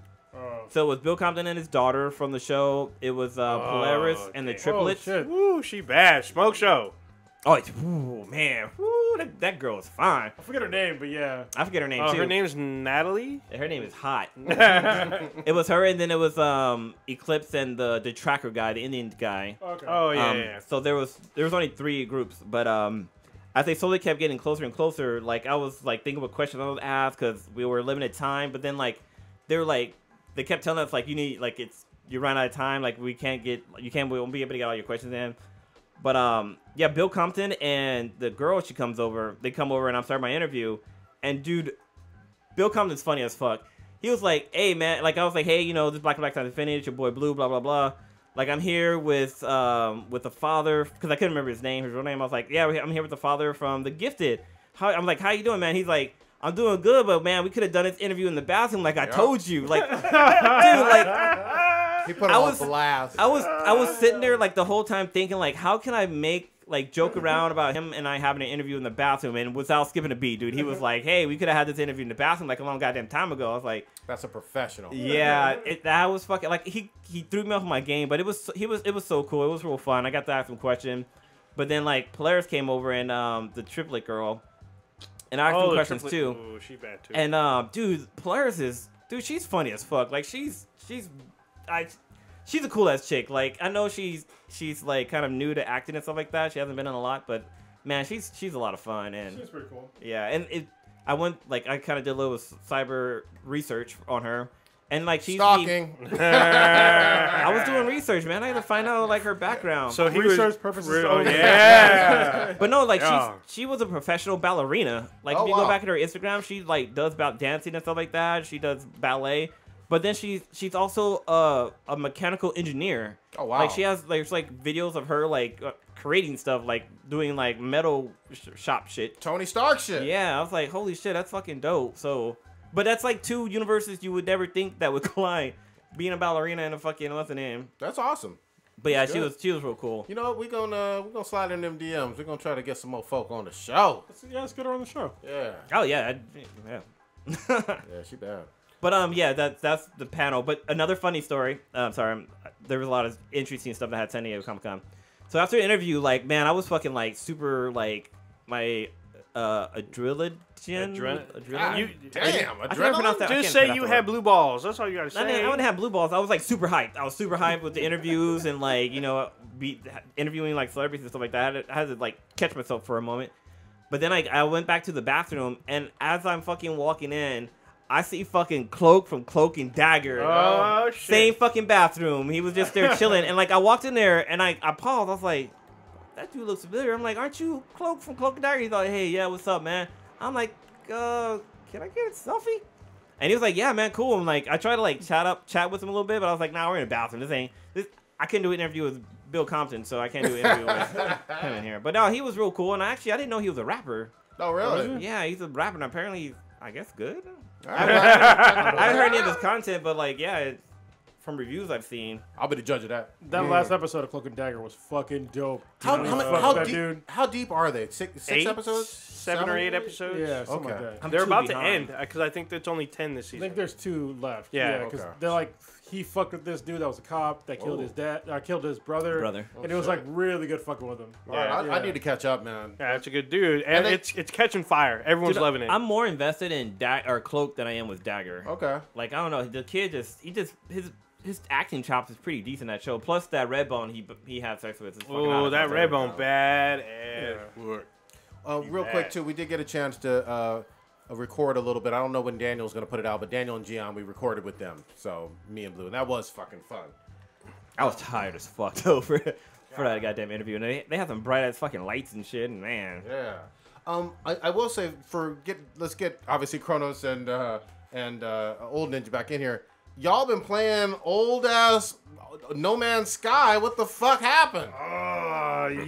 So it was Bill Compton and his daughter from the show. It was Polaris and the triplets. Oh, shit. Woo, she bad. Smoke show. Oh, man. Woo, that girl is fine. I forget her name, but yeah. I forget her name, too. Her name's Natalie? Her name is hot. It was her, and then it was Eclipse and the tracker guy, the Indian guy. Okay. Oh, yeah. So there was only 3 groups, but as they slowly kept getting closer and closer, like I was like thinking of questions I was asked because we were limited time. But then like they kept telling us like you need like you ran out of time, like we won't be able to get all your questions in. But yeah, Bill Compton and the girl she comes over, they come over and I'm starting my interview, and dude, Bill Compton's funny as fuck. He was like, hey man, like I was like, hey, you know, this Black and Black time to finish, your boy Blue, blah blah blah. Like I'm here with the father, because I couldn't remember his real name. I was like, yeah, I'm here with the father from The Gifted. I'm like, how you doing, man? He's like, I'm doing good, but man, we could have done this interview in the bathroom, like I told you, like, dude, like. He put it on blast. I was sitting there like the whole time thinking like, how can I make like joke around about him and I having an interview in the bathroom, and without skipping a beat, dude. He was like, hey, we could have had this interview in the bathroom like a long goddamn time ago. I was like, that's a professional. Yeah, that was fucking like he threw me off my game, but it was so cool. It was real fun. I got to ask him questions, but then like Polaris came over and the triplet girl, and I asked him questions too. Ooh, she bad too. And dude, Polaris she's funny as fuck. Like she's a cool ass chick. Like I know she's like kind of new to acting and stuff like that. She hasn't been in a lot, but man, she's a lot of fun. And she's pretty cool. Yeah, and I kind of did a little cyber research on her, and like she's stalking. I was doing research, man. I had to find out like her background. So research purposes. Yeah. But no, like she was a professional ballerina. Like if you go back to her Instagram, she like does about dancing and stuff like that. She does ballet. But then she's also a mechanical engineer. Oh wow! Like she has there's like videos of her like creating stuff, like doing like metal shop shit. Tony Stark shit. Yeah, I was like, holy shit, that's fucking dope. So, but that's like two universes you would never think that would collide. Being a ballerina and a fucking what's the name? That's awesome. But yeah, she was real cool. You know what? We're gonna slide in them DMs. We're gonna try to get some more folk on the show. Let's get her on the show. Yeah. Oh yeah, yeah. Yeah, she bad. But yeah, that's the panel. But another funny story. Sorry, there was a lot of interesting stuff that had San Diego Comic-Con. So after the interview, like man, I was fucking like super like my adrenaline. Damn, I adrenaline. Just say you had blue balls. That's all you gotta say. I wouldn't have blue balls. I was like super hyped. I was super hyped with the interviews and like interviewing like celebrities and stuff like that. I had to like catch myself for a moment. But then I went back to the bathroom, and as I'm fucking walking in, I see fucking Cloak from Cloak and Dagger. Oh, shit. Same fucking bathroom. He was just there chilling. And, like, I walked in there, and I paused. I was like, that dude looks familiar. I'm like, aren't you Cloak from Cloak and Dagger? He's like, hey, yeah, what's up, man? I'm like, can I get a selfie? And he was like, yeah, man, cool. I'm like, I tried to, like, chat with him a little bit, but I was like, nah, we're in a bathroom. I couldn't do an interview with Bill Compton, so I can't do an interview with him in here. But, no, he was real cool. And, I didn't know he was a rapper. Oh, really? Yeah, he's a rapper, and apparently, I guess, good. I haven't heard any of his content, but like, yeah, from reviews I've seen, I'll be the judge of that. That last episode of Cloak and Dagger was fucking dope. How deep are they? Six episodes? 7 or 8 episodes? Yeah, something like that. They're about to end because I think it's only 10 this season. I think there's 2 left. Yeah, because they're like, he fucked with this dude that was a cop that killed his dad, killed his brother. And it was like really good fucking with him. Yeah, I need to catch up, man. Yeah, it's a good dude, and it's catching fire. Everyone's loving it. I'm more invested in Cloak than I am with Dagger. Okay. Like I don't know, the kid his acting chops is pretty decent in that show. Plus that Redbone he had sex with. Oh, that Redbone bad. Real quick too, we did get a chance to record a little bit. I don't know when Daniel's gonna put it out, but Daniel and Gian, we recorded with them. So me and Blue, and that was fucking fun. I was tired as fuck though for that goddamn interview, and they had some bright ass fucking lights and shit, and man. Yeah. I will say let's get obviously Kronos and Old Ninja back in here. Y'all been playing old ass No Man's Sky. What the fuck happened?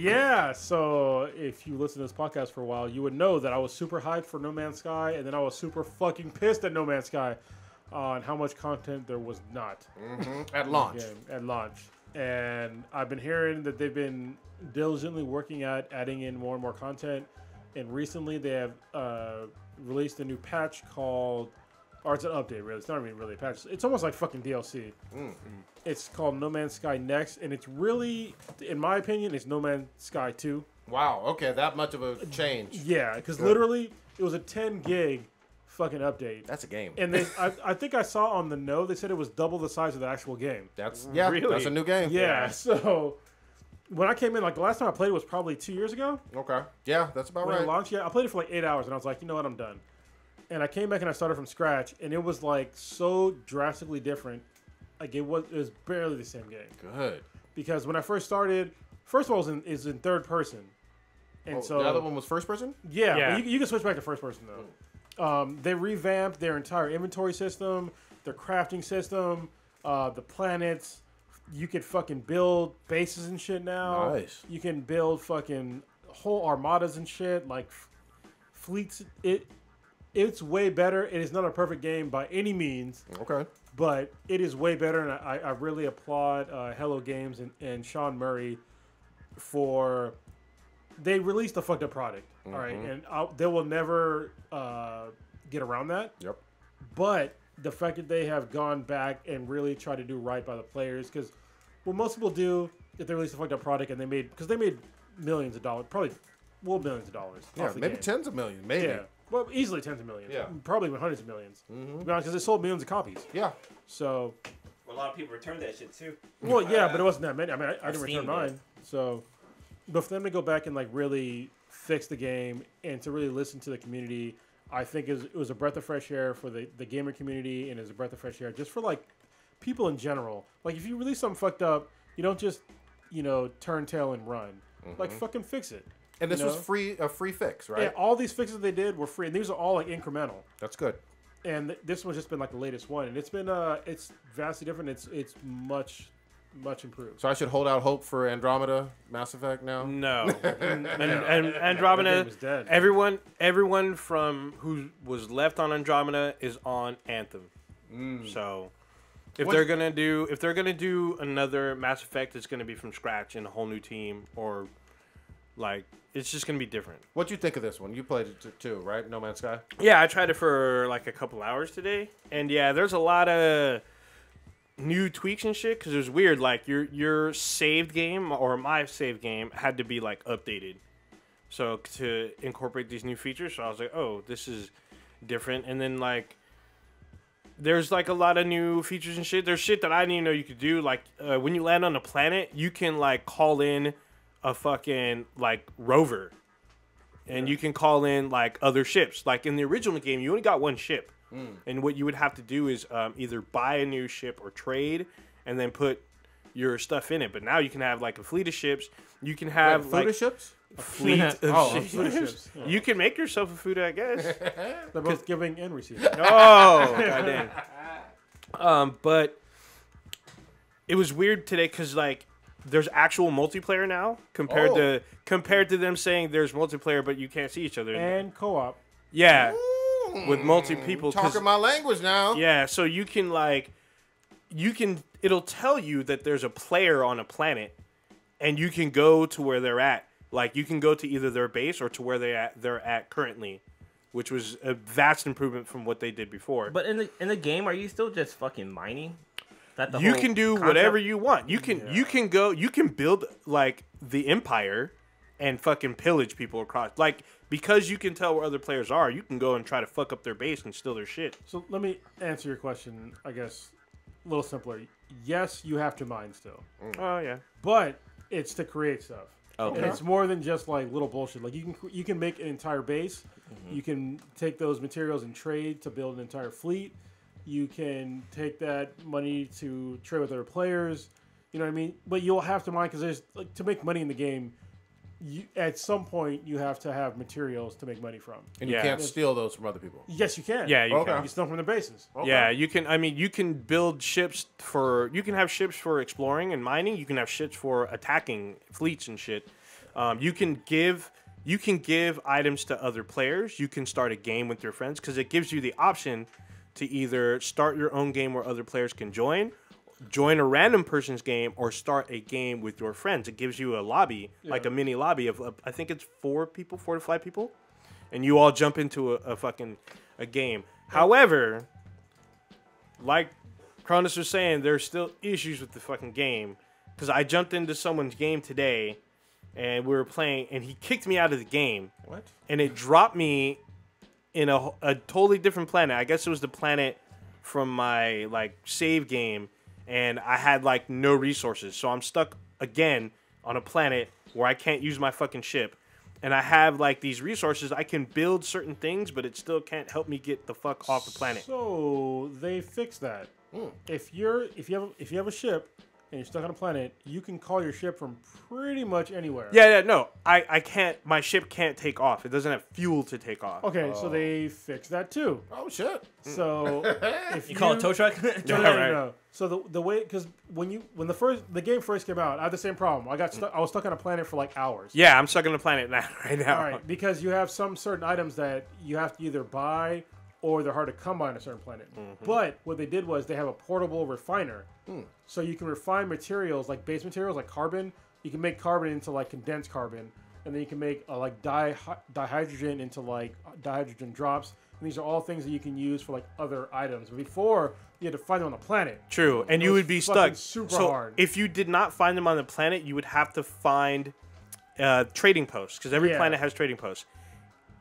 Yeah. So if you listen to this podcast for a while, you would know that I was super hyped for No Man's Sky, and then I was super fucking pissed at No Man's Sky on how much content there was not at launch. At launch, and I've been hearing that they've been diligently working at adding in more and more content, and recently they have released a new patch called. Or it's an update, really. It's not even really a patch. It's almost like fucking DLC. It's called No Man's Sky Next, and it's really, in my opinion, it's No Man's Sky 2. Wow, okay, that much of a change. Yeah, because literally, it was a 10 gig fucking update. That's a game. And I think I saw on the note, they said it was double the size of the actual game. That's a new game. Yeah, so when I came in, like the last time I played it was probably 2 years ago. Okay. Yeah, that's about When right. it launched, yeah, I played it for like 8 hours, and I was like, you know what, I'm done. And I came back and I started from scratch, and it was like so drastically different. Like it was barely the same game. Good. Because when I first started, first of all, is in third person, and so the other one was first person. yeah, Yeah. but you can switch back to first person though. They revamped their entire inventory system, their crafting system, the planets. You could fucking build bases and shit now. Nice. You can build fucking whole armadas and shit, like fleets. It's way better. It is not a perfect game by any means, Okay. but it is way better, and I really applaud Hello Games and Sean Murray for they released a fucked up product. All right, and they will never get around that. Yep. But the fact that they have gone back and really tried to do right by the players, because what most people do if they release a fucked up product and they made millions of dollars, probably millions of dollars. Yeah, off the maybe game. tens of millions. Maybe. Yeah, well, easily tens of millions. Yeah. Probably hundreds of millions. Because it sold millions of copies. Yeah. So, A lot of people returned that shit too. well, yeah, but it wasn't that many. I mean, I didn't Steam return mine. So, but for them to go back and like really fix the game and to really listen to the community, I think it was a breath of fresh air for the gamer community, and it was a breath of fresh air just for like people in general. Like if you release something fucked up, you don't just turn tail and run. Like fucking fix it. And this was free. a free fix, right? Yeah, all these fixes they did were free, and these are all like incremental. That's good. And this one's just been like the latest one, and it's been it's vastly different. It's much improved. So I should hold out hope for Andromeda Mass Effect now. No, and The Andromeda. game is dead. Everyone from who was left on Andromeda is on Anthem. So if they're gonna do another Mass Effect, it's gonna be from scratch and a whole new team, or like it's just gonna be different. What'd you think of this one? You played it too, right? No Man's Sky. Yeah, I tried it for like a couple hours today, and yeah, there's a lot of new tweaks and shit because it was weird. Like your saved game or my save game had to be like updated, so to incorporate these new features. So I was like, oh, this is different. And then like there's like a lot of new features and shit. There's shit that I didn't even know you could do. Like when you land on a planet, you can like call in a fucking like rover, and you can call in like other ships. Like in the original game, you only got one ship. And what you would have to do is either buy a new ship or trade, and then put your stuff in it. But now you can have like a fleet of ships. You can have Food like of ships? a fleet of ships. Food of ships. Yeah. You can make yourself a food, I guess. They're both giving and receiving. Oh, goddamn. But it was weird today because like there's actual multiplayer now compared to them saying there's multiplayer, but you can't see each other. And co-op. Yeah. With multi people, Talking my language now. yeah, so you can it'll tell you that there's a player on a planet, and you can go to where they're at. Like you can go to either their base or to where they're at currently, which was a vast improvement from what they did before. But in the game, are you still just fucking mining? That the You whole can do concept? whatever you want. You can build like the empire and fucking pillage people across. Like because you can tell where other players are, you can go and try to fuck up their base and steal their shit. So let me answer your question, I guess, a little simpler. Yes, you have to mine still, Oh yeah. but it's to create stuff. Okay. And it's more than just like little bullshit. Like you can make an entire base. You can take those materials and trade to build an entire fleet. You can take that money to trade with other players. You know what I mean? But you'll have to mine because there's like, to make money in the game. At some point, you have to have materials to make money from. And you Yeah. can't steal those from other people. Yes, you can. Yeah, you Okay. You can. can steal from the bases. Okay. Yeah, you can. I mean, you can build ships for. You can have ships for exploring and mining. You can have ships for attacking fleets and shit. You can give items to other players. You can start a game with your friends because it gives you the option to either start your own game where other players can join a random person's game, or start a game with your friends. It gives you a lobby, like a mini lobby of I think it's 4 to 5 people, and you all jump into a game. However, like Cronus was saying, there's still issues with the fucking game because I jumped into someone's game today, and we were playing, and he kicked me out of the game. What? And it dropped me in a totally different planet. I guess it was the planet from my like save game, and I had like no resources, so I'm stuck again on a planet where I can't use my fucking ship, and I have like these resources, I can build certain things, but it still can't help me get the fuck off the planet. So they fixed that. If you have a ship and you're stuck on a planet, you can call your ship from pretty much anywhere. Yeah, no, I can't. My ship can't take off. It doesn't have fuel to take off. Okay, so they fixed that too. Oh shit. So if You call it tow truck? No. So the way, because when the game first came out, I had the same problem. I was stuck on a planet for like hours. Yeah, I'm stuck on the planet now right now. All right, because you have some certain items that you have to either buy or they're hard to come by on a certain planet. But what they did was they have a portable refiner. So you can refine materials like base materials like carbon. You can make carbon into like condensed carbon, and then you can make like dihydrogen into like dihydrogen drops. And these are all things that you can use for like other items. But before, you had to find them on the planet. True, and you would be stuck. Super so hard. if you did not find them on the planet, you would have to find trading posts, because every planet has trading posts.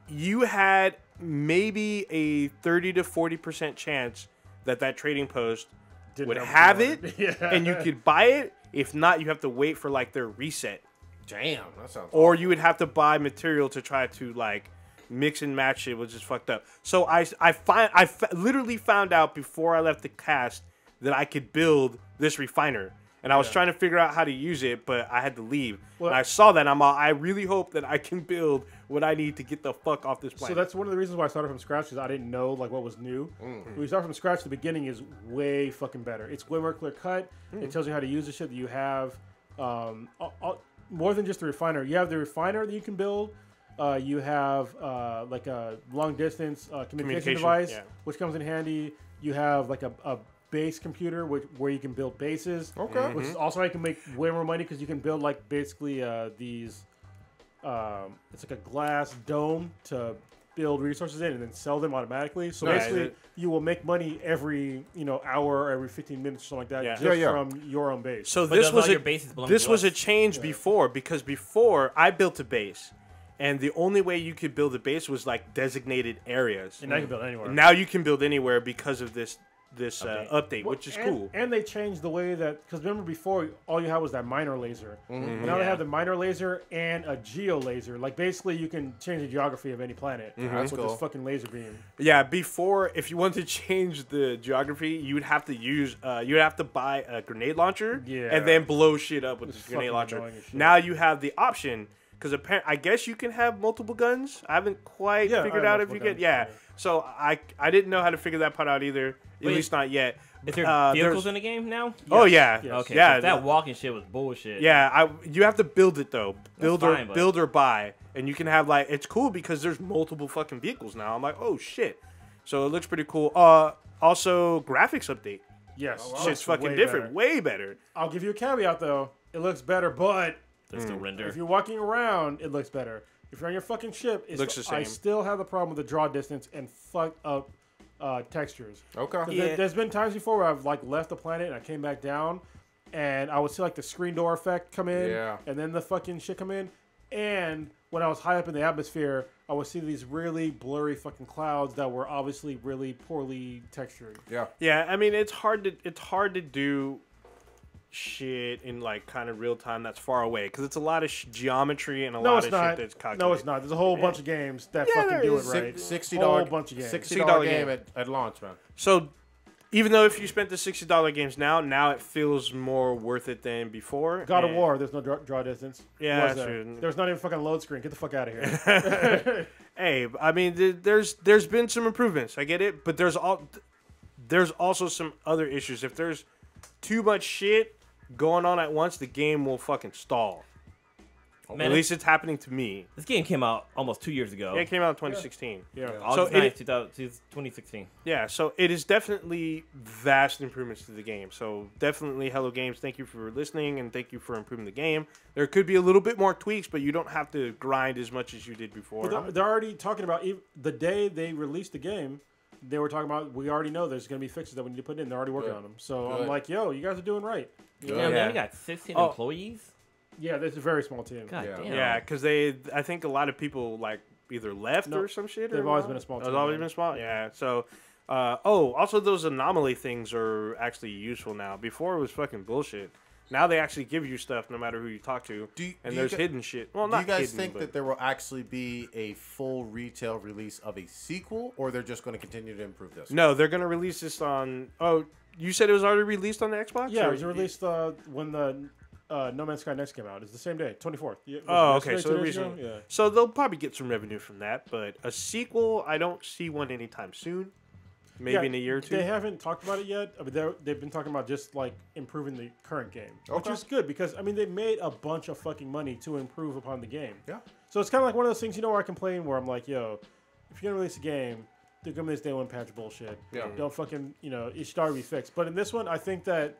You had maybe a 30 to 40% chance that trading post would have it, and you could buy it. If not, you have to wait for like their reset. Damn, that sounds. Or you would have to buy material to try to like mix and match it, which is fucked up. So I literally found out before I left the cast that I could build this refiner. And I was trying to figure out how to use it, but I had to leave. Well, and I saw that, and I really hope that I can build what I need to get the fuck off this planet. So that's one of the reasons why I started from scratch, because I didn't know like what was new. When you start from scratch, the beginning is way fucking better. It's way more clear cut. It tells you how to use the shit that you have. More than just the refiner. You have the refiner that you can build. You have like a long distance communication device, which comes in handy. You have like a base computer where you can build bases. Okay. Which is also how you can make way more money, because you can build like basically these. It's like a glass dome to build resources in and then sell them automatically. So basically, you will make money every hour or every 15 minutes or something like that from your own base. So this was a change before, because before I built a base. And the only way you could build a base was like designated areas. And now you can build anywhere. And now you can build anywhere because of this update, which is cool. And they changed the way that, because remember before, all you had was that minor laser. Now they have the minor laser and a geo laser. Like basically you can change the geography of any planet with this fucking laser beam. Yeah, before, if you wanted to change the geography, you would have to buy a grenade launcher and then blow shit up with this grenade launcher. Now you have the option. Because I guess you can have multiple guns. I haven't quite figured out if you can. So I didn't know how to figure that part out either. At least not yet. Is there vehicles in the game now? Yes. Oh yeah. Yes. Okay. Yeah. So that walking shit was bullshit. Yeah. You have to build it though. Build or buy, and you can have like, it's cool because there's multiple fucking vehicles now. I'm like, oh shit. So it looks pretty cool. Also graphics update. Yes. Shit's fucking different. Way better. I'll give you a caveat though. It looks better, but still render. If you're walking around, it looks better. If you're on your fucking ship, it looks the same. I still have the problem with the draw distance and fucked up textures. Okay. There's been times before where I've like left the planet and I came back down, and I would see like the screen door effect come in, and then the fucking shit come in, and when I was high up in the atmosphere, I would see these really blurry fucking clouds that were obviously really poorly textured. Yeah. Yeah. I mean, it's hard to do shit in like kind of real time that's far away, because it's a lot of geometry and a lot of shit that's calculated. No, it's not. There's a whole bunch of games that fucking do it right. $60 bunch of games. $60 game at launch, man. So even though if you spent the $60 games now it feels more worth it than before. God of War, there's no draw distance. Yeah, that's true. There's not even fucking load screen. Get the fuck out of here. Hey, I mean, there's been some improvements. I get it, but there's also some other issues. If there's too much shit going on at once, the game will fucking stall. Man, at least it's happening to me. This game came out almost 2 years ago. Yeah, it came out in 2016. Yeah. August 9th, 2016. Yeah, so it is definitely vast improvements to the game. So definitely, Hello Games, thank you for listening, and thank you for improving the game. There could be a little bit more tweaks, but you don't have to grind as much as you did before. Well, they're already talking about, the day they released the game, they were talking about, we already know there's going to be fixes that we need to put in. They're already working on them. So I'm like, yo, you guys are doing right. Yeah, man, we got 16 employees. Yeah, that's a very small team. God damn. Yeah, because I think a lot of people like either left or some shit. They've always been a small team. They've always been small. Yeah. So, also those anomaly things are actually useful now. Before it was fucking bullshit. Now they actually give you stuff no matter who you talk to. There's hidden shit. Well, do not you guys hidden, think but that there will actually be a full retail release of a sequel, or they're just going to continue to improve this? No, they're going to release this on... Oh, you said it was already released on the Xbox? Yeah, it was released when the No Man's Sky Next came out. It's the same day, 24th. Oh, okay. So yeah. So they'll probably get some revenue from that, but a sequel, I don't see one anytime soon. Maybe in a year or two. They haven't talked about it yet. I mean, they've been talking about just like improving the current game, which is good because I mean they made a bunch of fucking money to improve upon the game. Yeah. So it's kind of like one of those things, where I complain where I'm like, yo, if you're gonna release a game, don't give me this day one patch bullshit. Yeah. Don't fucking it should already be fixed. But in this one, I think that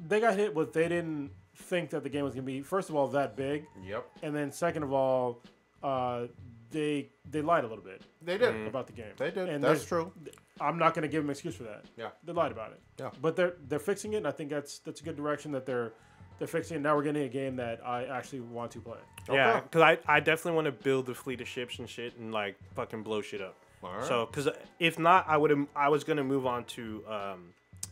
they got hit with they didn't think that the game was gonna be first of all that big. Yep. And then second of all, they lied a little bit. They did about the game. They did. And That's true. I'm not going to give them an excuse for that. Yeah. They lied about it. Yeah. But they're fixing it, and I think that's a good direction that they're fixing it. Now we're getting a game that I actually want to play. Yeah, because I definitely want to build a fleet of ships and shit and like fucking blow shit up. All right. So, because if not, I was gonna move on to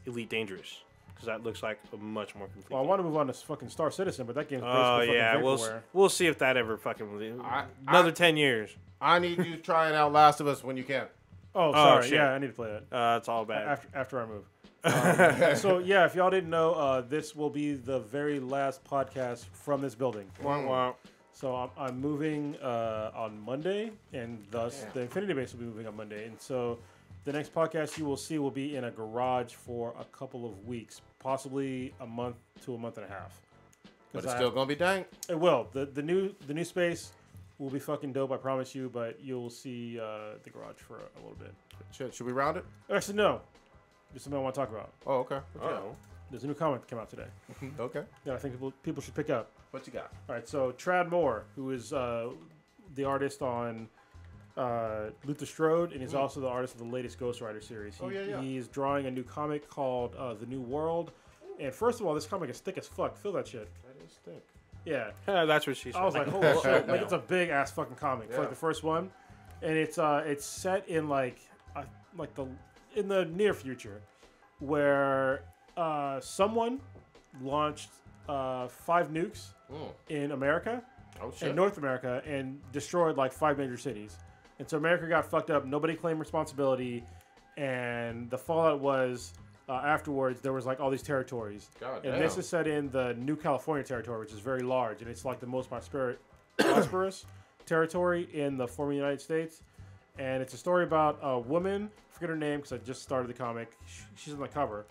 Elite Dangerous because that looks like a much more complete. Well, I want to move on to fucking Star Citizen, but that game's basically Oh fucking yeah, vaporware. we'll see if that ever fucking another 10 years. I need you trying out Last of Us when you can. Oh, sorry. shit. Yeah, I need to play that. It's all bad. After I move. So, yeah, if y'all didn't know, this will be the very last podcast from this building. Wow. So I'm moving on Monday, and thus the Infinity Base will be moving on Monday. And so the next podcast you will see will be in a garage for a couple of weeks, possibly a month to a month and a half. But it's still going to be dank. It will. The new space will be fucking dope, I promise you, but you'll see the garage for a little bit. Should we round it? Actually, no. There's something I want to talk about. Oh, okay. There's a new comic that came out today Okay. that I think people should pick up. What you got? All right, so Trad Moore, who is the artist on Luther Strode, and he's also the artist of the latest Ghost Rider series. He's drawing a new comic called The New World. And first of all, this comic is thick as fuck. Feel that shit. That is thick. Yeah. That's what she said. I was like, holy shit. Like, it's a big ass fucking comic for like the first one. And it's set in in the near future where someone launched 5 nukes in America, in North America, and destroyed like 5 major cities. And so America got fucked up. Nobody claimed responsibility. And the fallout was afterwards there was like all these territories. And this is set in the New California territory, which is very large. And it's like the most prosperous territory in the former United States. And it's a story about a woman, I forget her name because I just started the comic. She's on the cover.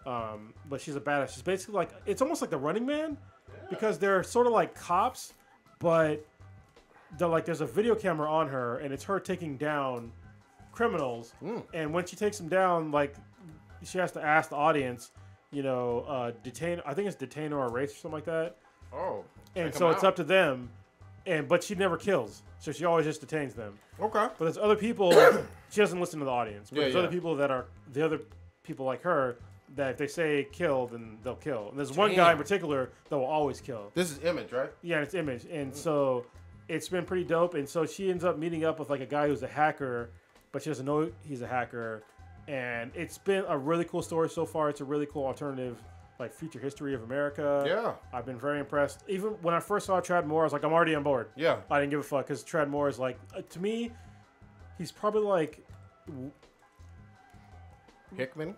But she's a badass. She's basically like, it's almost like the Running Man because they're sort of like cops, but there's a video camera on her and it's her taking down criminals. And when she takes them down, like she has to ask the audience, detain, I think it's detain or erase or something like that. Oh. And so it's up to them. But she never kills. So she always just detains them. Okay. But there's other people, she doesn't listen to the audience. But there's other people that are, the other people like her, that if they say kill, then they'll kill. And there's one guy in particular that will always kill. This is Image, right? Yeah, it's Image. And so it's been pretty dope. And so she ends up meeting up with like a guy who's a hacker, but she doesn't know he's a hacker. And it's been a really cool story so far. It's a really cool alternative, like future history of America. Yeah. I've been very impressed. Even when I first saw Trad Moore, I was like, I'm already on board. Yeah. I didn't give a fuck because Trad Moore is like, to me, he's probably like... Hickman?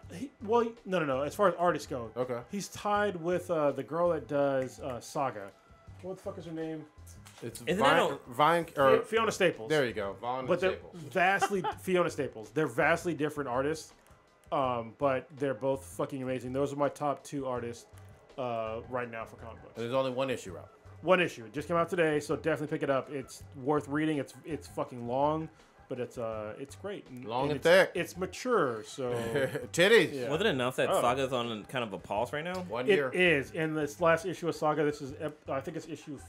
No. As far as artists go. Okay. He's tied with the girl that does Saga. What the fuck is her name? It's Fiona Staples. There you go. Fiona Staples. They're vastly different artists, but they're both fucking amazing. Those are my top 2 artists right now for comic books. And there's only one issue out. One issue. It just came out today, so definitely pick it up. It's worth reading. It's fucking long, but it's great. Long and thick. It's mature, so... Titties. Yeah. Wasn't it enough that Saga's on kind of a pause right now? 1 year. It is. In this last issue of Saga, this is, I think it's issue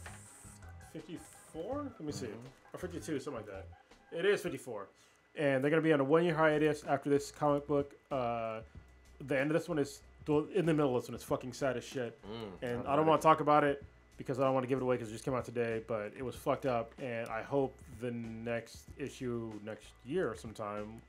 54? Let me see. Or 52, something like that. It is 54. And they're going to be on a 1-year hiatus after this comic book. The end of this one is, in the middle of this one, it's fucking sad as shit. And I don't want to talk about it because I don't want to give it away because it just came out today, but it was fucked up. And I hope the next issue next year sometime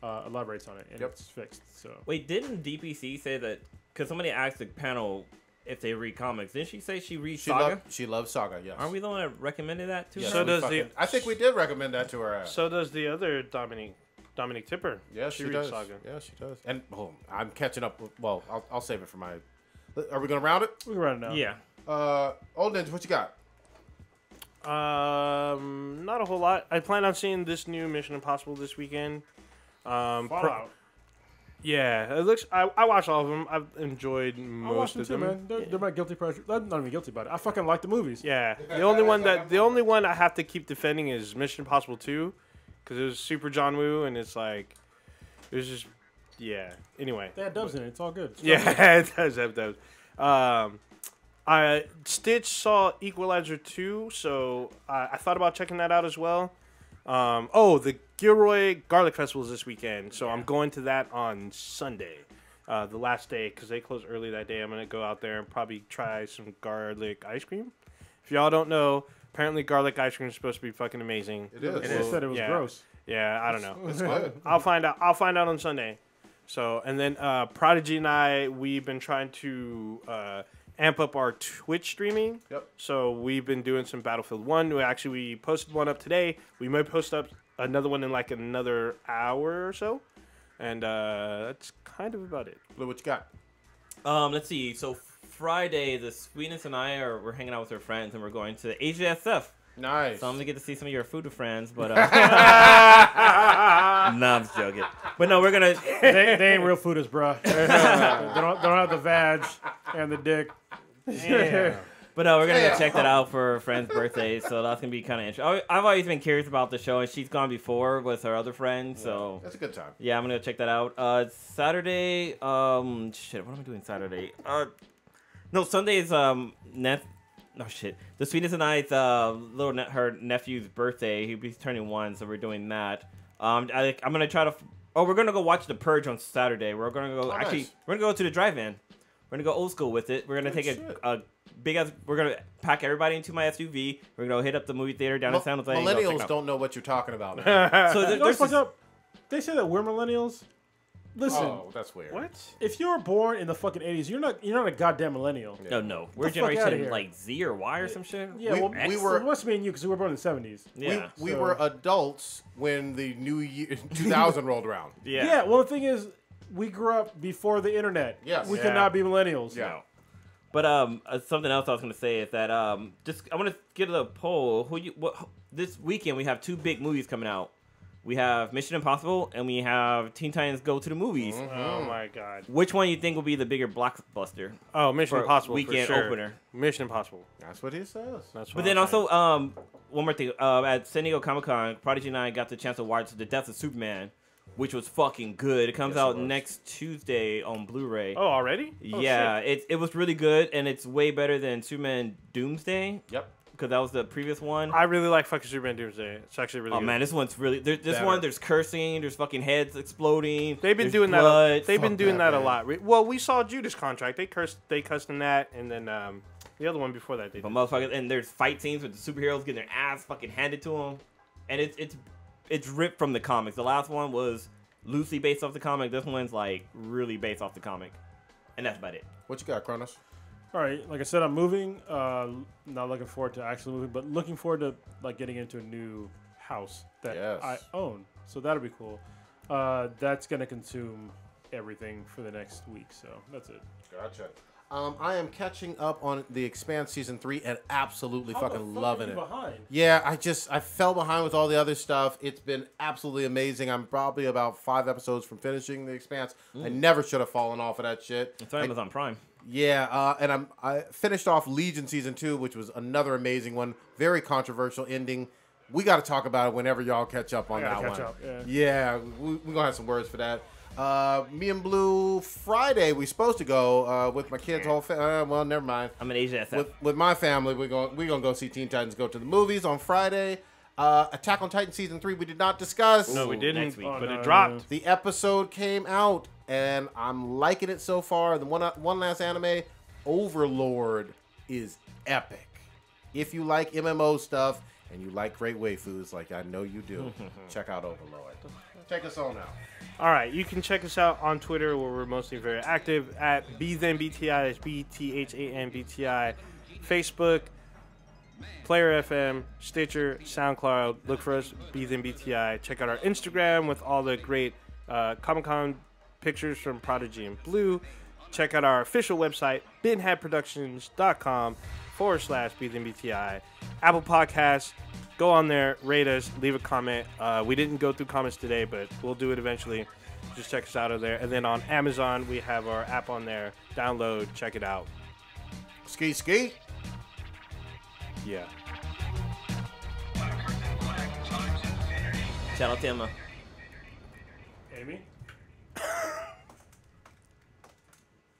elaborates on it and it's fixed. So wait, didn't DPC say that? Because somebody asked the panel if they read comics. Didn't she say she reads She Saga? she loves Saga. Yes. Aren't we the one that recommended that to Yes, her? So we does fucking- the- I think we did recommend that to her. So does the other Dominique Tipper. Yeah, she reads does. Saga. Yeah, she does. And I'm catching up. Well, I'll save it for my. Are we gonna round it? We can run it now. Yeah. Old Ninja, what you got? Not a whole lot. I plan on seeing this new Mission Impossible this weekend. Fallout. Yeah, it looks. I watched all of them. I've enjoyed I most watched them of too, them. man. They're my guilty pleasure. I'm not even guilty about it. I fucking like the movies. Yeah, the only one I have to keep defending is Mission Impossible 2, because it was Super John Woo, and it's like, it was just, yeah. Anyway, They had dubs in it. It's all good. yeah, it does have those. Stitch saw Equalizer 2, so I thought about checking that out as well. The Gilroy Garlic Festival is this weekend, so I'm going to that on Sunday, the last day, because they close early that day. I'm going to go out there and probably try some garlic ice cream. If y'all don't know, apparently garlic ice cream is supposed to be fucking amazing. It is. They said it was Yeah. gross. Yeah, I don't know. It's good. I'll find out. I'll find out on Sunday. So, and then Prodigy and I, we've been trying to amp up our Twitch streaming. Yep. So we've been doing some Battlefield 1. We posted one up today. We might post up another one in like another hour or so. And that's kind of about it. Blue, what you got? Let's see. So Friday, the Sweetness and we're hanging out with our friends, and we're going to AJSF. Nice. So I'm gonna get to see some of your food friends, but nah, I'm just joking. But no, we're gonna. They ain't real foodies, bro. they don't have the vag and the dick. But no, we're gonna go check that out for a friend's birthday, so that's gonna be kind of interesting. I've always been curious about the show, and she's gone before with her other friends, so That's a good time. yeah, I'm gonna go check that out. Saturday, what am I doing Saturday? No, Sunday's No shit. The Sweetness and I's her nephew's birthday. He's turning 1, so we're doing that. I'm gonna try to. We're gonna go watch The Purge on Saturday. We're gonna go. Nice. We're gonna go to the drive-in. We're gonna go old school with it. We're gonna take a big ass. We're gonna pack everybody into my SUV. We're gonna go hit up the movie theater down in San Jose. Millennials don't know what you're talking about. Man. So You know there's what's fucked up? They say that we're millennials. Listen, Oh, that's weird. What? if you were born in the fucking 80s, you're not a goddamn millennial. no. We're the fuck outta generation here. like Z or Y or some shit. Yeah, We- well, we well, were- it must be you because we were born in the 70s. Yeah. We So- were adults when the new year 2000 rolled around. Yeah. Well, the thing is, we grew up before the internet. Yes. We Yeah. cannot be millennials. Yeah. But something else I was gonna say is that I want to get a poll. This weekend we have 2 big movies coming out. We have Mission Impossible and we have Teen Titans Go to the Movies. Oh my god. Which one you think will be the bigger blockbuster? Oh, Mission For Impossible weekend for sure. opener. Mission Impossible. That's what he says. That's what But then I'm saying. also one more thing. At San Diego Comic-Con, Prodigy and I got the chance to watch The Death of Superman, which was fucking good. It comes Yes, it out was. next Tuesday on Blu-ray. Oh, already? Oh, Yeah, shit. it was really good, and it's way better than Superman Doomsday, Yep. because that was the previous one. I really like fucking Superman Doomsday. It's actually really Oh good. man, this one's really this Better. one. There's cursing. There's fucking heads exploding. They've been there's doing blood. that. They've been Fuck doing that, that a man. lot. Well, we saw Judas Contract. They cussed in that, and then the other one before that they But did. motherfuckers, and there's fight scenes with the superheroes getting their ass fucking handed to them, and it's ripped from the comics. The last one was loosely based off the comic. This one's like really based off the comic, and that's about it. What you got, Kronos? All right, like I said, I'm moving. Not looking forward to actually moving, but looking forward to like getting into a new house that Yes. I own. So that'll be cool. That's gonna consume everything for the next week. So that's it. Gotcha. I am catching up on The Expanse Season 3 and absolutely fucking loving it. Behind? Yeah, I fell behind with all the other stuff. It's been absolutely amazing. I'm probably about 5 episodes from finishing The Expanse. I never should have fallen off of that shit. It's on Amazon Prime. Yeah, and I finished off Legion Season 2, which was another amazing one. Very controversial ending. We got to talk about it whenever y'all catch up on that gotta catch one. up, yeah. Yeah, we're going to have some words for that. Me and Blue, Friday, we supposed to go with my kids' whole family. Well, never mind. I'm an Asia SF. With my family, we're gonna go see Teen Titans Go to the Movies on Friday. Attack on Titan Season 3 we did not discuss. No, we didn't. next week. But Oh, it no, dropped. no. The episode came out, and I'm liking it so far. The one last anime, Overlord, is epic. If you like MMO stuff and you like great waifus like I know you do, check out Overlord. Take us on out. All right, you can check us out on Twitter where we're mostly very active at BThanBTI. That's BTHANBTI. Facebook, Player FM, Stitcher, SoundCloud. Look for us, BThanBTI. Check out our Instagram with all the great Comic-Con pictures from Prodigy and Blue. Check out our official website, binheadproductions.com/BThanBTI. Apple Podcasts. Go on there, rate us, leave a comment. We didn't go through comments today, but we'll do it eventually. Just check us out of there. And then on Amazon, we have our app on there. Download, check it out. Ski ski. Yeah. Shout out to Emma. Amy?